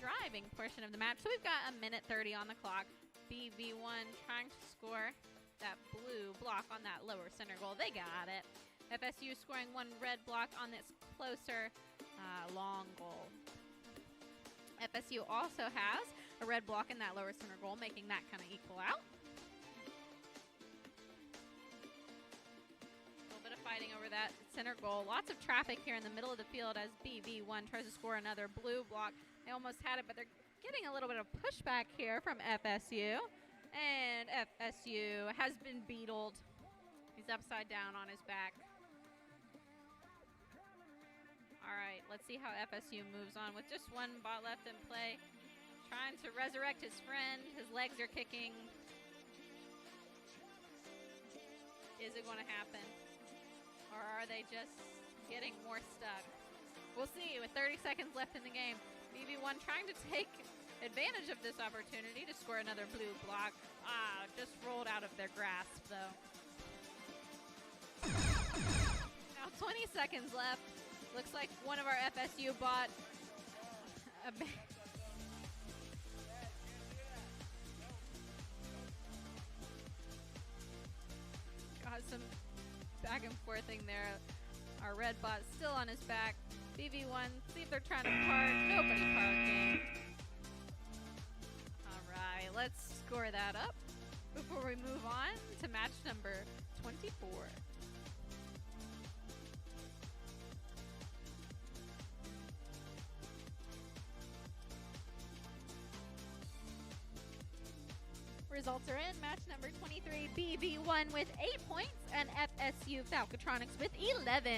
driving portion of the match. So we've got a minute 30 on the clock. BV1 trying to score that blue block on that lower center goal. They got it. FSU scoring one red block on this closer long goal. FSU also has a red block in that lower center goal, making that kind of equal out. A little bit of fighting over that center goal. Lots of traffic here in the middle of the field as BV1 tries to score another blue block. They almost had it, but they're getting a little bit of pushback here from FSU. And FSU has been beetled. He's upside down on his back. All right, let's see how FSU moves on with just one ball left in play. Trying to resurrect his friend. His legs are kicking. Is it going to happen? Or are they just getting more stuck? We'll see with 30 seconds left in the game. BB1 trying to take advantage of this opportunity to score another blue block. Just rolled out of their grasp, though. Now 20 seconds left. Looks like one of our FSU bought got some back and forthing there. Our red bot still on his back. BV1, see if they're trying to park. Nobody parking. All right, let's score that up before we move on to match number 24. Results are in. Match number 23, BV1 with 8 points and FSU Falcatronics with 11.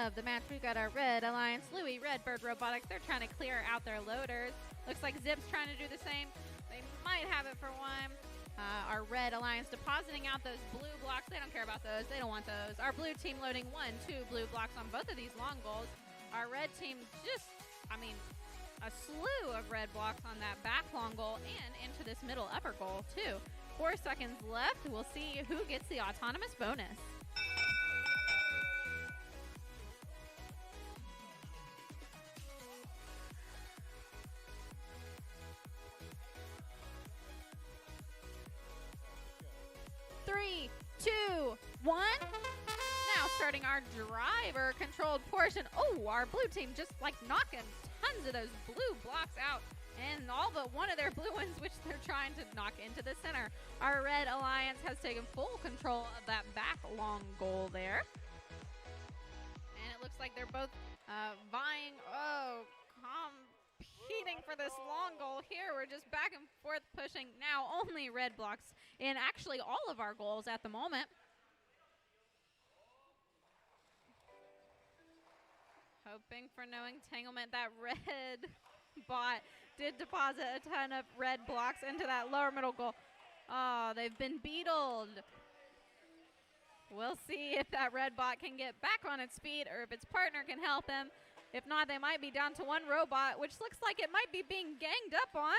of the match, we've got our Red Alliance, Louis Redbird Robotics. They're trying to clear out their loaders. Looks like Zip's trying to do the same. They might have it for one. Our Red Alliance depositing out those blue blocks. They don't care about those. They don't want those. Our blue team loading 1, 2 blue blocks on both of these long goals. Our red team just, a slew of red blocks on that back long goal and into this middle upper goal too. 4 seconds left. We'll see who gets the autonomous bonus. Three, two, one. Now starting our driver controlled portion. Oh, our blue team just like knocking tons of those blue blocks out. And all but one of their blue ones, which they're trying to knock into the center. Our Red Alliance has taken full control of that back long goal there. And it looks like they're both vying, competing for this long goal here. We're just back and forth pushing now only red blocks in actually all of our goals at the moment. Hoping for no entanglement. That red bot did deposit a ton of red blocks into that lower middle goal. Oh, they've been beetled. We'll see if that red bot can get back on its feet or if its partner can help him. If not, they might be down to one robot, which looks like it might be being ganged up on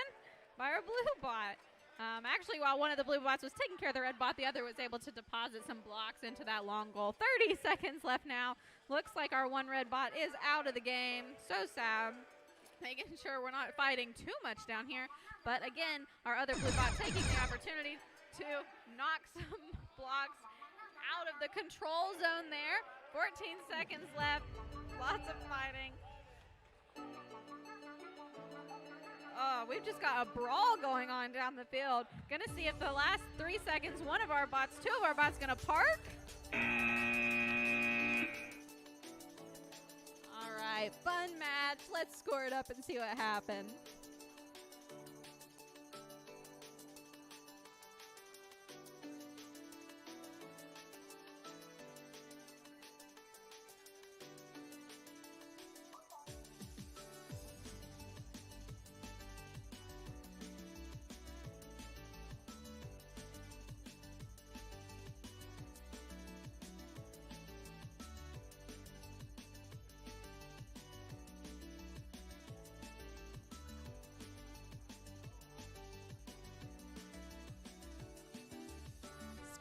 by our blue bot. Actually, while one of the blue bots was taking care of the red bot, the other was able to deposit some blocks into that long goal. 30 seconds left now. Looks like our one red bot is out of the game. So sad. Making sure we're not fighting too much down here. But again, our other blue bot taking the opportunity to knock some blocks out of the control zone there. 14 seconds left. Lots of fighting. Oh, we've just got a brawl going on down the field. Gonna see if the last 3 seconds, two of our bots gonna park. All right, fun match. Let's score it up and see what happens.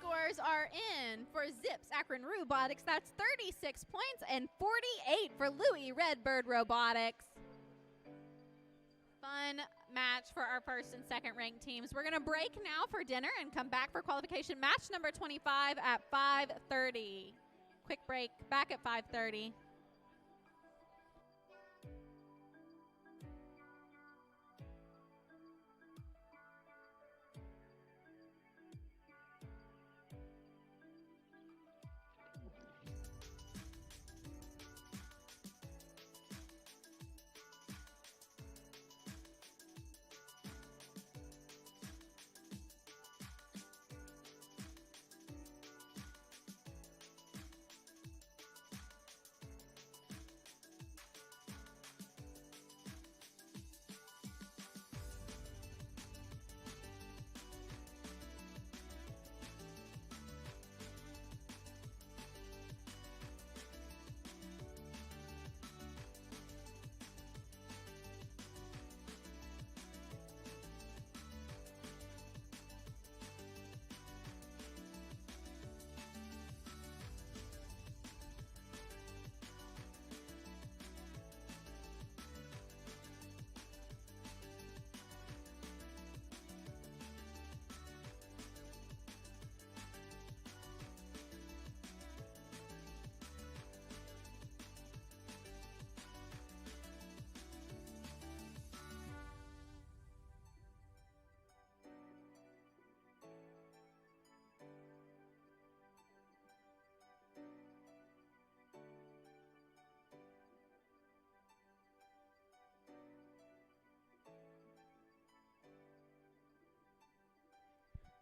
Scores are in for Zips Akron Robotics. That's 36 points and 48 for Louis Redbird Robotics. Fun match for our first and second ranked teams. We're going to break now for dinner and come back for qualification match number 25 at 5:30. Quick break, back at 5:30.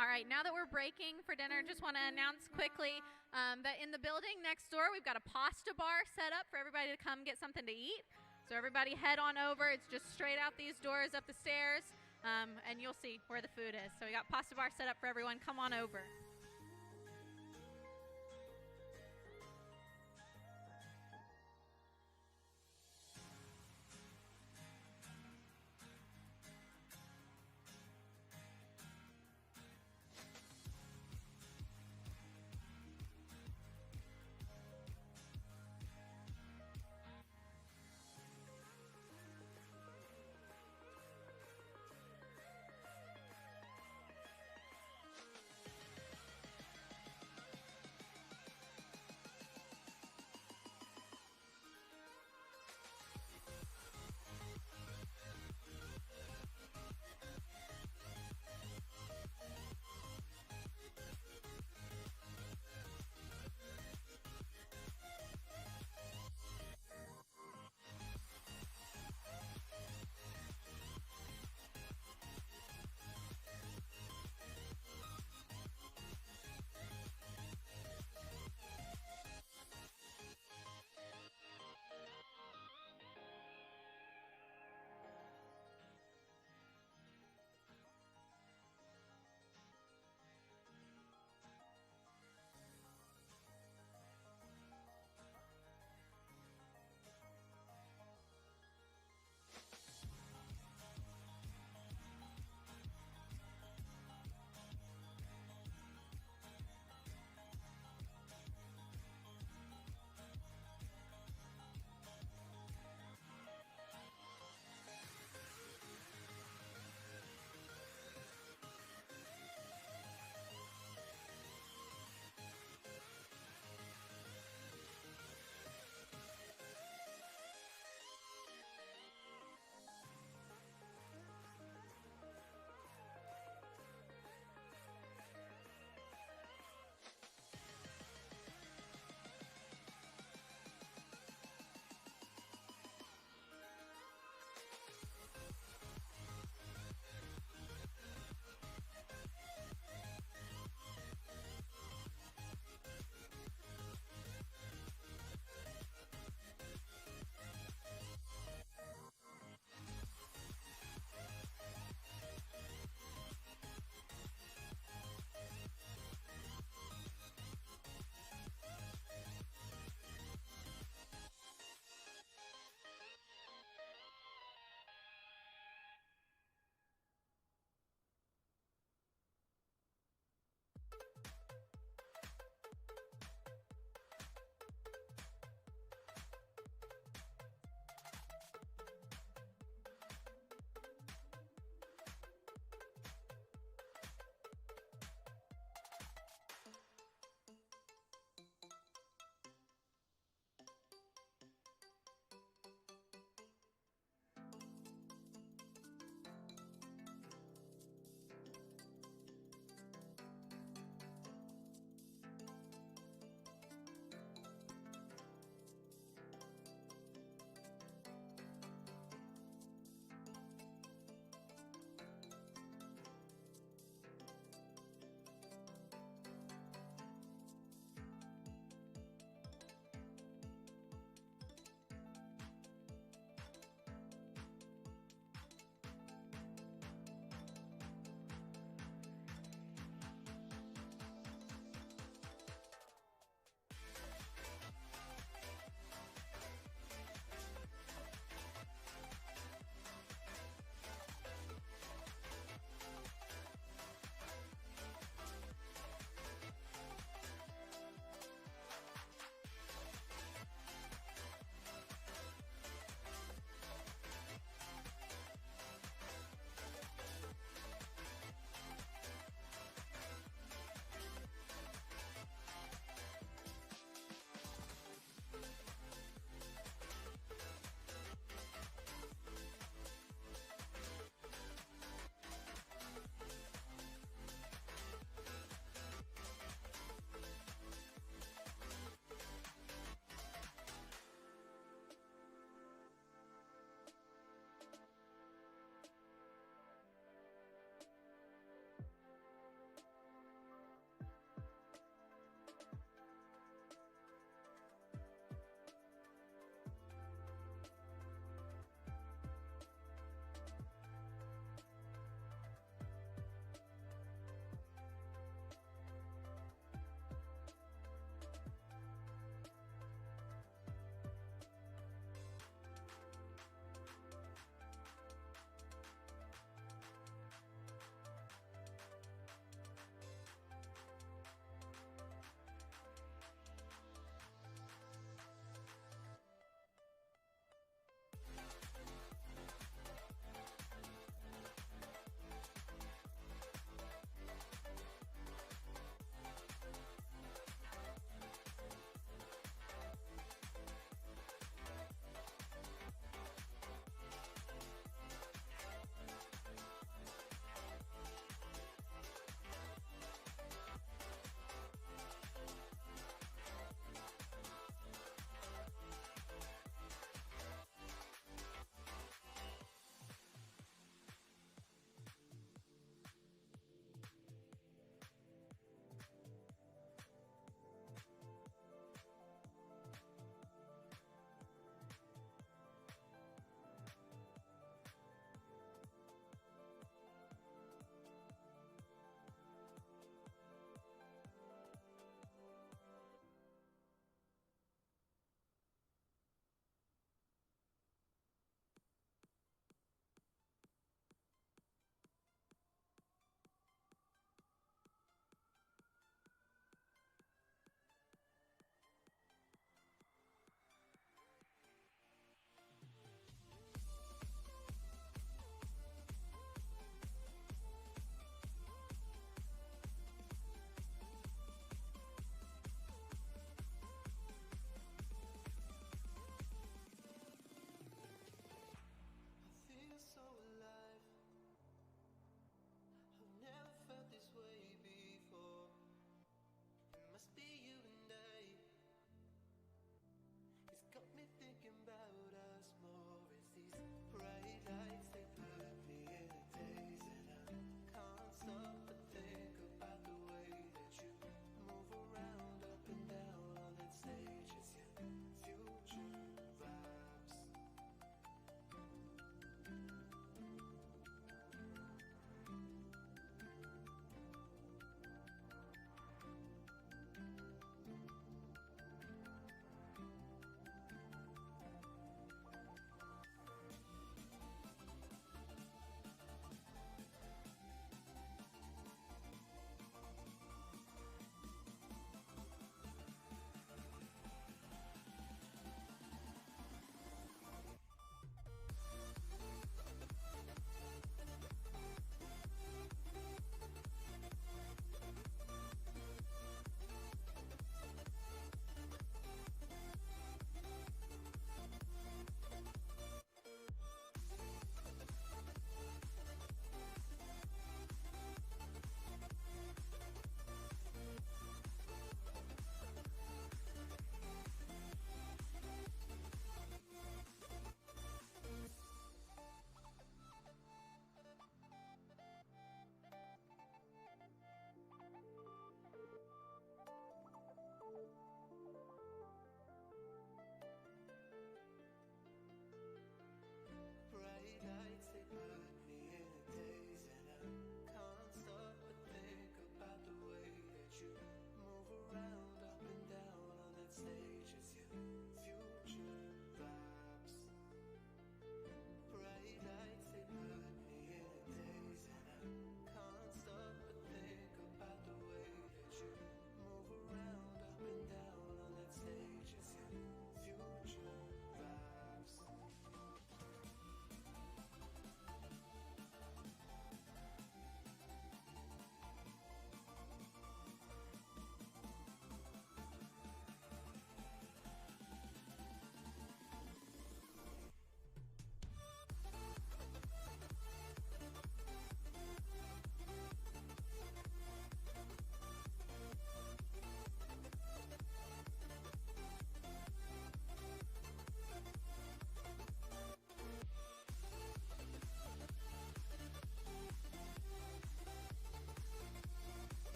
All right, now that we're breaking for dinner, just want to announce quickly that in the building next door, we've got a pasta bar set up for everybody to come get something to eat. So everybody head on over. It's just straight out these doors, up the stairs, and you'll see where the food is. So we got pasta bar set up for everyone. Come on over.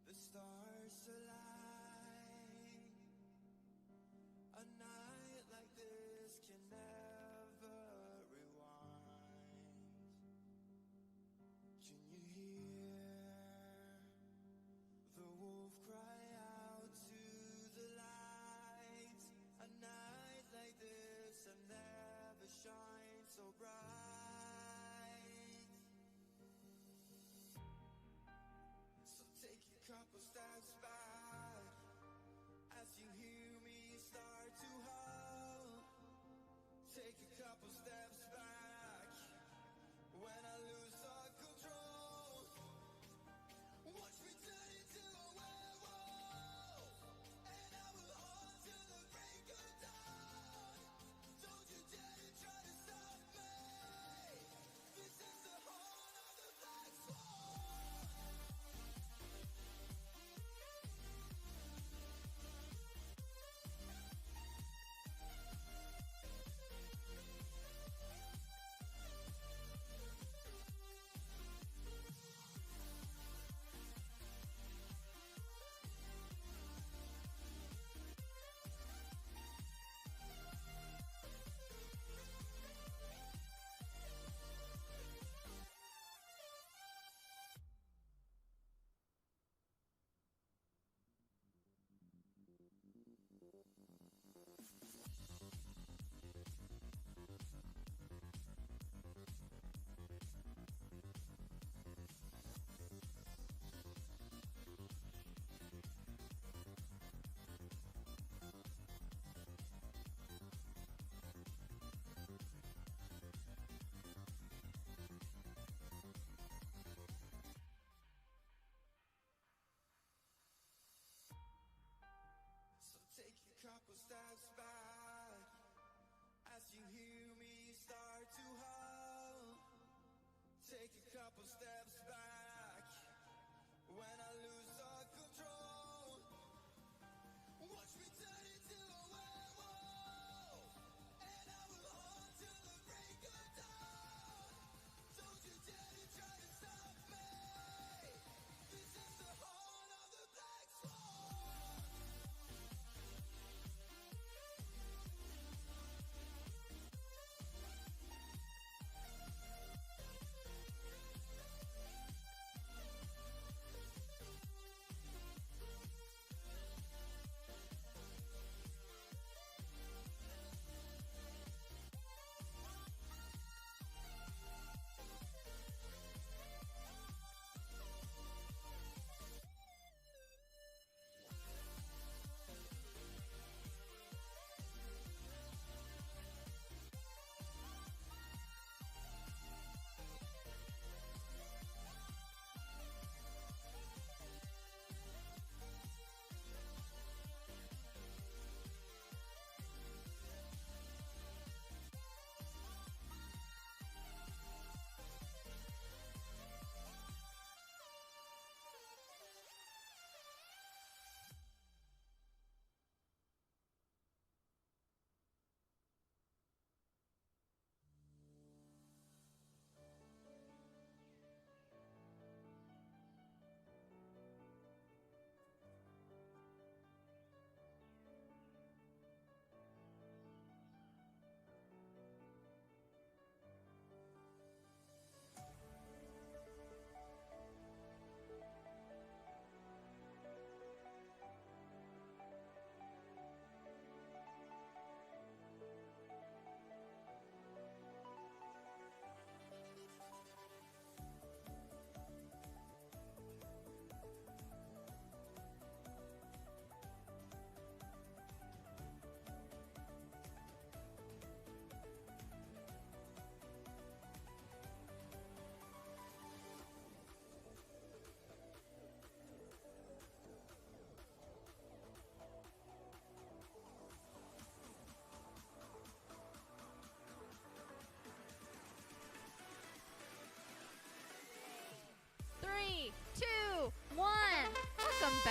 the stars align. A night like this can never rewind. Can you hear the wolf cry out to the light? A night like this have never shined so bright. So take a couple steps back as you hear me start to hum. Take a couple steps back when I lose all control. Watch me turn into a werewolf, and I will haunt till the break of dawn. Don't you dare to try to stop me. This is the horn of the black swan. So take a couple steps back as you hear me start to hum. Take a couple steps back when I lose all control. Watch me turn into a werewolf, and I will haunt till the break of dawn. Don't you dare to try to stop me. This is the horn of the black swan.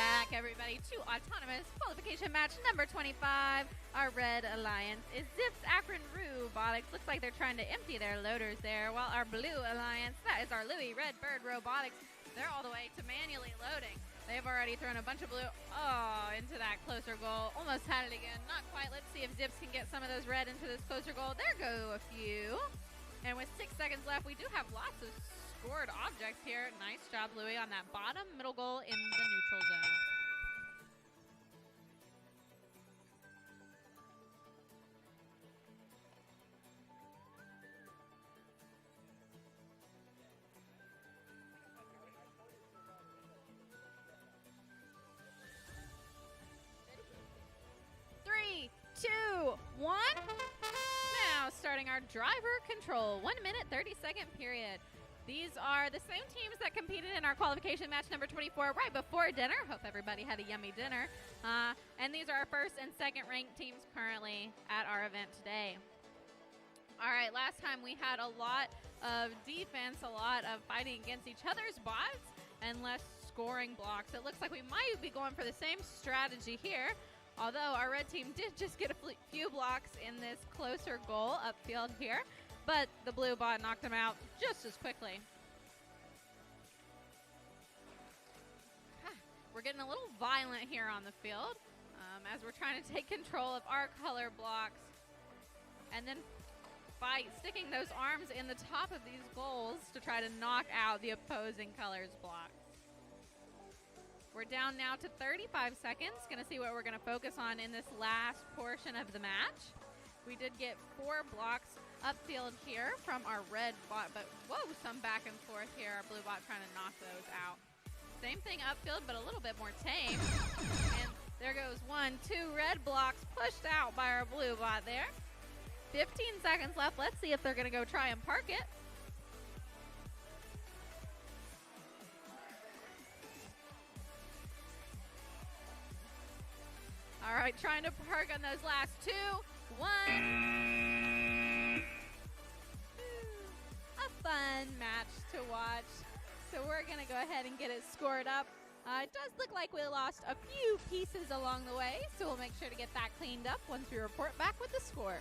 back, everybody, to autonomous qualification match number 25. Our red alliance is Zips Akron Robotics. Looks like they're trying to empty their loaders there, while our blue alliance, that is our Louis Redbird Robotics, they're all the way to manually loading. They've already thrown a bunch of blue, into that closer goal. Almost had it again, not quite. Let's see if Zips can get some of those red into this closer goal. There go a few. And with 6 seconds left, we do have lots of scored objects here. Nice job, Louis, on that bottom middle goal in the neutral zone. Three, two, one. Now starting our driver control. 1 minute, 30-second period. These are the same teams that competed in our qualification match number 24 right before dinner. Hope everybody had a yummy dinner. And these are our first and second ranked teams currently at our event today. All right, last time we had a lot of defense, a lot of fighting against each other's bots, and less scoring blocks. It looks like we might be going for the same strategy here. Although our red team did just get a few blocks in this closer goal upfield here, but the blue bot knocked them out just as quickly. We're getting a little violent here on the field as we're trying to take control of our color blocks and then fight, sticking those arms in the top of these goals to try to knock out the opposing color's blocks. We're down now to 35 seconds. Gonna see what we're gonna focus on in this last portion of the match. We did get 4 blocks upfield here from our red bot, but whoa, some back and forth here. Our blue bot trying to knock those out. Same thing upfield, but a little bit more tame. And there goes 1, 2 red blocks pushed out by our blue bot there. 15 seconds left. Let's see if they're gonna go try and park it. All right, trying to park on those last 2, 1. A fun match to watch. So we're gonna go ahead and get it scored up. It does look like we lost a few pieces along the way, so we'll make sure to get that cleaned up once we report back with the score.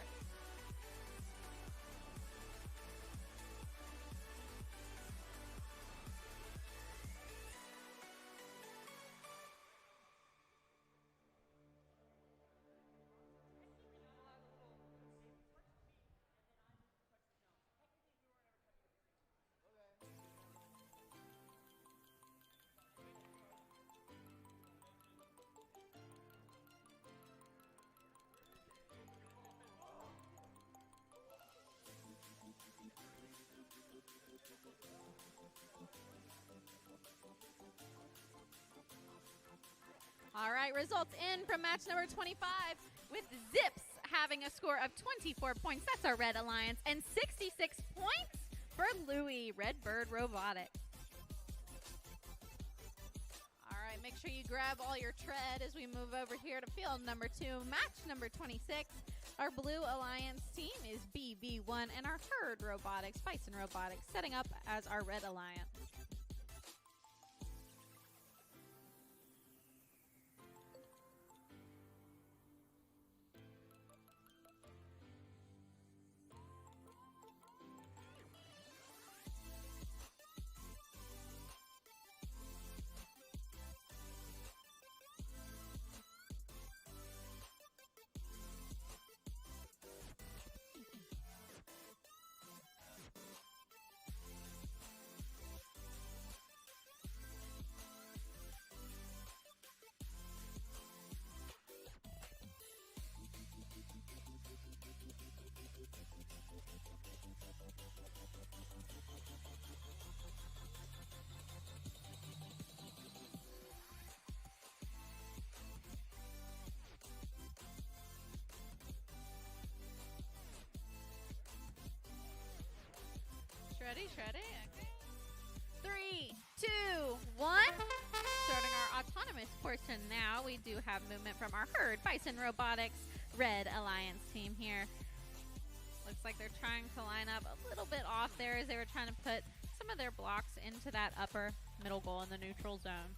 All right, results in from match number 25 with Zips having a score of 24 points. That's our red alliance. And 66 points for Louis Redbird Robotics. All right, make sure you grab all your tread as we move over here to field number 2, match number 26. Our blue alliance team is BB1 and our Herd Robotics, Bison Robotics, setting up as our red alliance. Shreddy, okay. 3, 2, 1. Starting our autonomous portion now. We do have movement from our Herd Bison Robotics Red Alliance team here. Looks like they're trying to line up a little bit off there as they were trying to put some of their blocks into that upper middle goal in the neutral zone.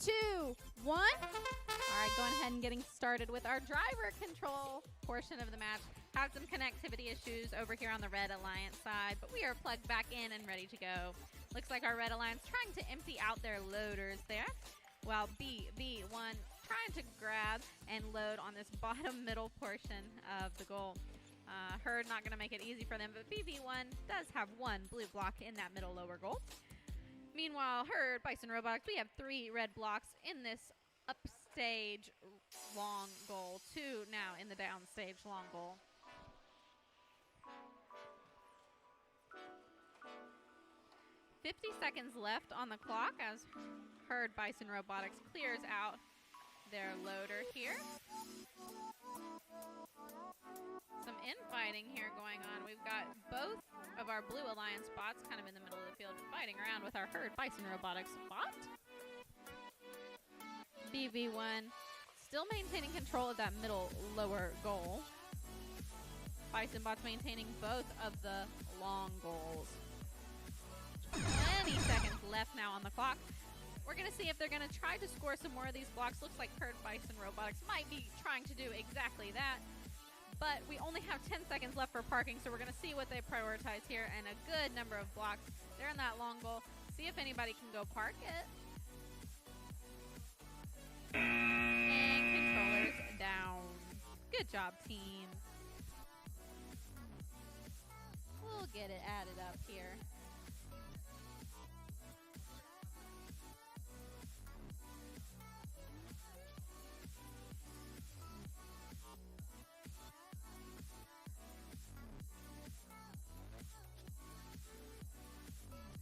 2, 1. All right, going ahead and getting started with our driver control portion of the match. Have some connectivity issues over here on the Red Alliance side, but we are plugged back in and ready to go. Looks like our Red Alliance trying to empty out their loaders there, while BV1 trying to grab and load on this bottom middle portion of the goal. Herd not going to make it easy for them, but BV1 does have one blue block in that middle lower goal. Meanwhile, Herd, Bison Robotics, we have 3 red blocks in this upstage long goal, 2 now in the downstage long goal. $50 seconds left on the clock as Herd Bison Robotics clears out their loader here. Some infighting here going on. We've got both of our Blue Alliance bots kind of in the middle of the field fighting around with our Herd Bison Robotics bot. BV1 still maintaining control of that middle lower goal. Bison bots maintaining both of the long goals. 20 seconds left now on the clock. We're going to see if they're going to try to score some more of these blocks. Looks like Herd Bison Robotics might be trying to do exactly that. But we only have 10 seconds left for parking, so we're going to see what they prioritize here. And a good number of blocks. They're in that long goal. See if anybody can go park it. And controllers down. Good job, team. We'll get it added up here.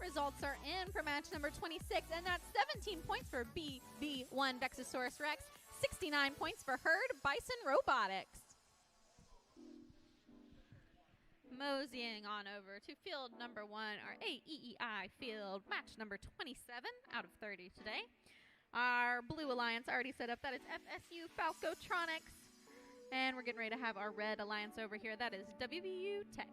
Results are in for match number 26, and that's 17 points for BV1 Vexasaurus Rex, 69 points for Herd Bison Robotics. Moseying on over to field number 1, our AEEI field, match number 27 out of 30 today. Our Blue Alliance already set up. That is FSU Falcotronics. And we're getting ready to have our Red Alliance over here. That is WVU Tech.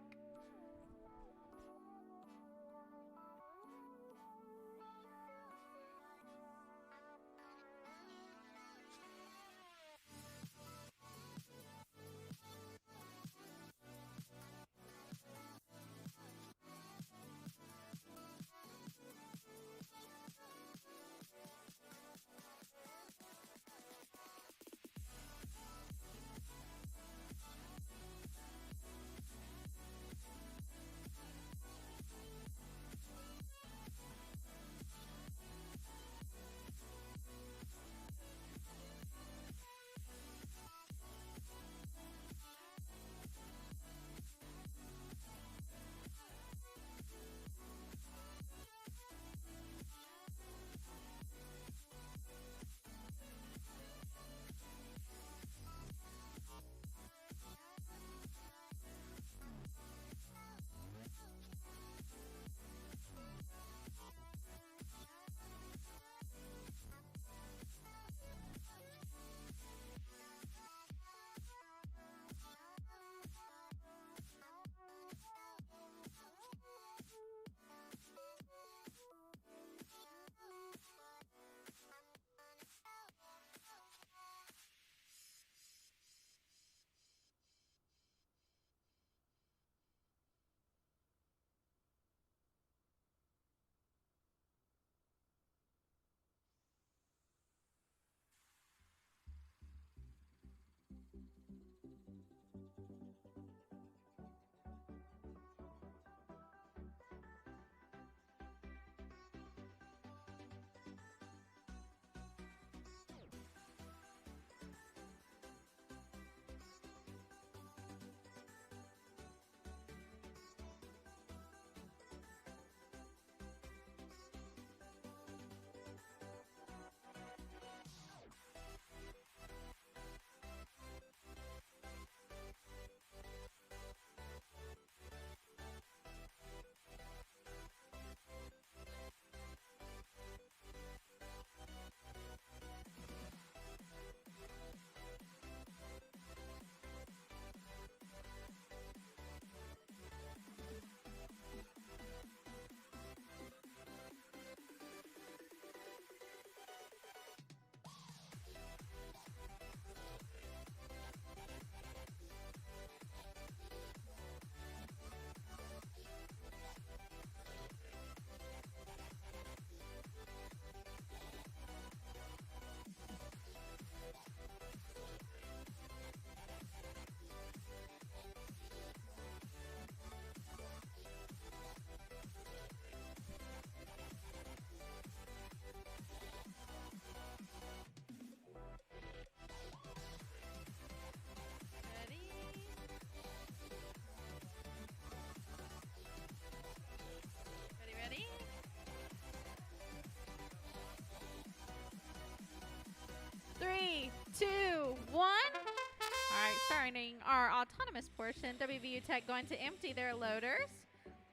portion. WVU Tech going to empty their loaders.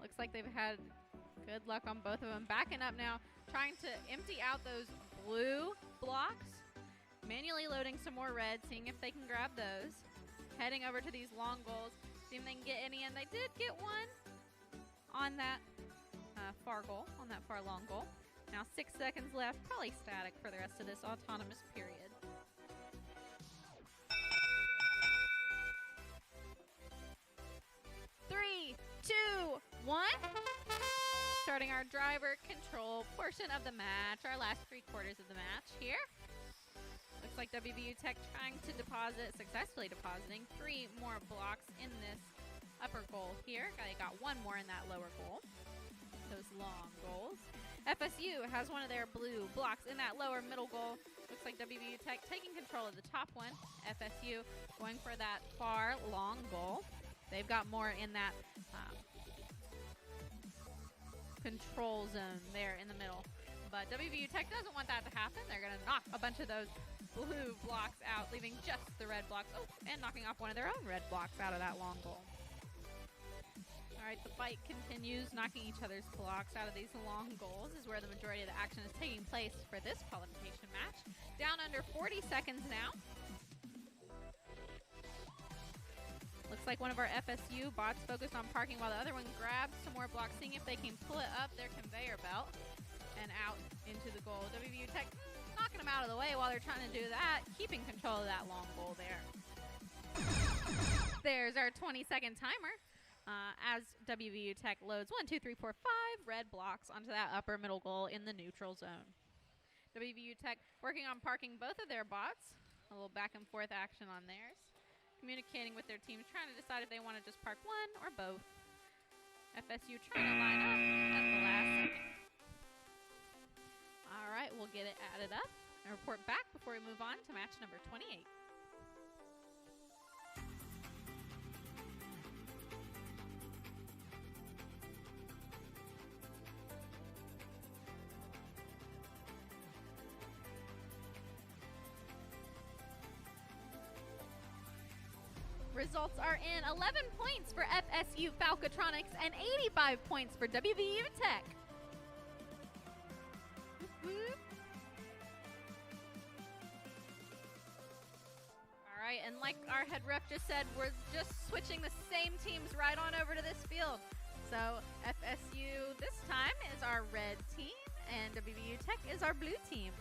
Looks like they've had good luck on both of them. Backing up now, trying to empty out those blue blocks. Manually loading some more red, seeing if they can grab those. Heading over to these long goals, seeing if they can get any, and they did get one on that far goal, on that far long goal. Now 6 seconds left, probably static for the rest of this autonomous period. Three, two, one. Starting our driver control portion of the match, our last 3 quarters of the match here. Looks like WVU Tech trying to successfully depositing 3 more blocks in this upper goal here. They got 1 more in that lower goal. Those long goals. FSU has one of their blue blocks in that lower middle goal. Looks like WVU Tech taking control of the top one. FSU going for that far long goal. They've got more in that control zone there in the middle. But WVU Tech doesn't want that to happen. They're going to knock a bunch of those blue blocks out, leaving just the red blocks. Oh, and knocking off one of their own red blocks out of that long goal. All right, the fight continues, knocking each other's blocks out of these long goals is where the majority of the action is taking place for this qualification match. Down under 40 seconds now. Looks like one of our FSU bots focused on parking while the other one grabs some more blocks, seeing if they can pull it up their conveyor belt and out into the goal. WVU Tech knocking them out of the way while they're trying to do that, keeping control of that long goal there. There's our 20-second timer as WVU Tech loads 1, 2, 3, 4, 5 red blocks onto that upper middle goal in the neutral zone. WVU Tech working on parking both of their bots. A little back and forth action on theirs. Communicating with their teams, trying to decide if they want to just park one or both. FSU trying to line up at the last second. All right, we'll get it added up and report back before we move on to match number 28. Results are in 11 points for FSU Falcatronics and 85 points for WVU Tech. All right, and like our head ref just said, we're just switching the same teams right on over to this field. So FSU this time is our red team and WVU Tech is our blue team.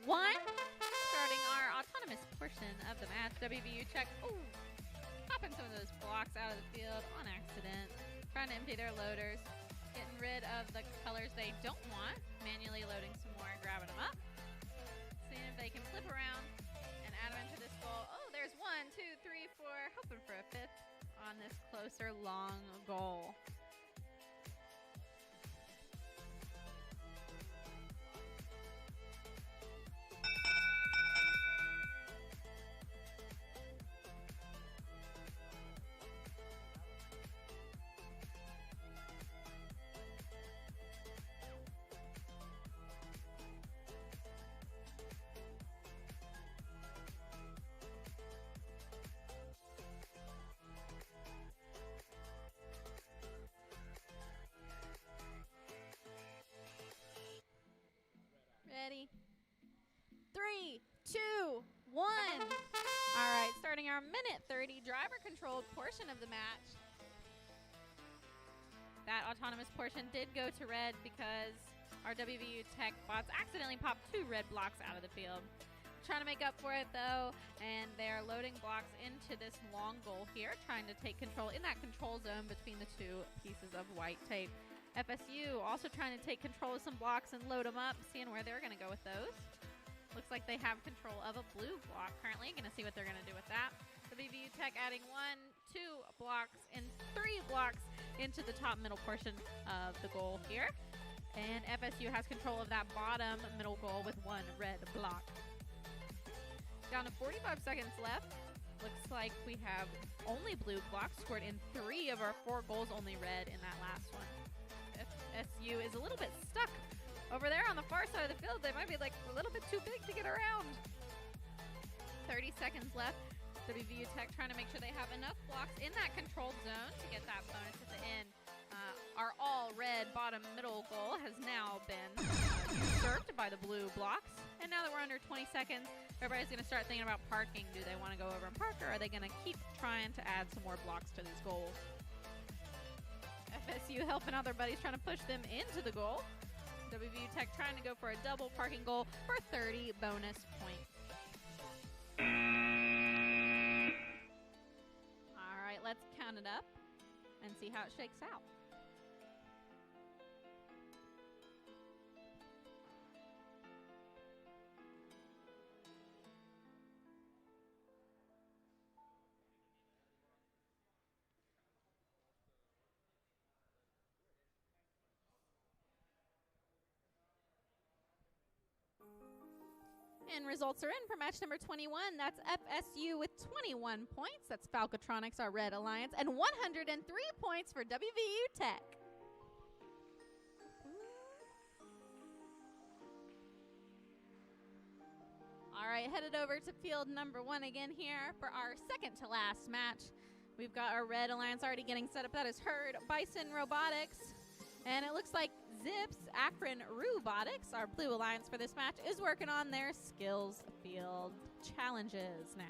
Starting our autonomous portion of the match. WVU check. Ooh, popping some of those blocks out of the field on accident. Trying to empty their loaders. Getting rid of the colors they don't want. Manually loading some more and grabbing them up. Seeing if they can flip around and add them into this goal. Oh, there's 1, 2, 3, 4. Hoping for a 5th on this closer long goal. Ready? 3, 2, 1. All right, starting our minute 30 driver-controlled portion of the match. That autonomous portion did go to red because our WVU Tech bots accidentally popped 2 red blocks out of the field. Trying to make up for it, though, and they're loading blocks into this long goal here, trying to take control in that control zone between the 2 pieces of white tape. FSU also trying to take control of some blocks and load them up, seeing where they're going to go with those. Looks like they have control of a blue block currently. Going to see what they're going to do with that. The VVU Tech adding 1, 2 blocks and 3 blocks into the top middle portion of the goal here. And FSU has control of that bottom middle goal with 1 red block. Down to 45 seconds left. Looks like we have only blue blocks scored in 3 of our 4 goals, only red in that last one. FSU is a little bit stuck over there on the far side of the field. They might be like a little bit too big to get around. 30 seconds left. WVU Tech trying to make sure they have enough blocks in that controlled zone to get that bonus at the end. Our all red bottom middle goal has now been usurped by the blue blocks. And now that we're under 20 seconds, everybody's going to start thinking about parking. Do they want to go over and park, or are they going to keep trying to add some more blocks to these goals? FSU helping out their buddies, trying to push them into the goal. WVU Tech trying to go for a double parking goal for 30 bonus points. All right, let's count it up and see how it shakes out. And results are in for match number 21. That's FSU with 21 points. That's Falcatronics, our Red Alliance, and 103 points for WVU Tech. All right, headed over to field number 1 again here for our second to last match. We've got our Red Alliance already getting set up. That is Herd, Bison Robotics. And it looks like Zips, Akron Robotics, our Blue Alliance for this match, is working on their skills field challenges now.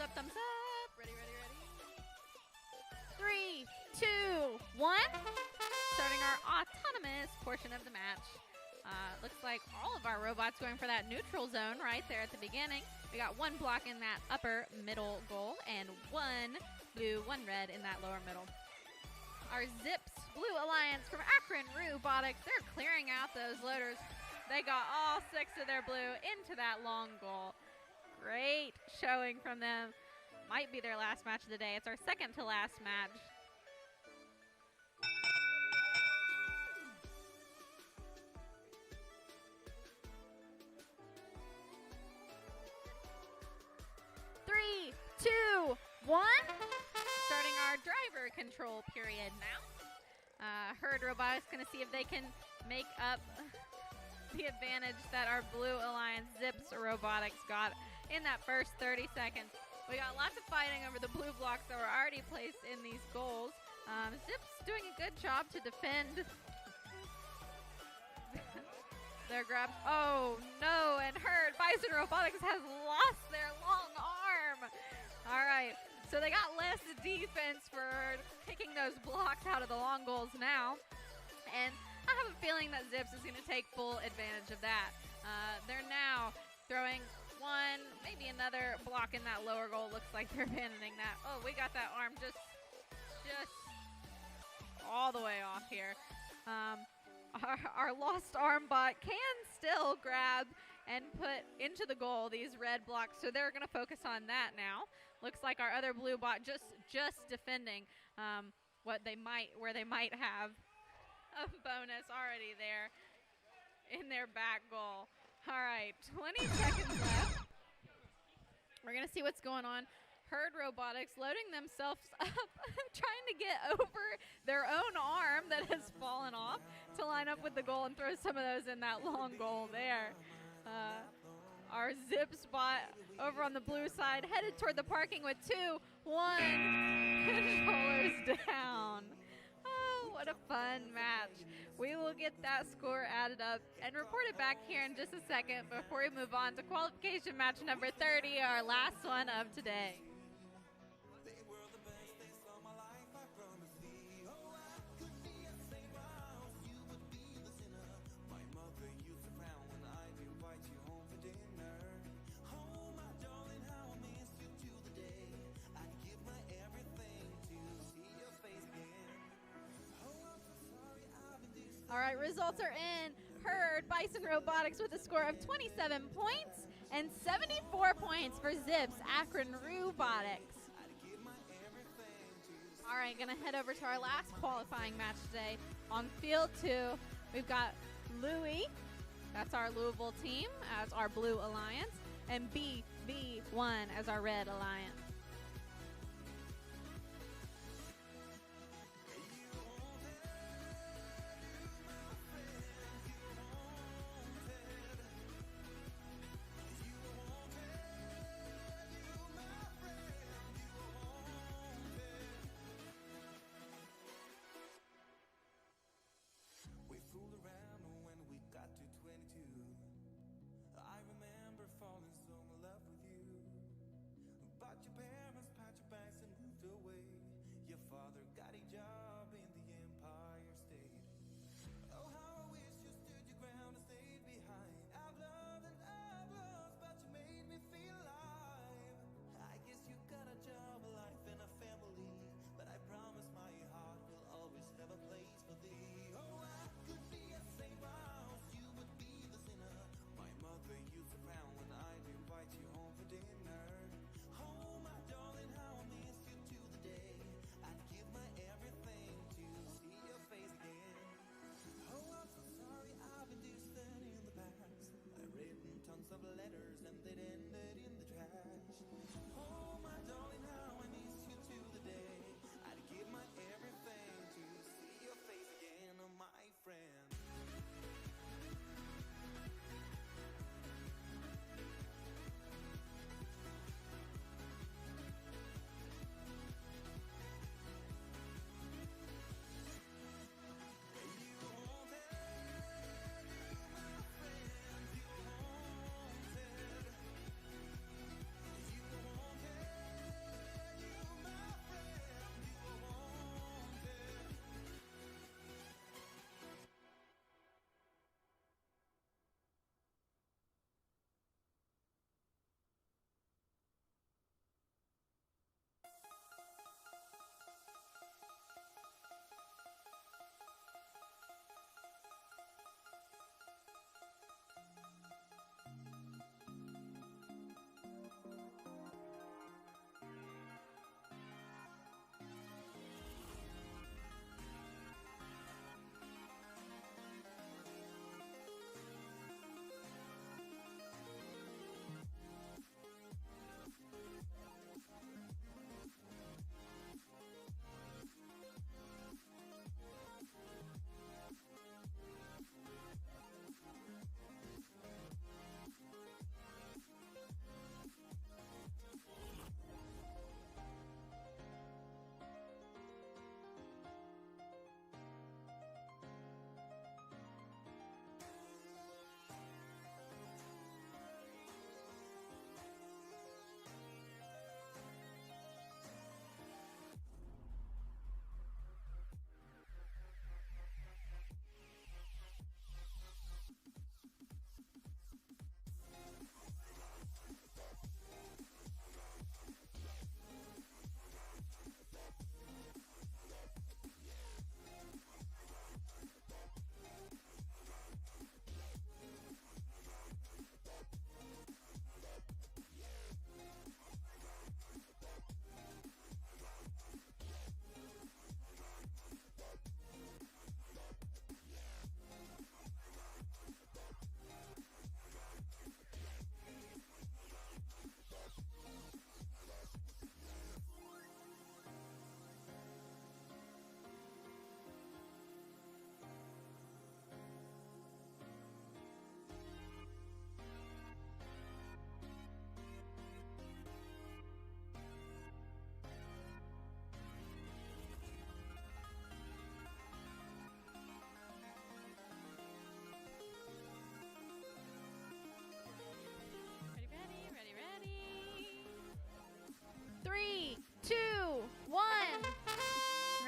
up, thumbs up. Ready, ready, ready. 3, 2, 1. Starting our autonomous portion of the match. Looks like all of our robots going for that neutral zone right there at the beginning. We got one block in that upper middle goal and one blue, one red in that lower middle. Our Zips Blue Alliance from Akron Robotics, they're clearing out those loaders. They got all 6 of their blue into that long goal. Great showing from them. Might be their last match of the day. It's our second to last match. Three, 2, 1. Starting our driver control period now. Herd Robotics going to see if they can make up the advantage that our Blue Alliance Zips Robotics got in that first 30 seconds. We got lots of fighting over the blue blocks that were already placed in these goals. Zips doing a good job to defend their grabs. Oh no, and Herd Bison Robotics has lost their long arm. All right, so they got less defense for kicking those blocks out of the long goals now. And I have a feeling that Zips is going to take full advantage of that. They're now throwing one, maybe another block in that lower goal. Looks like they're abandoning that. Oh, we got that arm just all the way off here. Our lost arm bot can still grab and put into the goal these red blocks, so they're going to focus on that now. Looks like our other blue bot just defending where they might have a bonus already there in their back goal. All right, 20 seconds left. We're going to see what's going on. Herd Robotics loading themselves up, trying to get over their own arm that has fallen off to line up with the goal and throw some of those in that long goal there. Our Zips bot over on the blue side headed toward the parking with 2, 1. Controllers down. Oh, what a fun match. We will get that score added up and report it back here in just a second before we move on to qualification match number 30, our last one of today. All right, results are in. Herd Bison Robotics with a score of 27 points and 74 points for Zips Akron Robotics. All right, gonna head over to our last qualifying match today. On field 2, we've got Louis, that's our Louisville team, as our Blue Alliance, and BV1 as our Red Alliance. Everything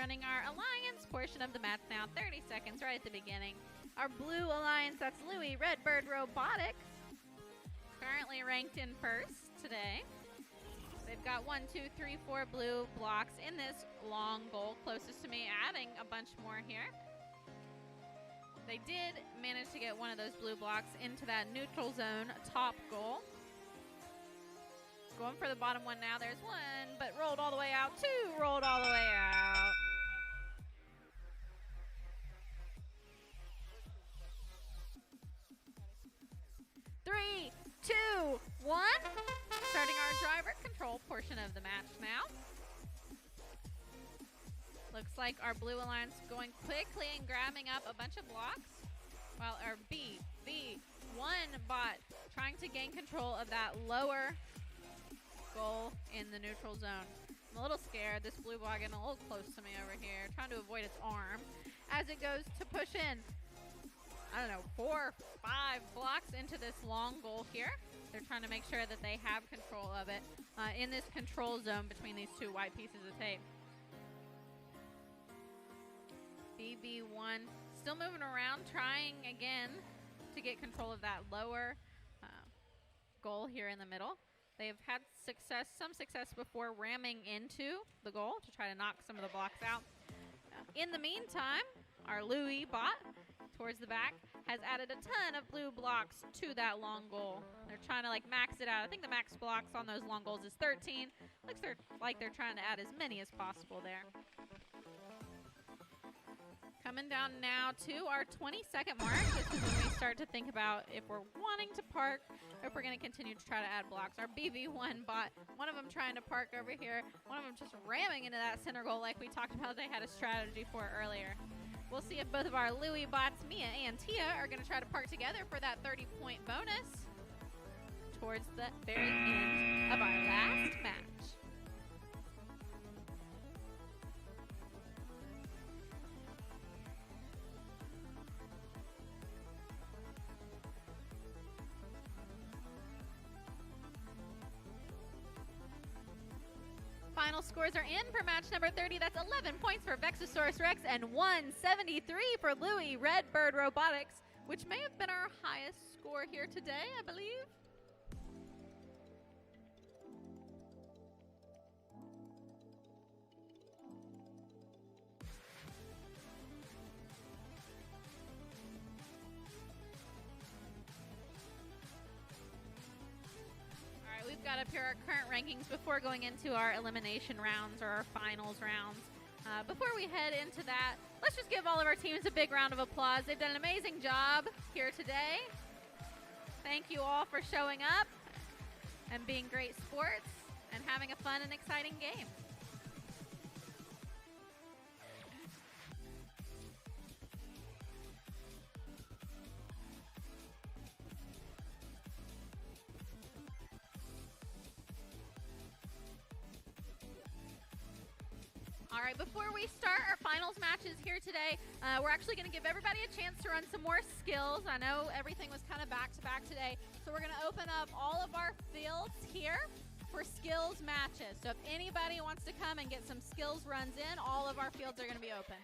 running our alliance portion of the match now. 30 seconds right at the beginning. Our blue alliance, that's Louis Redbird Robotics, currently ranked in first today. They've got 1, 2, 3, 4 blue blocks in this long goal closest to me, adding a bunch more here. They did manage to get one of those blue blocks into that neutral zone top goal. Going for the bottom one now. There's one, but rolled all the way out. Two, rolled all the way out. Three, two, one. Starting our driver control portion of the match now. Looks like our blue alliance going quickly and grabbing up a bunch of blocks, while our BV1 bot trying to gain control of that lower goal in the neutral zone. I'm a little scared. This blue ball getting a little close to me over here, trying to avoid its arm as it goes to push in, I don't know, 4 or 5 blocks into this long goal here. They're trying to make sure that they have control of it in this control zone between these two white pieces of tape. BB1 still moving around, trying again to get control of that lower goal here in the middle. They've had some success before ramming into the goal to try to knock some of the blocks out. In the meantime, our Louis bot towards the back has added a ton of blue blocks to that long goal. They're trying to max it out. I think the max blocks on those long goals is 13. Looks like they're trying to add as many as possible there. Coming down now to our 20-second mark. This is when we start to think about if we're wanting to park or if we're going to continue to try to add blocks. Our BV1 bot, one of them trying to park over here, one of them just ramming into that center goal like we talked about they had a strategy for earlier. We'll see if both of our Louis bots, Mia and Tia, are going to try to park together for that 30-point bonus towards the very end of our last match. Final scores are in for match number 30. That's 11 points for Vexosaurus Rex and 173 for Louis Redbird Robotics, which may have been our highest score here today, I believe. We've got up here our current rankings before going into our elimination rounds or our finals rounds. Before we head into that, let's just give all of our teams a big round of applause. They've done an amazing job here today. Thank you all for showing up and being great sports and having a fun and exciting game. All right, before we start our finals matches here today, we're actually going to give everybody a chance to run some more skills. I know everything was kind of back-to-back today, so we're going to open up all of our fields here for skills matches. So if anybody wants to come and get some skills runs in, all of our fields are going to be open.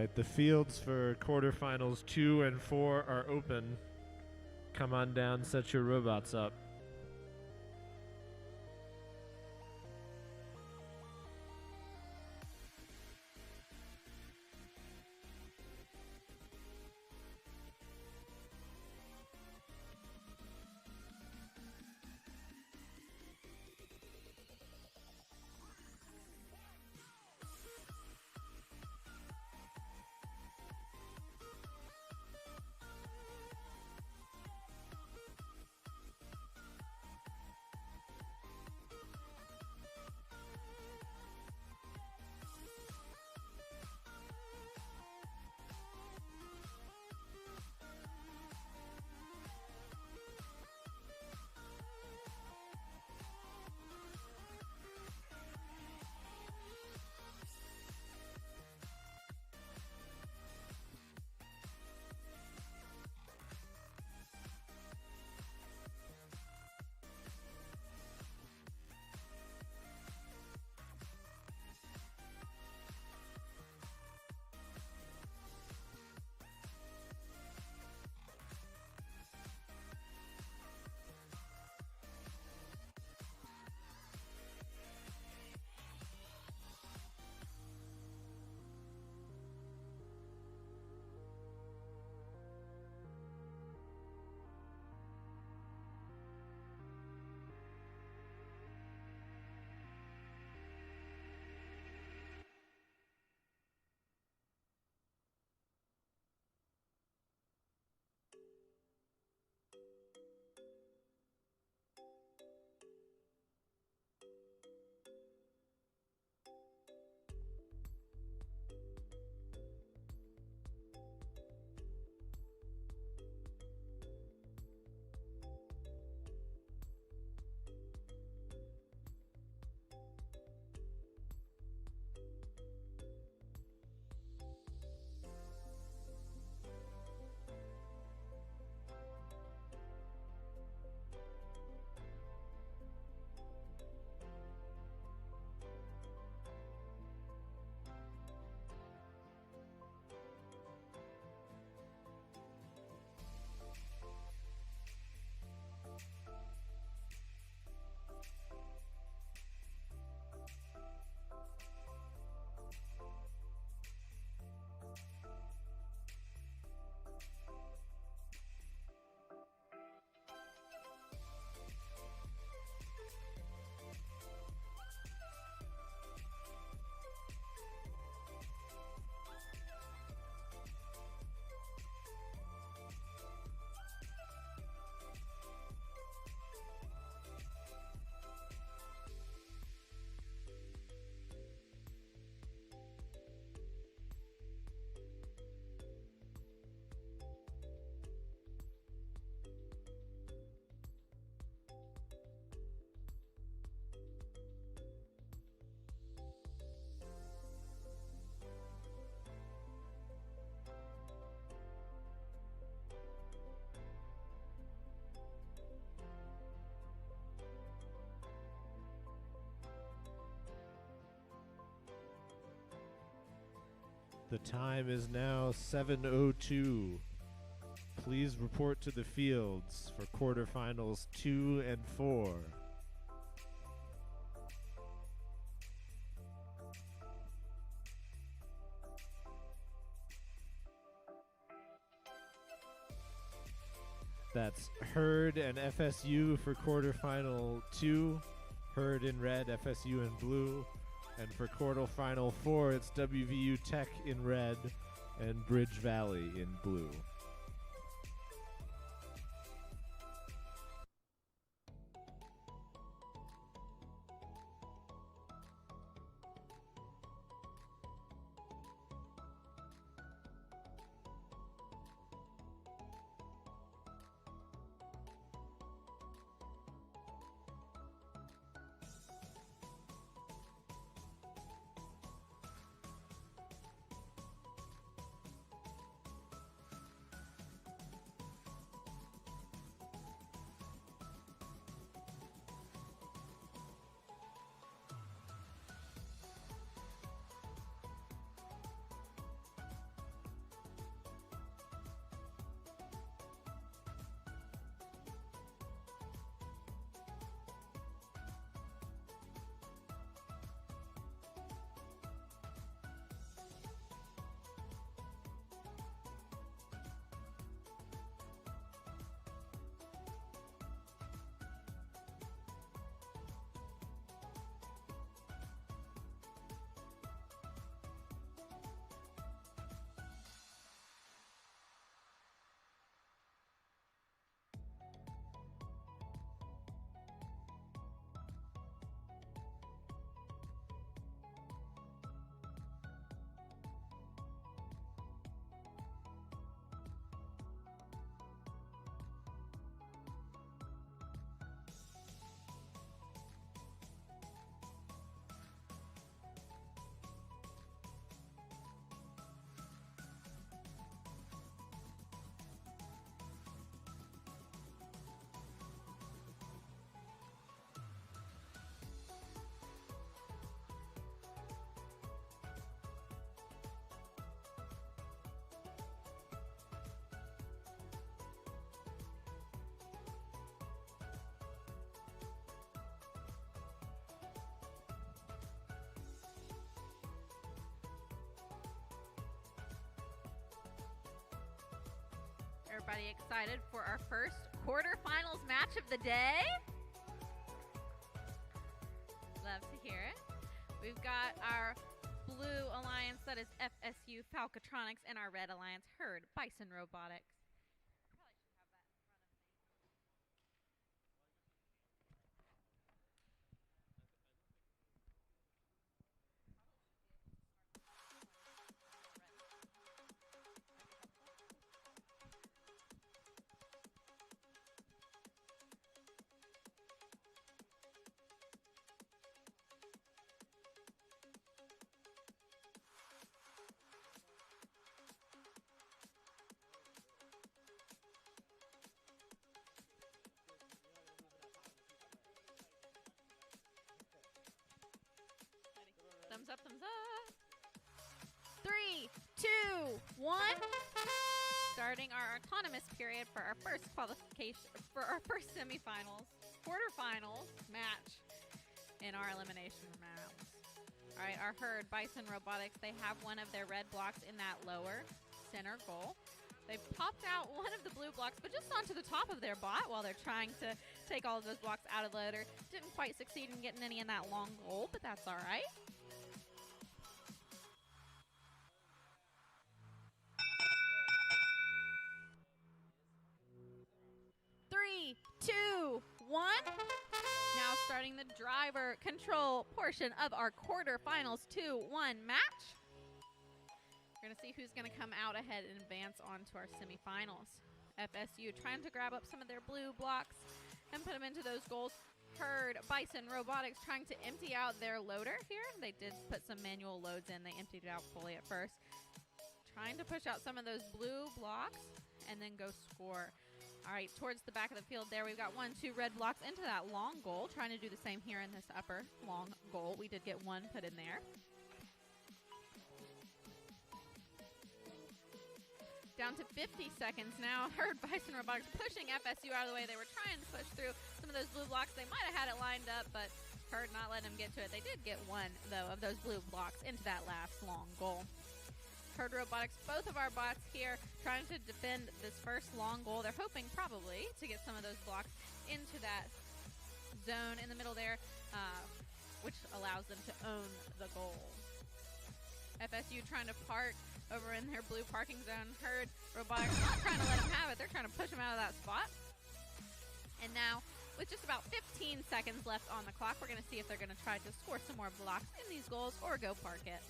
right, the fields for quarterfinals 2 and 4 are open. Come on down, set your robots up. The time is now 7:02. Please report to the fields for quarterfinals 2 and 4. That's Herd and FSU for quarterfinal 2. Herd in red, FSU in blue. And for quarterfinal 4, it's WVU Tech in red and Bridge Valley in blue. Everybody excited for our first quarterfinals match of the day? Love to hear it. We've got our blue alliance, that is FSU Falcatronics, and our red alliance, Herd Bison Robotics. Thumbs up, thumbs up. 3, 2, 1. Starting our autonomous period for our first qualification, for our first semifinals, quarterfinals match in our elimination rounds. All right, our Herd Bison Robotics, they have one of their red blocks in that lower center goal. They've popped out one of the blue blocks, but just onto the top of their bot while they're trying to take all of those blocks out of the loader. Didn't quite succeed in getting any in that long goal, but that's all right. 3, 2, 1. Now starting the driver control portion of our quarterfinals 2-1 match. We're going to see who's going to come out ahead and advance on to our semifinals. FSU trying to grab up some of their blue blocks and put them into those goals. Herd Bison Robotics trying to empty out their loader here. They did put some manual loads in. They emptied it out fully at first. Trying to push out some of those blue blocks and then go score. All right, towards the back of the field there, we've got 1, 2 red blocks into that long goal. Trying to do the same here in this upper long goal. We did get one put in there. Down to 50 seconds now. Herd Bison Robotics pushing FSU out of the way. They were trying to push through some of those blue blocks. They might have had it lined up, but Herd not letting them get to it. They did get one, though, of those blue blocks into that last long goal. Herd Robotics, both of our bots here, trying to defend this first long goal. They're hoping probably to get some of those blocks into that zone in the middle there, which allows them to own the goal. FSU trying to park over in their blue parking zone. Herd Robotics not trying to let them have it. They're trying to push them out of that spot. And now, with just about 15 seconds left on the clock, we're going to see if they're going to try to score some more blocks in these goals or go park it.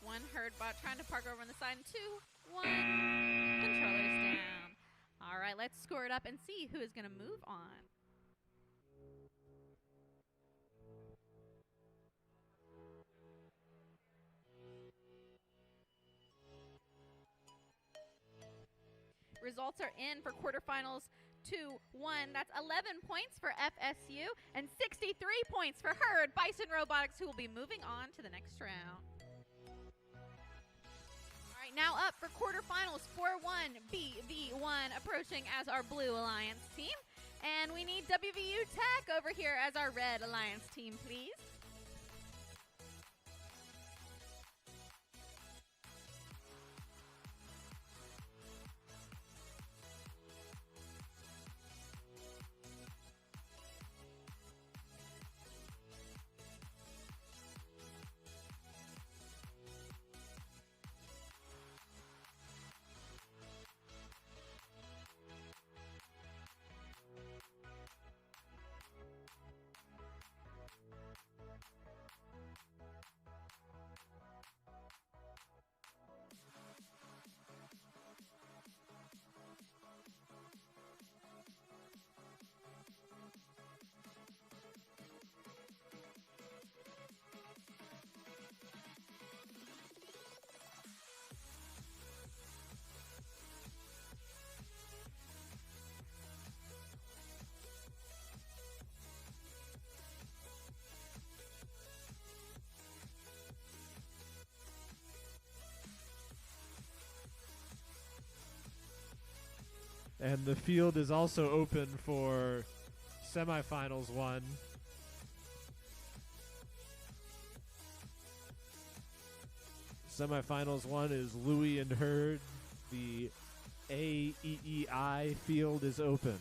One Herd bot trying to park over on the side. 2, 1. Controllers down. All right, let's score it up and see who is going to move on. Results are in for quarterfinals 2-1. That's 11 points for FSU and 63 points for Herd Bison Robotics, who will be moving on to the next round. All right, now up for quarterfinals 4-1 BV1, approaching as our Blue Alliance team. And we need WVU Tech over here as our Red Alliance team, please. And the field is also open for semifinals 1. Semifinals 1 is Louis and Hurd. The AEEI field is open.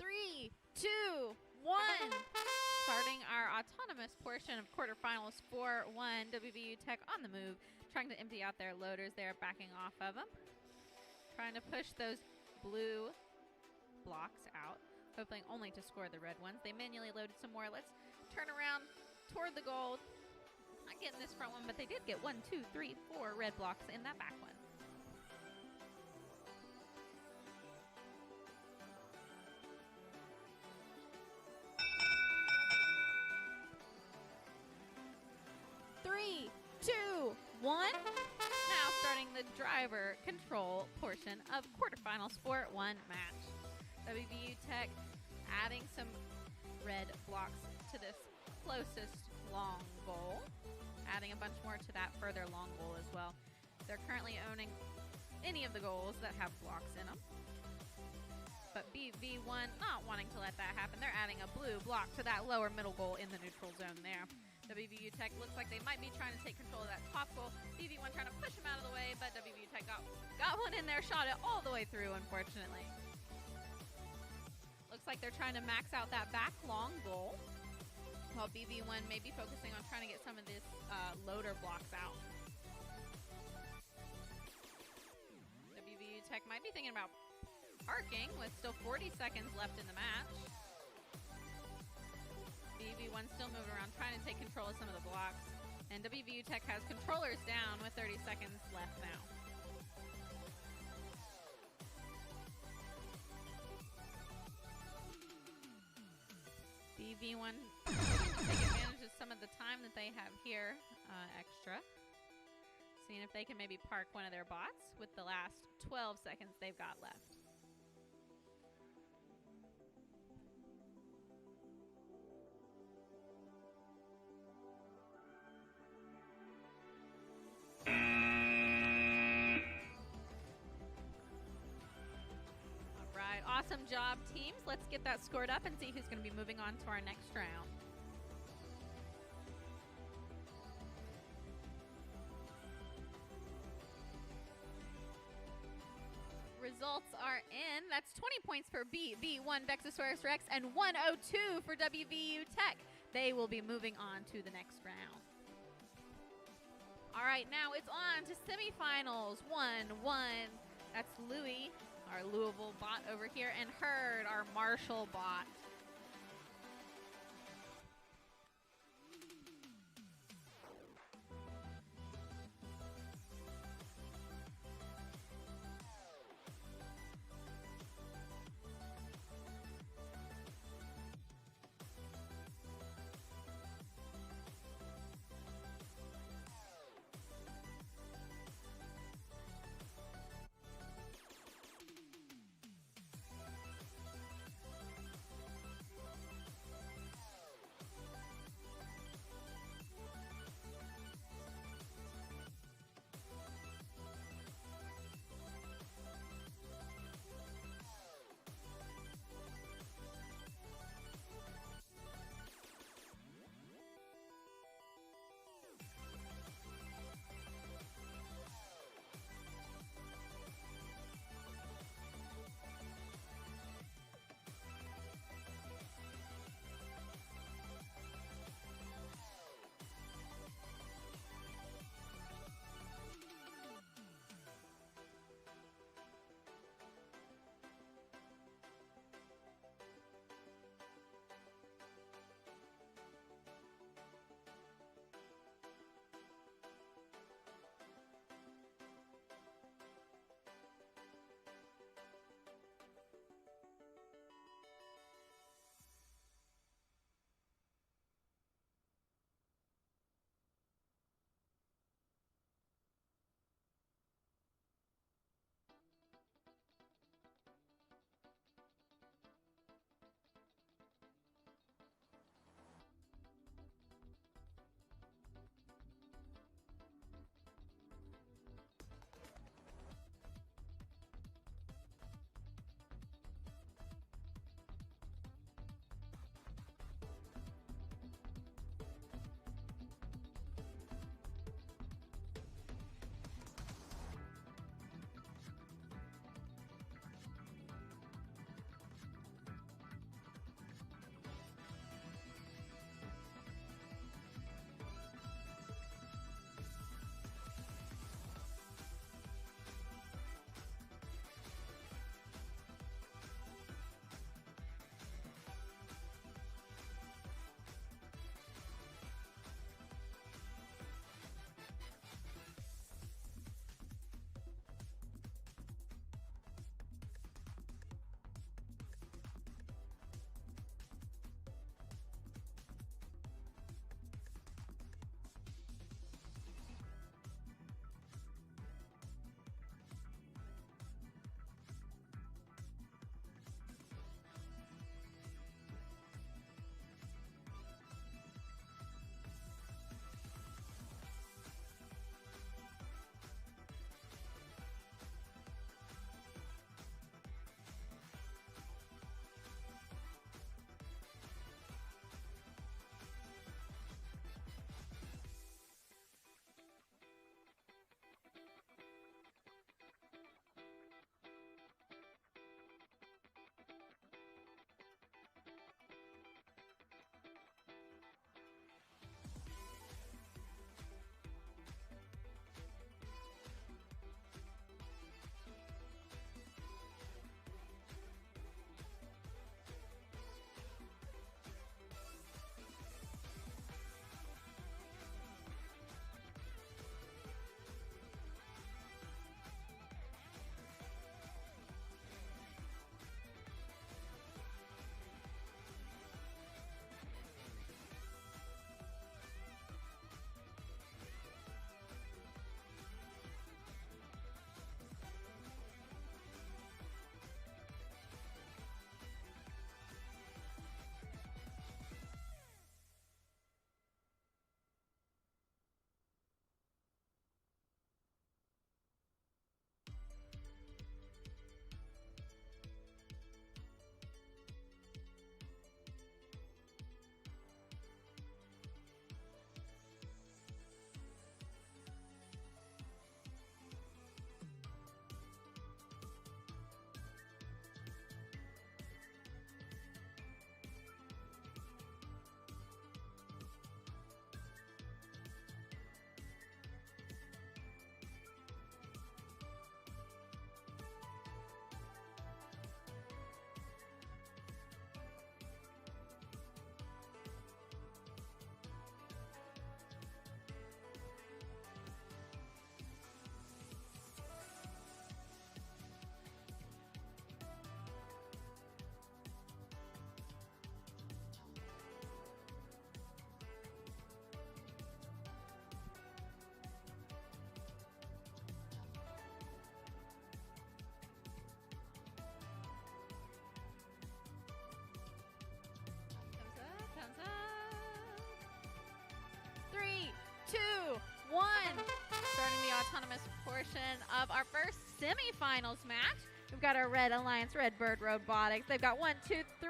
Three, two, one. Starting our autonomous portion of quarterfinals 4-1. WVU Tech on the move, trying to empty out their loaders. They're backing off of them, trying to push those blue blocks out, hoping only to score the red ones. They manually loaded some more. Let's turn around toward the gold. Not getting this front one, but they did get 1, 2, 3, 4 red blocks in that back one. Three, two, one. Now starting the driver control portion of quarterfinals 4-1 match. WVU Tech adding some red blocks to this closest long goal. Adding a bunch more to that further long goal as well. They're currently owning any of the goals that have blocks in them. But BV1 not wanting to let that happen. They're adding a blue block to that lower middle goal in the neutral zone there. WVU Tech looks like they might be trying to take control of that top goal. BV1 trying to push him out of the way, but WVU Tech got one in there, shot it all the way through, unfortunately. Looks like they're trying to max out that back long goal, while BV1 may be focusing on trying to get some of this loader blocks out. WVU Tech might be thinking about parking with still 40 seconds left in the match. BV1 still moving around, trying to take control of some of the blocks. And WVU Tech has controllers down with 30 seconds left now. BV1 take advantage of some of the time that they have here extra. Seeing if they can maybe park one of their bots with the last 12 seconds they've got left. Awesome job, teams. Let's get that scored up and see who's going to be moving on to our next round. Results are in. That's 20 points for BV1 Vexasaurus Rex and 102 for WVU Tech. They will be moving on to the next round. All right, now it's on to semifinals 1-1. That's Louis, our Louisville bot over here, and Hurd, our Marshall bot. portion of our first semifinals match. We've got our Red Alliance Redbird Robotics. They've got 1, 2, 3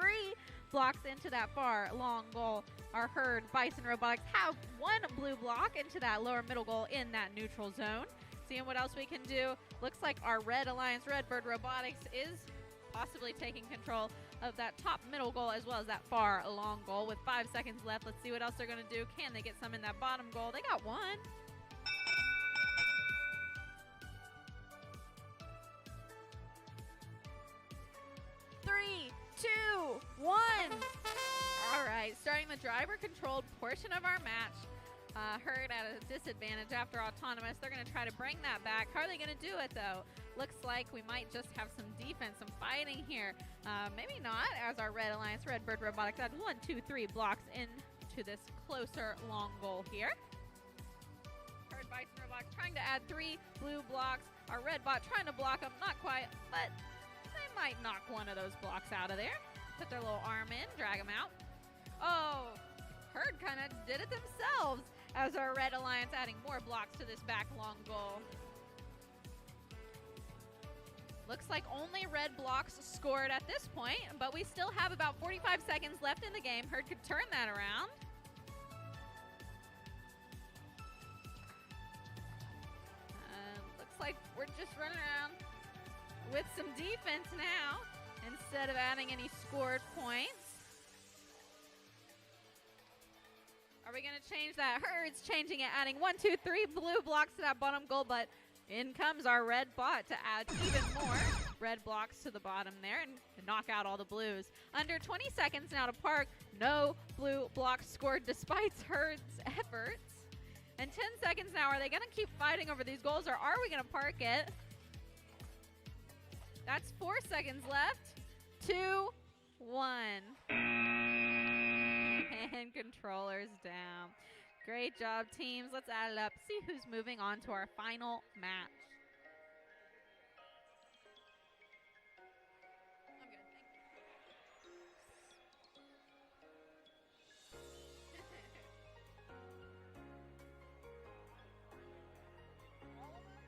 blocks into that far long goal. Our Herd Bison Robotics have 1 blue block into that lower middle goal in that neutral zone. Seeing what else we can do. Looks like our Red Alliance Redbird Robotics is possibly taking control of that top middle goal as well as that far long goal. With 5 seconds left, let's see what else they're going to do. Can they get some in that bottom goal? They got 1. 3, 2, 1. All right, starting the driver-controlled portion of our match. Herd at a disadvantage after autonomous. They're going to try to bring that back. How are they going to do it, though? Looks like we might just have some defense, some fighting here. Maybe not, as our Red Alliance Redbird Robotics had 1, 2, 3 blocks into this closer long goal here. Herd Bison Robotics trying to add 3 blue blocks. Our Red Bot trying to block them. Not quite, but they might knock one of those blocks out of there. Put their little arm in, drag them out. Oh, Herd kind of did it themselves, as our Red Alliance adding more blocks to this back long goal. Looks like only red blocks scored at this point, but we still have about 45 seconds left in the game. Herd could turn that around. Looks like we're just running around with some defense now instead of adding any scored points. Are we going to change that? Herd's changing it, adding 1, 2, 3 blue blocks to that bottom goal, but in comes our red bot to add even more red blocks to the bottom there and knock out all the blues. Under 20 seconds now to park. No blue blocks scored despite Herd's efforts. And 10 seconds now. Are they going to keep fighting over these goals, or are we going to park it? That's 4 seconds left. 2, 1. And controllers down. Great job, teams. Let's add it up. See who's moving on to our final match. I'm good. All of them?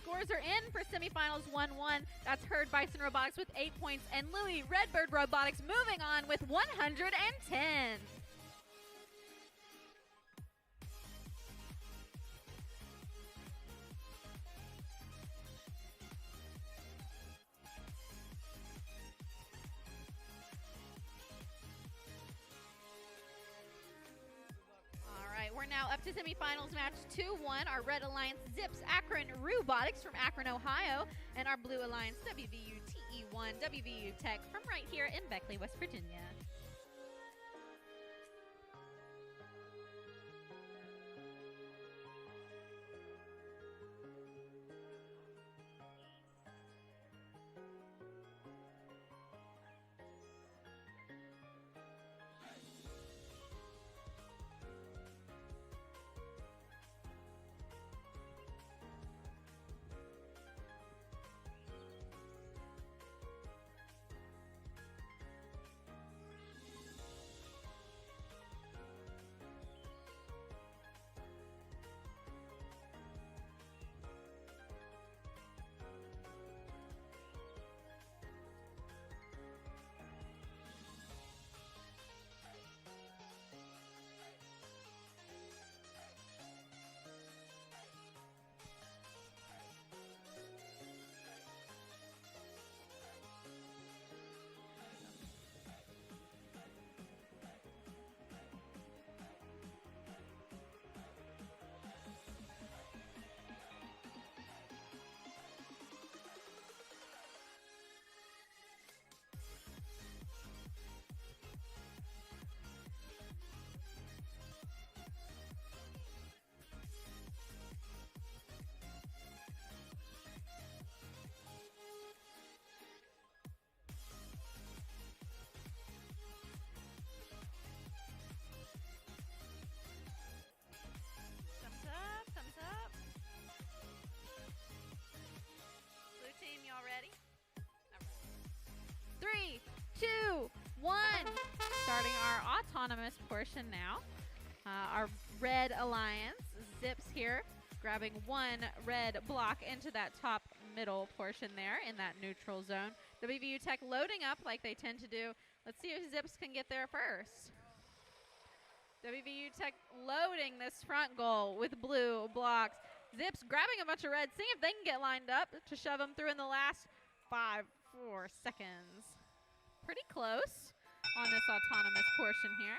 Scores are in for semifinals 1-1. That's Herd Bison Robotics with 8 points, and Louis Redbird Robotics moving on with 110. We're now up to semifinals match 2-1. Our Red Alliance Zips Akron Robotics from Akron, Ohio, and our Blue Alliance WVU TE1 WVU Tech from right here in Beckley, West Virginia. autonomous portion now. Our red alliance, Zips here, grabbing one red block into that top middle portion there in that neutral zone. WVU Tech loading up like they tend to do. Let's see if Zips can get there first. WVU Tech loading this front goal with blue blocks. Zips grabbing a bunch of red, seeing if they can get lined up to shove them through in the last 4 seconds. Pretty close on this autonomous portion here.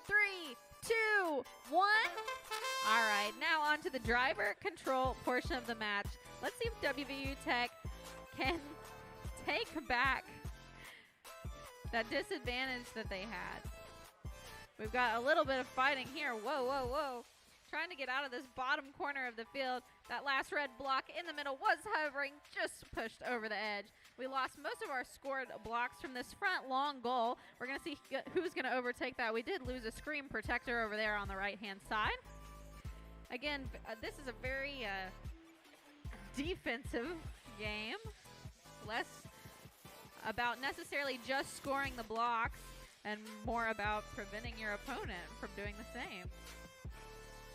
Three, two, one. All right, now on to the driver control portion of the match. Let's see if WVU Tech can take back that disadvantage that they had. We've got a little bit of fighting here. Whoa, whoa, whoa. Trying to get out of this bottom corner of the field. That last red block in the middle was hovering, just pushed over the edge. We lost most of our scored blocks from this front long goal. We're going to see who's going to overtake that. We did lose a screen protector over there on the right-hand side. Again, this is a very defensive game. Less about necessarily just scoring the blocks and more about preventing your opponent from doing the same.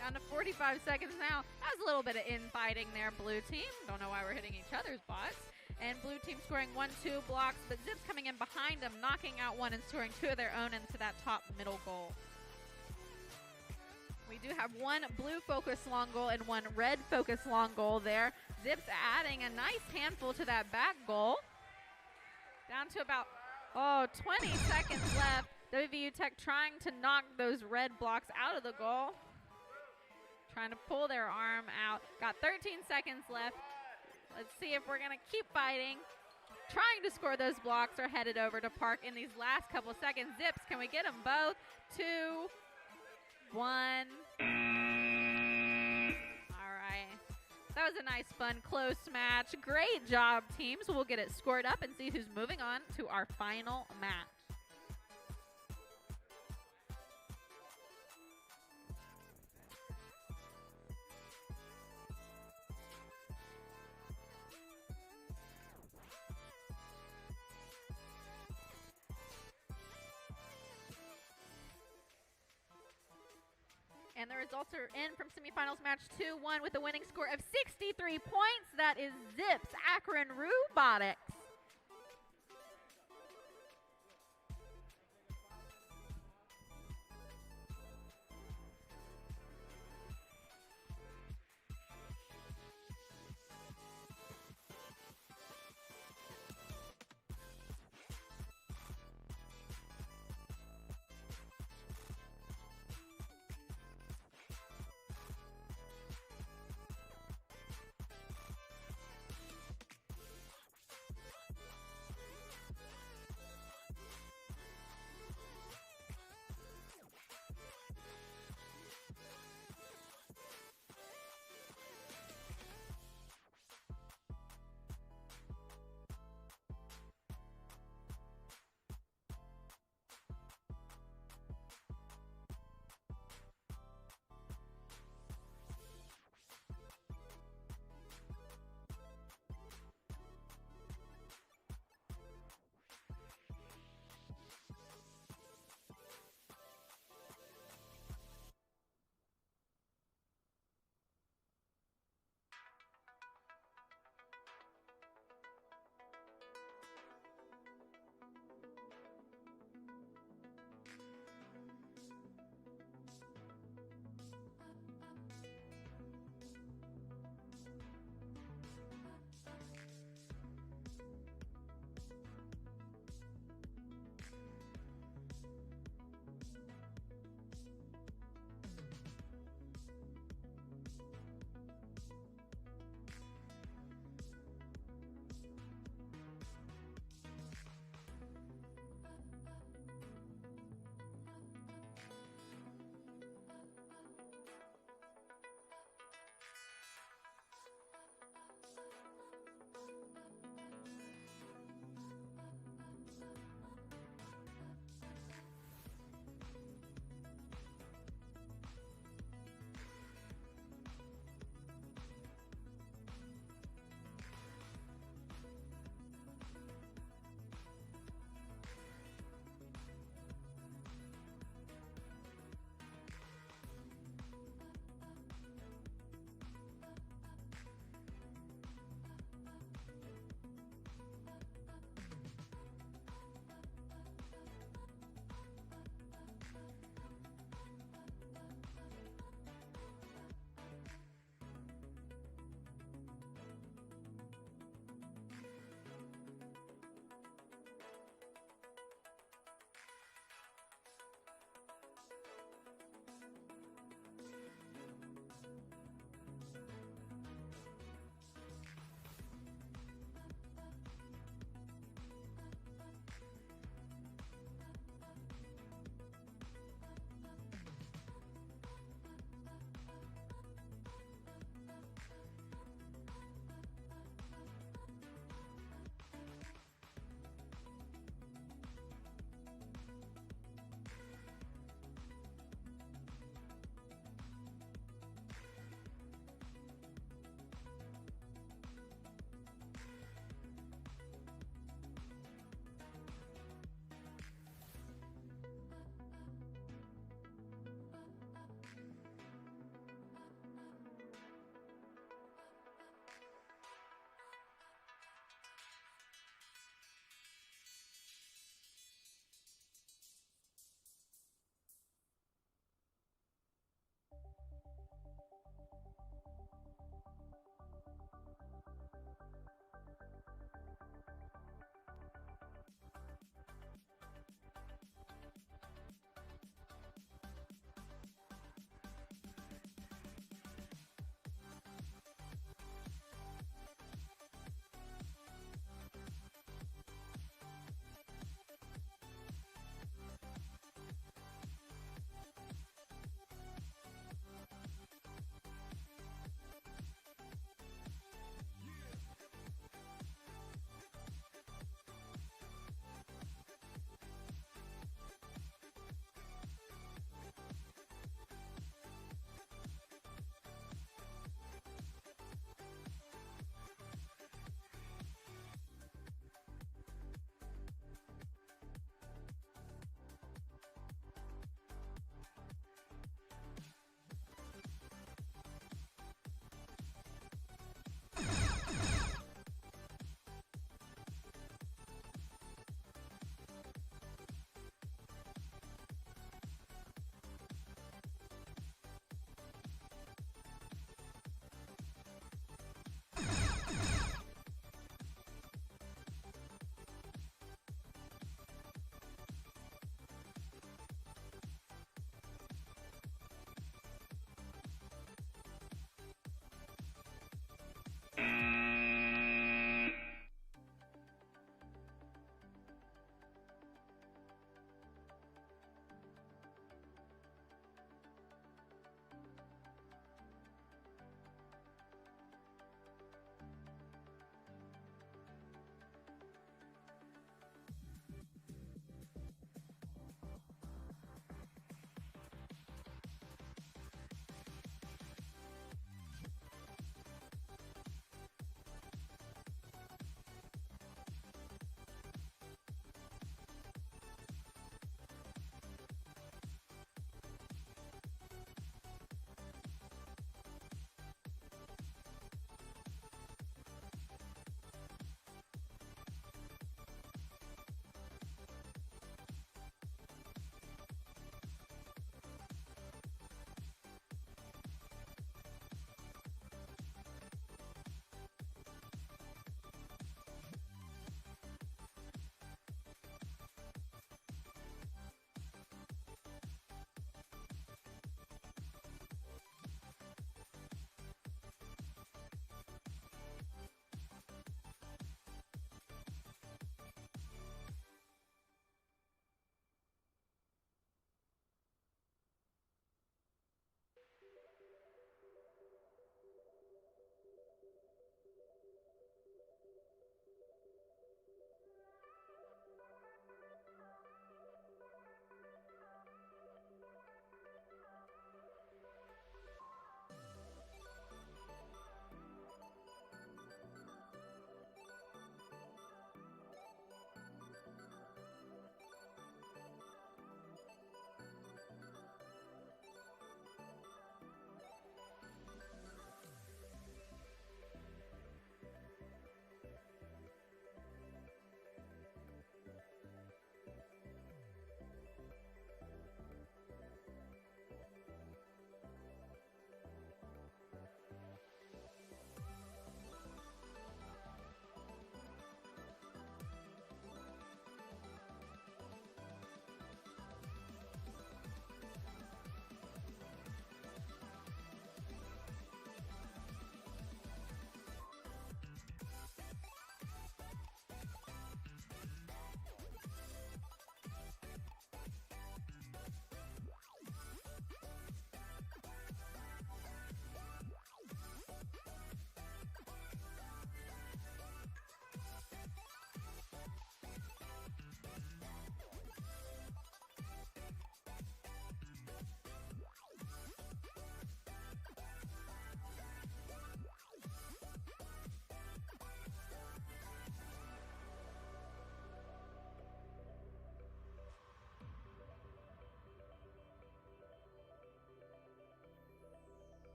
Down to 45 seconds now. That was a little bit of infighting there, blue team. Don't know why we're hitting each other's bots. And blue team scoring 1-2 blocks, but Zips coming in behind them, knocking out one and scoring two of their own into that top middle goal. We do have one blue focus long goal and one red focus long goal there. Zips adding a nice handful to that back goal. Down to about, 20 seconds left. WVU Tech trying to knock those red blocks out of the goal. Trying to pull their arm out. Got 13 seconds left. Let's see if we're going to keep fighting. Trying to score those blocks are headed over to Park in these last couple seconds. Zips, can we get them both? 2, 1. All right. That was a nice, fun, close match. Great job, teams. We'll get it scored up and see who's moving on to our final match. And the results are in from semifinals match 2-1 with a winning score of 63 points. That is Zips Akron Robotics.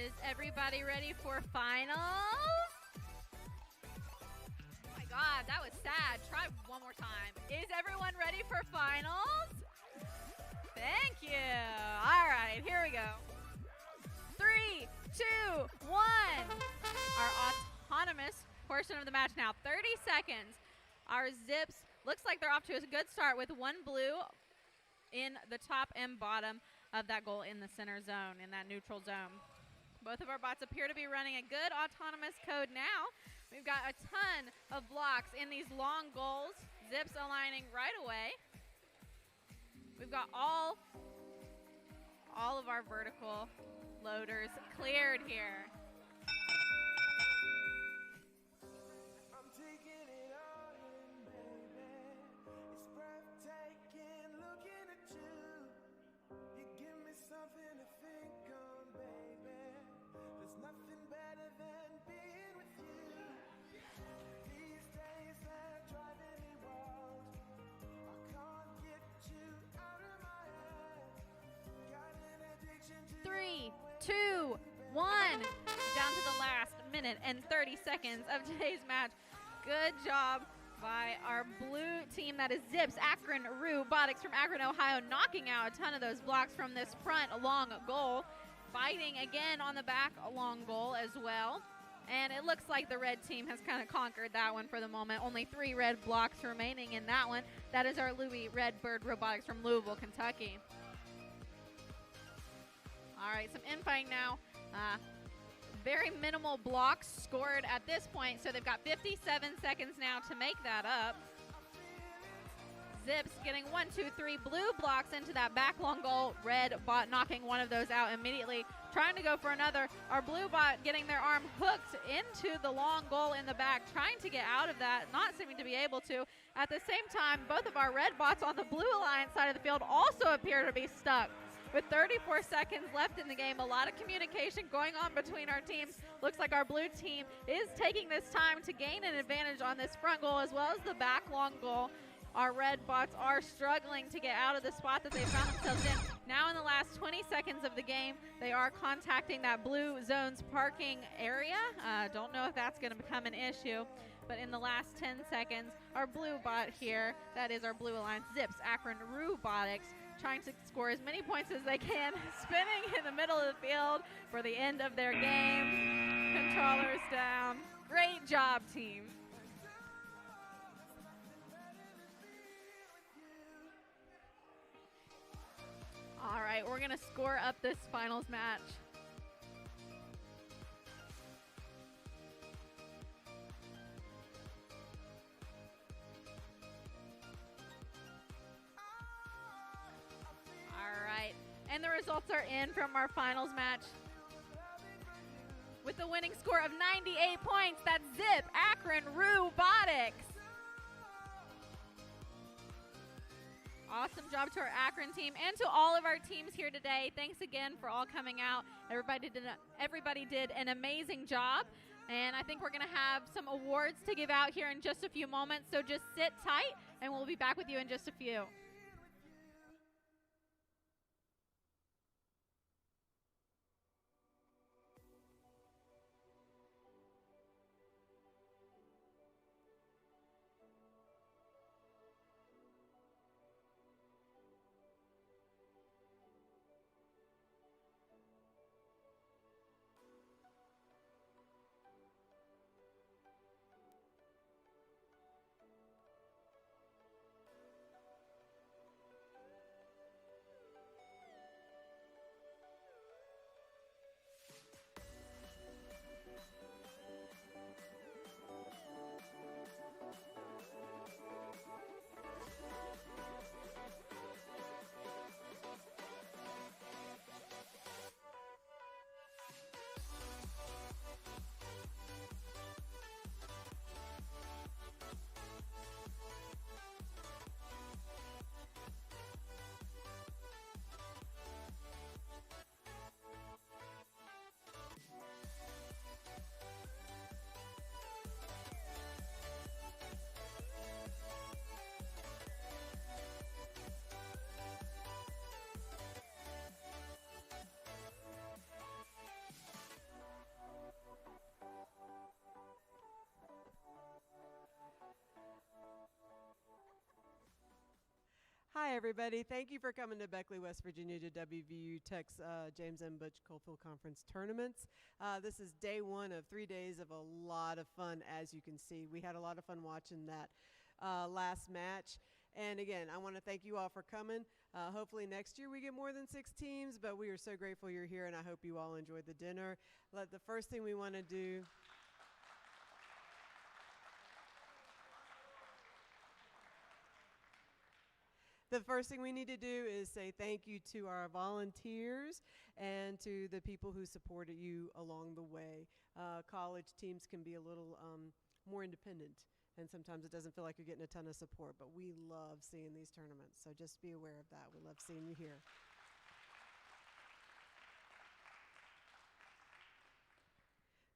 Is everybody ready for finals? Oh my God, that was sad. Try one more time. Is everyone ready for finals? Thank you. All right, here we go. 3, 2, 1. Our autonomous portion of the match now. 30 seconds. Our Zips looks like they're off to a good start with one blue in the top and bottom of that goal in the center zone, in that neutral zone. Both of our bots appear to be running a good autonomous code now. We've got a ton of blocks in these long goals. Zips aligning right away. We've got all of our vertical loaders cleared here. I'm taking it all in, baby. It's breathtaking looking at you. You give me something to think on, baby. There's nothing better than being with you. These days they're driving me wild. I can't get you out of my head. Got an addiction to 3, 2, 1. Down to the last minute and 30 seconds of today's match. Good job by our blue team. That is Zips, Akron Robotics from Akron, Ohio, knocking out a ton of those blocks from this front long goal. Fighting again on the back long goal as well. And it looks like the red team has kind of conquered that one for the moment. Only 3 red blocks remaining in that one. That is our Louis Redbird Robotics from Louisville, Kentucky. All right, some infighting now. Very minimal blocks scored at this point, so they've got 57 seconds now to make that up. Zips getting 1, 2, 3 blue blocks into that back long goal. Red bot knocking one of those out immediately, trying to go for another. Our blue bot getting their arm hooked into the long goal in the back, trying to get out of that, not seeming to be able to. At the same time, both of our red bots on the blue alliance side of the field also appear to be stuck. With 34 seconds left in the game, a lot of communication going on between our teams. Looks like our blue team is taking this time to gain an advantage on this front goal as well as the back long goal. Our red bots are struggling to get out of the spot that they found themselves in. Now in the last 20 seconds of the game, they are contacting that blue zone's parking area. Don't know if that's going to become an issue. But in the last 10 seconds, our blue bot here, that is our blue alliance Zips, Akron Robotics, trying to score as many points as they can, spinning in the middle of the field for the end of their game. Controllers down. Great job, team. All right, we're going to score up this finals match. And the results are in from our finals match. With the winning score of 98 points, that's Zip, Akron Robotics. Awesome job to our Akron team and to all of our teams here today. Thanks again for all coming out. Everybody did an amazing job. And I think we're going to have some awards to give out here in just a few moments. So just sit tight and we'll be back with you in just a few. Hi, everybody. Thank you for coming to Beckley, West Virginia to WVU Tech's James M. Butch Coalfield Conference tournaments. This is day one of 3 days of a lot of fun, as you can see. We had a lot of fun watching that last match. And again, I want to thank you all for coming. Hopefully next year we get more than 6 teams, but we are so grateful you're here, and I hope you all enjoyed the dinner. The first thing we want to do... The first thing we need to do is say thank you to our volunteers and to the people who supported you along the way. College teams can be a little more independent, and sometimes it doesn't feel like you're getting a ton of support, but we love seeing these tournaments, so just be aware of that. We love seeing you here.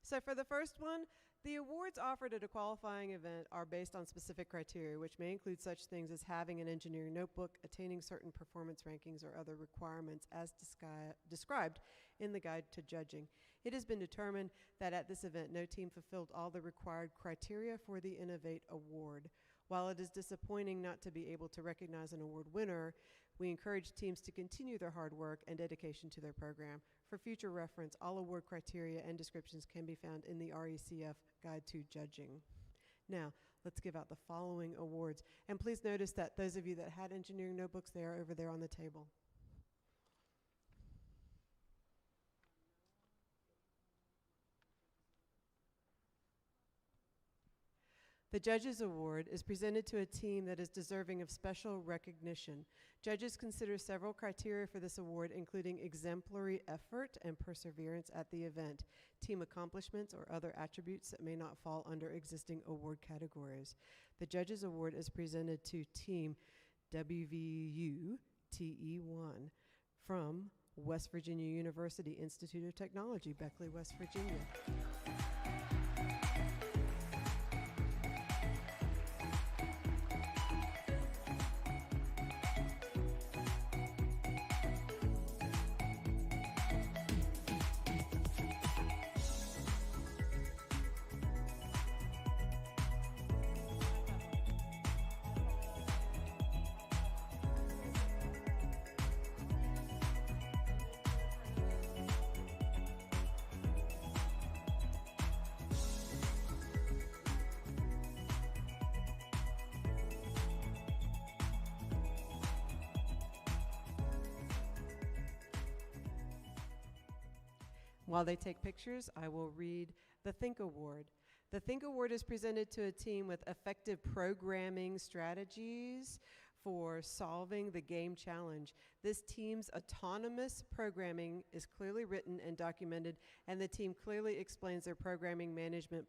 So for the first one, the awards offered at a qualifying event are based on specific criteria, which may include such things as having an engineering notebook, attaining certain performance rankings, or other requirements as described in the guide to judging. It has been determined that at this event, no team fulfilled all the required criteria for the Innovate Award. While it is disappointing not to be able to recognize an award winner, we encourage teams to continue their hard work and dedication to their program. For future reference, all award criteria and descriptions can be found in the RECF Guide to Judging. Now, let's give out the following awards. And please notice that those of you that had engineering notebooks, they are over there on the table. The Judges Award is presented to a team that is deserving of special recognition. Judges consider several criteria for this award, including exemplary effort and perseverance at the event, team accomplishments, or other attributes that may not fall under existing award categories. The Judges Award is presented to Team WVU TE1 from West Virginia University Institute of Technology, Beckley, West Virginia. While they take pictures, I will read the Think Award. The Think Award is presented to a team with effective programming strategies for solving the game challenge. This team's autonomous programming is clearly written and documented, and the team clearly explains their programming management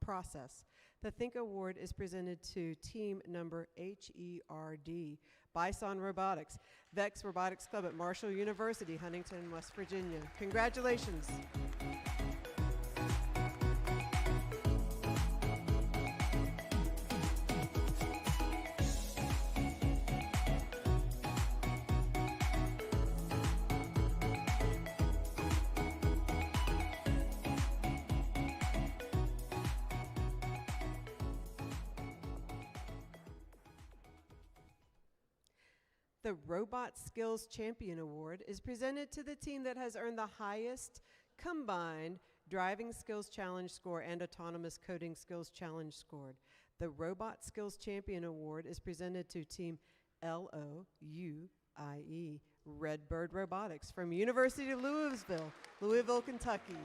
process. The Think Award is presented to team number HERD, Bison Robotics, Vex Robotics Club at Marshall University, Huntington, West Virginia. Congratulations. The Robot Skills Champion Award is presented to the team that has earned the highest combined Driving Skills Challenge score and Autonomous Coding Skills Challenge scored. The Robot Skills Champion Award is presented to Team LOUIE, Redbird Robotics from University of Louisville, Kentucky.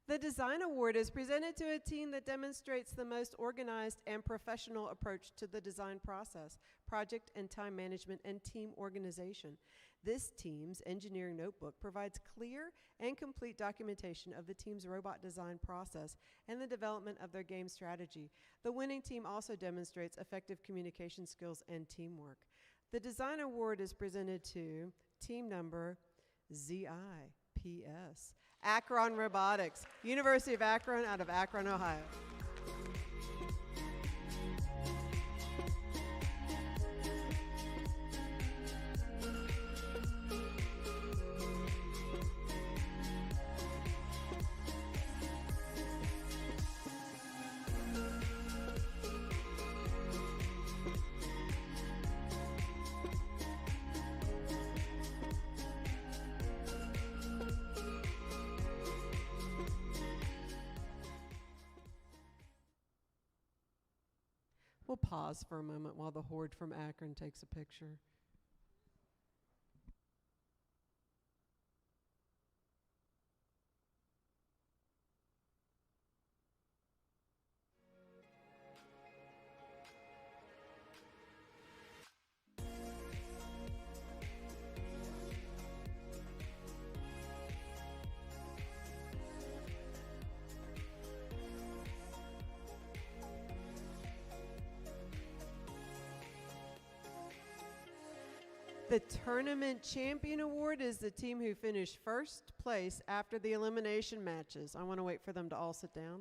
The Design Award is presented to a team that demonstrates the most organized and professional approach to the design process, project and time management, and team organization. This team's engineering notebook provides clear and complete documentation of the team's robot design process and the development of their game strategy. The winning team also demonstrates effective communication skills and teamwork. The Design Award is presented to team number ZIPS. Akron Robotics, University of Akron out of Akron, Ohio. We'll pause for a moment while the horde from Akron takes a picture. The Tournament Champion Award is the team who finished first place after the elimination matches. I want to wait for them to all sit down.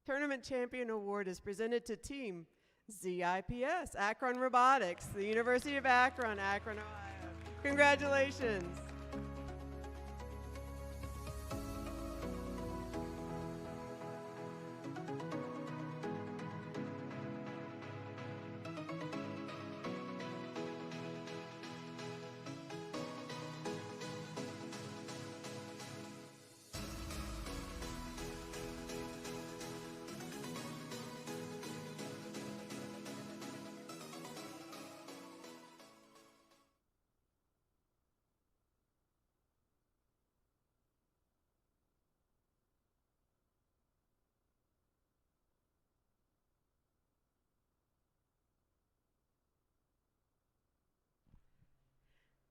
Tournament Champion Award is presented to Team ZIPS, Akron Robotics, the University of Akron, Akron, Ohio. Congratulations.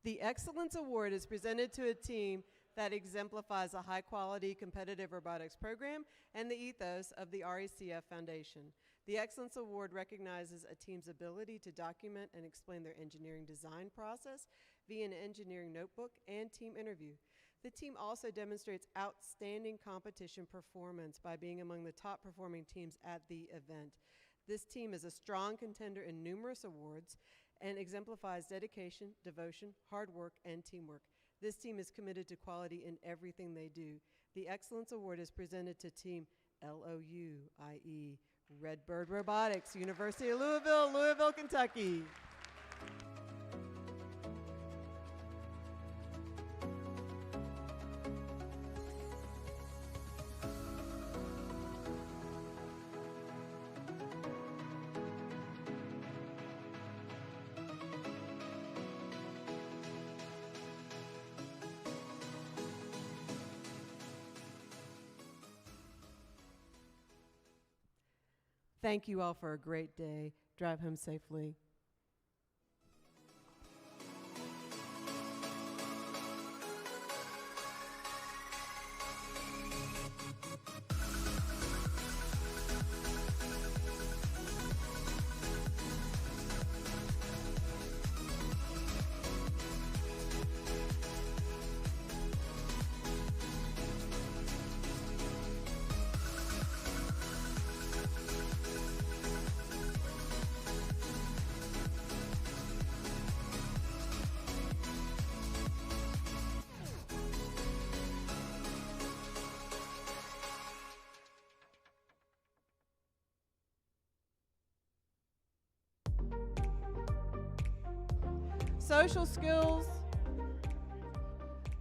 The Excellence Award is presented to a team that exemplifies a high-quality competitive robotics program and the ethos of the RECF Foundation. The Excellence Award recognizes a team's ability to document and explain their engineering design process via an engineering notebook and team interview. The team also demonstrates outstanding competition performance by being among the top performing teams at the event. This team is a strong contender in numerous awards and exemplifies dedication, devotion, hard work, and teamwork. This team is committed to quality in everything they do. The Excellence Award is presented to Team LOU, i.e. Redbird Robotics, University of Louisville, Louisville, Kentucky. Thank you all for a great day. Drive home safely.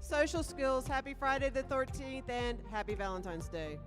Social skills, happy Friday the 13th and happy Valentine's Day.